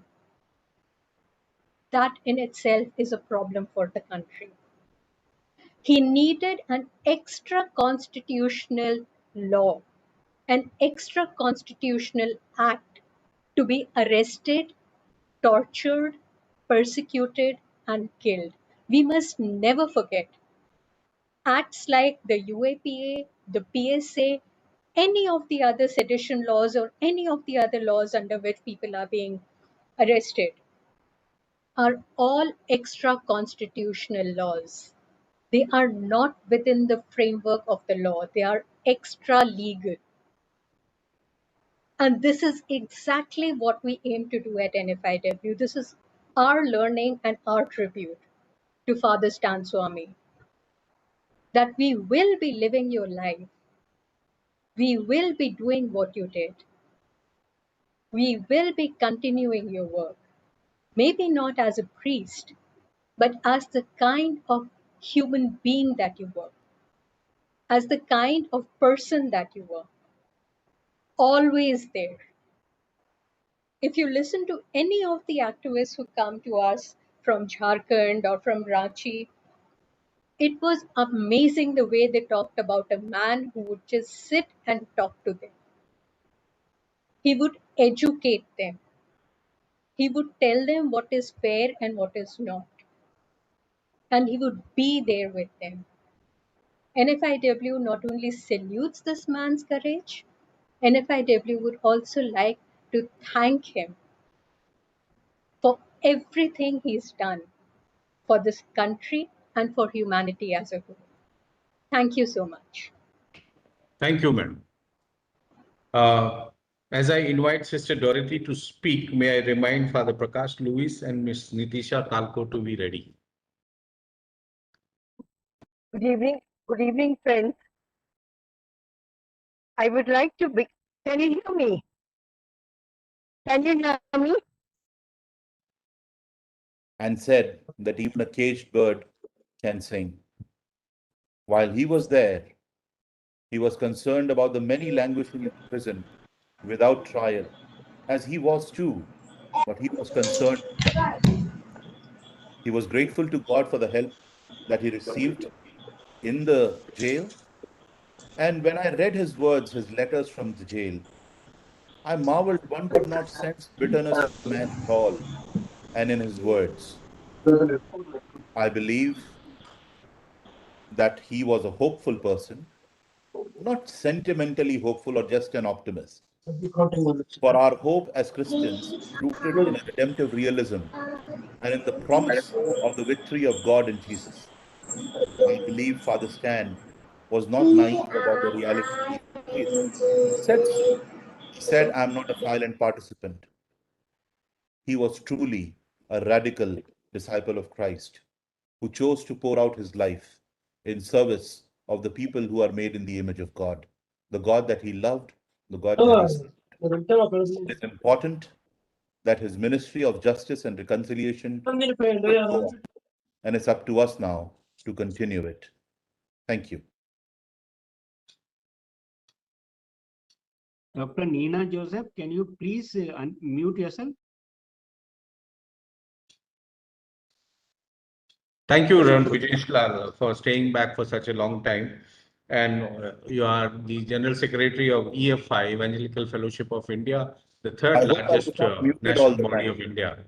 that in itself is a problem for the country. He needed an extra constitutional law, an extra constitutional act to be arrested, tortured, persecuted, and killed. We must never forget acts like the UAPA, the PSA, any of the other sedition laws or any of the other laws under which people are being arrested are all extra constitutional laws. They are not within the framework of the law. They are extra legal. And this is exactly what we aim to do at NFIW. This is our learning and our tribute to Father Stan Swamy. That we will be living your life. We will be doing what you did. We will be continuing your work. Maybe not as a priest, but as the kind of human being that you were, as the kind of person that you were, always there. If you listen to any of the activists who come to us from Jharkhand or from Ranchi, it was amazing the way they talked about a man who would just sit and talk to them. He would educate them. He would tell them what is fair and what is not. And he would be there with them. NFIW not only salutes this man's courage, NFIW would also like to thank him for everything he's done for this country and for humanity as a whole. Thank you so much. Thank you, ma'am. As I invite Sister Dorothy to speak, may I remind Father Prakash Lewis and Ms. Nitisha Talko to be ready. Good evening, friends. I would like to be. Can you hear me? Can you hear me? And said that even a caged bird can sing. While he was there, he was concerned about the many languishing in prison without trial, as he was too, but he was concerned for them. He was grateful to God for the help that he received in the jail. And when I read his words, his letters from the jail, I marveled one could not sense bitterness in the man at all, and in his words. I believe that he was a hopeful person, not sentimentally hopeful or just an optimist. For our hope as Christians is rooted in a redemptive realism and in the promise of the victory of God in Jesus. I believe Father Stan was not naive about the reality he faced. He said, I'm not a silent participant. He was truly a radical disciple of Christ who chose to pour out his life in service of the people who are made in the image of God, the God that he loved, the God that he served. It is important that his ministry of justice and reconciliation should go on, and it's up to us now to continue it. Thank you. Dr. Nina Joseph, can you please unmute yourself? Thank you, Reverend Vijesh Lal, for staying back for such a long time. And you are the General Secretary of EFI, Evangelical Fellowship of India, the third largest national body of India.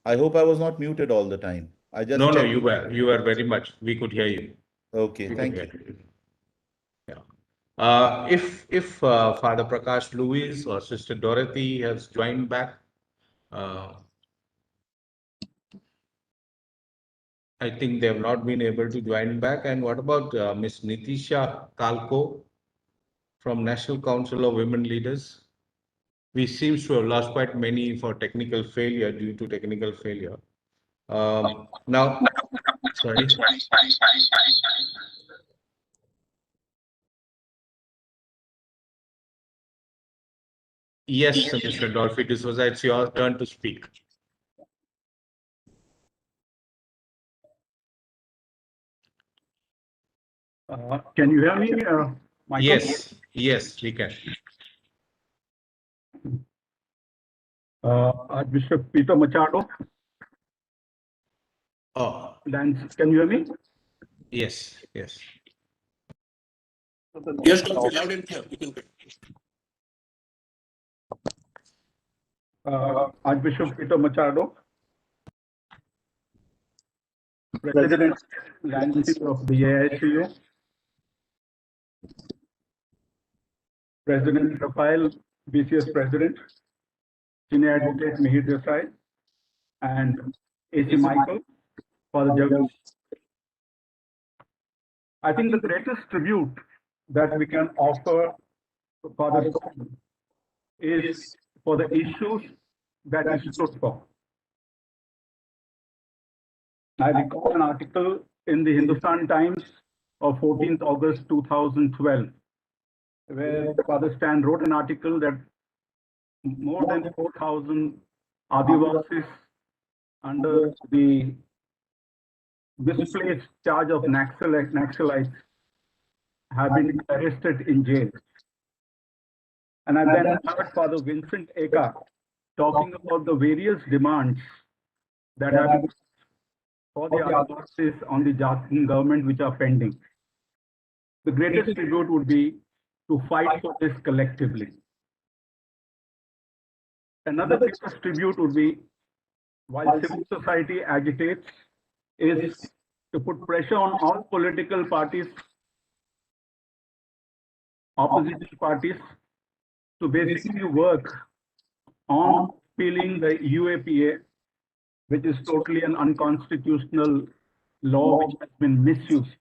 I hope I was not muted all the time. I just No, checked. you were. You were very much. We could hear you. Okay, thank you. Yeah. If Father Prakash Louis or Sister Dorothy has joined back, I think they have not been able to join back. And what about Miss Nitisha Kalko from National Council of Women Leaders? We seem to have lost quite many for technical failure due to technical failure. Now, sorry. Yes, Mr. Dolphy D'Souza, it's your turn to speak. Can you hear me, Michael? Yes, yes, we can. Archbishop Peter Machado. Oh. Can you hear me? Yes, yes. Yes, loud and clear. You can Archbishop Peter Machado, President Lancy of the AICU, President Rafael, BCS President, Senior Advocate Mihir Desai, and AC Michael for the judge. I think the greatest tribute that we can offer to Father Swamy is for the issues that he stood for. I recall an article in the Hindustan Times of 14th August 2012, where Father Stan wrote an article that more than 4,000 Adivasis under the displaced charge of Naxalites have been arrested in jail. And I then heard Father Vincent Eka talking about the various demands that have been for the Adivasis on the Jharkhand government which are pending. The greatest tribute would be to fight for this collectively. Another greatest tribute would be, while civil society agitates, is to put pressure on all political parties, opposition parties, to basically work on repealing the UAPA, which is totally an unconstitutional law which has been misused.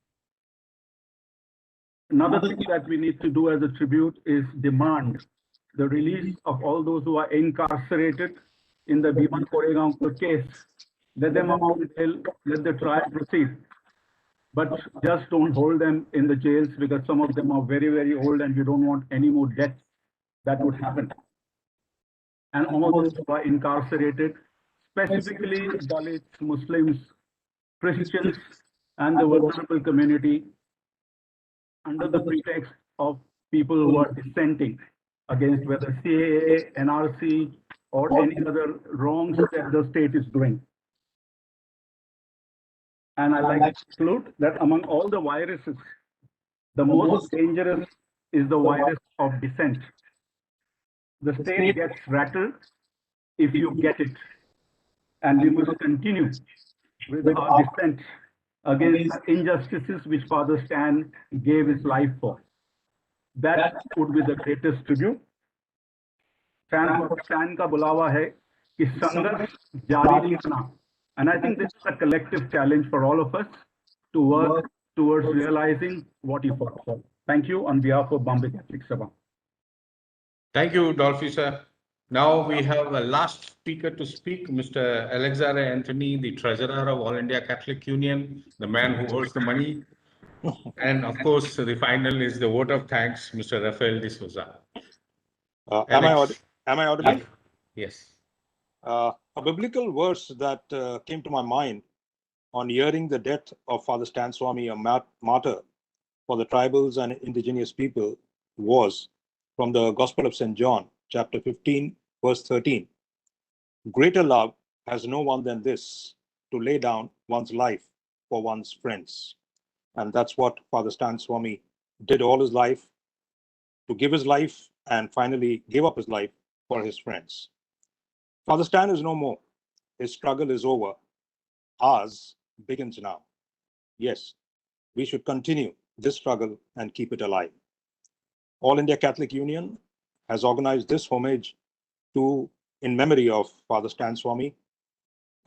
Another thing that we need to do as a tribute is demand the release of all those who are incarcerated in the Bhiman Koregaon case. Let them out of jail, let the trial proceed. But just don't hold them in the jails because some of them are very, very old and we don't want any more deaths that would happen. And all those who are incarcerated, specifically Dalits, Muslims, Christians, and the vulnerable community, under the pretext of people who are dissenting against whether CAA, NRC, or any other wrongs that the state is doing. And I like to conclude that among all the viruses, the most dangerous is the virus of dissent. The state gets rattled if you get it. And we must continue with our dissent against injustices which Father Stan gave his life for. That would be the greatest tribute. Stan का बुलावा है कि संघर्ष जारी रखना. And I think this is a collective challenge for all of us to work towards realizing what he fought for. Thank you on behalf of Bombay Catholic Sabha. Thank you, Dolphy sir. Now we have a last speaker to speak, Mr. Alexander Anthony, the treasurer of All India Catholic Union, the man who owes the money. And of course, the final is the vote of thanks, Mr. Rafael D'Souza. Am I audible? Yes. A biblical verse that came to my mind on hearing the death of Father Stan Swamy, a martyr for the tribals and indigenous people, was from the Gospel of St. John, chapter 15, verse 13. Greater love has no one than this, to lay down one's life for one's friends. And that's what Father Stan Swamy did all his life, to give his life and finally gave up his life for his friends. Father Stan is no more. His struggle is over. Ours begins now. Yes, we should continue this struggle and keep it alive. All India Catholic Union has organized this homage in memory of Father Stan Swamy.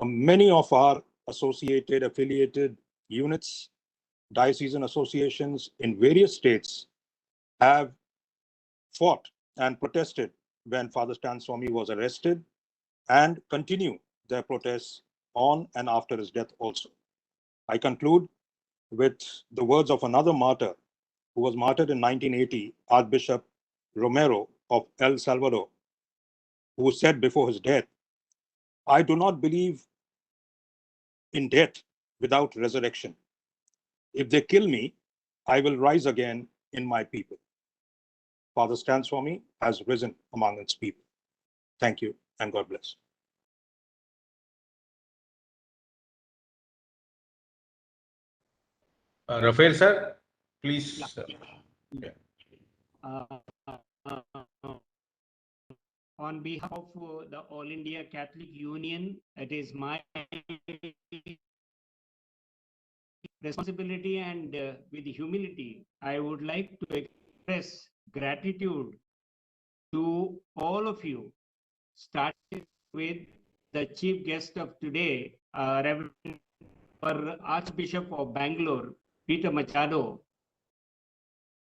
Many of our affiliated units, diocesan associations in various states have fought and protested when Father Stan Swamy was arrested and continue their protests on and after his death also. I conclude with the words of another martyr who was martyred in 1980, Archbishop Romero of El Salvador, who said before his death, "I do not believe in death without resurrection. If they kill me, I will rise again in my people." Father Stan Swamy has risen among its people. Thank you and God bless. Rafael sir, please. On behalf of the All India Catholic Union, it is my responsibility and with humility, I would like to express gratitude to all of you, starting with the chief guest of today, Reverend Archbishop of Bangalore, Peter Machado,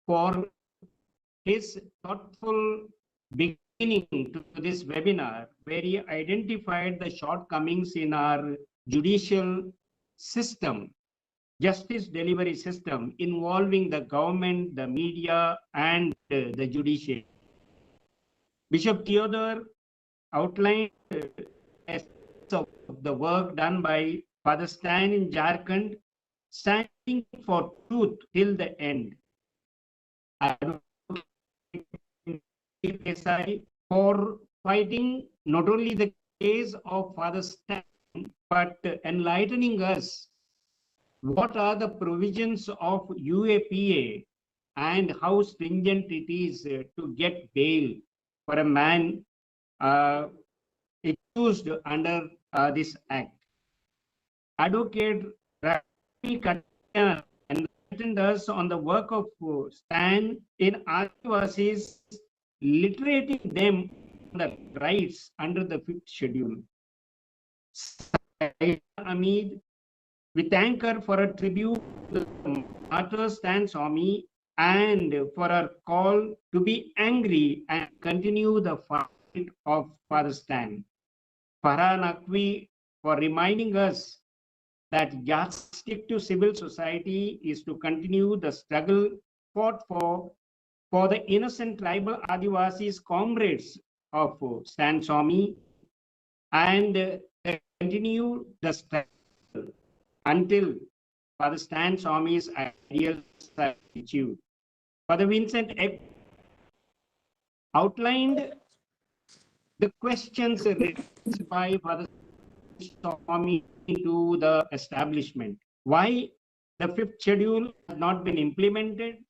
for his thoughtful beginning to this webinar, where he identified the shortcomings in our judicial system, justice delivery system, involving the government, the media, and the judiciary. Bishop Theodore outlined of the work done by Father Stan in Jharkhand, standing for truth till the end. For fighting not only the case of Father Stan, but enlightening us what are the provisions of UAPA and how stringent it is to get bail for a man accused under this act. Advocate Ravi Katyan enlightened us on the work of Stan in Adivasis, literating them on the rights under the 5th schedule. Amid, we thank her for a tribute to the martyr Stan Swamy and for her call to be angry and continue the fight of Father Stan. Farhan Naqvi for reminding us that yardstick to civil society is to continue the struggle fought for the innocent tribal Adivasis comrades of Stan Swamy and continue the struggle until Father Stan Swamy's ideals are achieved. Father Vincent outlined the questions raised by Father Swamy to the establishment. Why the 5th schedule has not been implemented?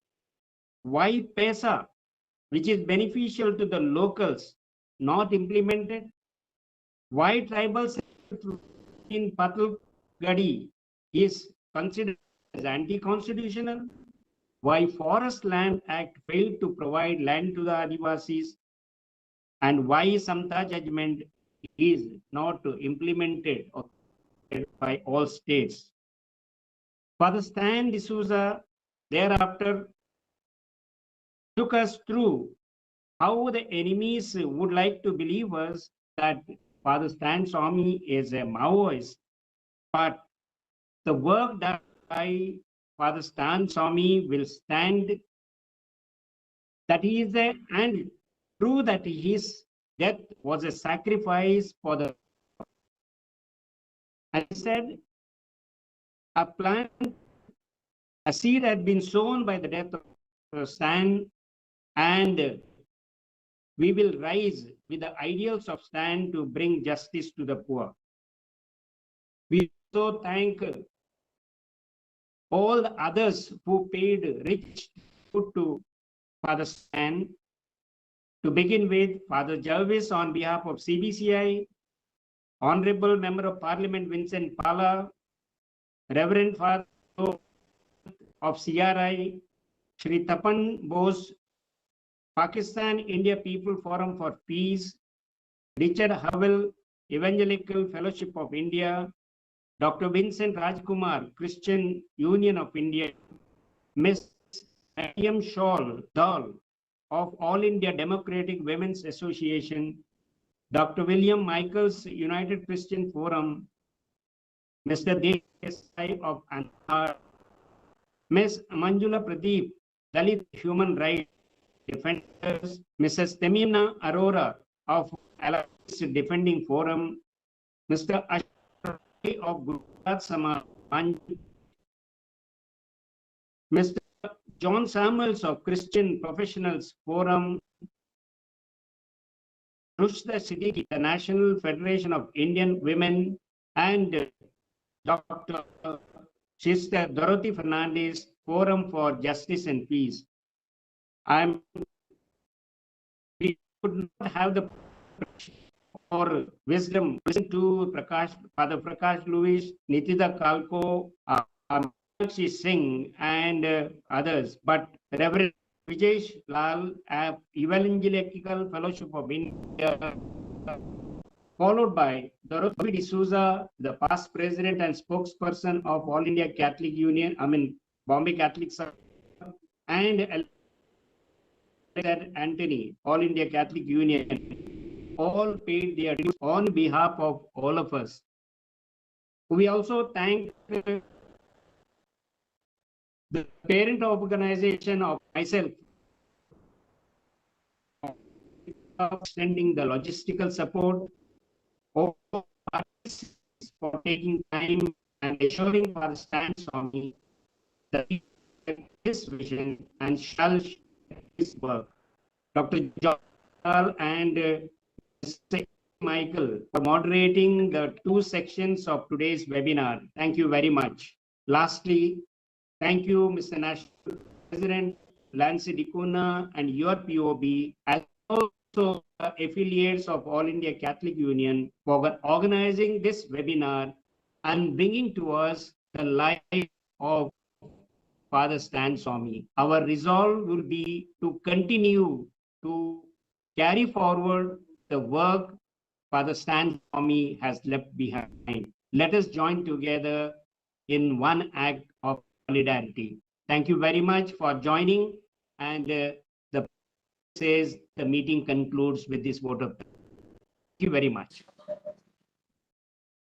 Why PESA, which is beneficial to the locals, not implemented? Why tribal in Patalgadi is considered as anti-constitutional? Why Forest Land Act failed to provide land to the Adivasis? And why Samta judgment is not implemented by all states? Father Stan D'Souza thereafter took us through how the enemies would like to believe us that Father Stan Swamy is a Maoist, but the work done by Father Stan Swamy will stand that he is a, and prove that his death was a sacrifice for the. And he said, a plant, a seed had been sown by the death of Stan, and we will rise with the ideals of Stan to bring justice to the poor. We also thank all the others who paid rich tribute to Father Stan. To begin with, Father Jervis on behalf of CBCI, Honorable Member of Parliament Vincent Pala, Reverend Father of CRI, Shri Tapan Bose, Pakistan India People Forum for Peace, Richard Howell, Evangelical Fellowship of India, Dr. Vincent Rajkumar, Christian Union of India, Miss Mariam Shawl Dahl of All India Democratic Women's Association, Dr. William Michaels, United Christian Forum, Mr. Desai of Andhra, Ms. Manjula Pradeep, Dalit Human Rights Defenders, Mrs. Temina Arora of Alliance Defending Forum, Mr. Ashar of Gujarat Samaj, Mr. John Samuels of Christian Professionals Forum, Rushda Siddiqui, the National Federation of Indian Women, and Dr. Sister Dorothy Fernandez, Forum for Justice and Peace. We could not have the or wisdom listen to Prakash, Father Prakash Louis, Nitida Kalko, Meenakshi Singh, and others, but Reverend Vijesh Lal, Evangelical Fellowship of India, followed by Dorothy D'Souza, the past president and spokesperson of All India Catholic Union, Bombay Catholic Sabha, and Anthony, All India Catholic Union, all paid their dues on behalf of all of us. We also thank the parent organization of myself extending the logistical support for taking time and assuring our stance on me that his vision and shall share his work. Dr. John and Mr. Michael for moderating the two sections of today's webinar. Thank you very much. Lastly, thank you, Mr. National President Lancy Dicuna and your POB, as also affiliates of All India Catholic Union for organizing this webinar and bringing to us the life of Father Stan Swamy. Our resolve will be to continue to carry forward the work Father Stan Swamy has left behind. Let us join together in one act of solidarity. Thank you very much for joining, and the says the meeting concludes with this vote of thank you very much.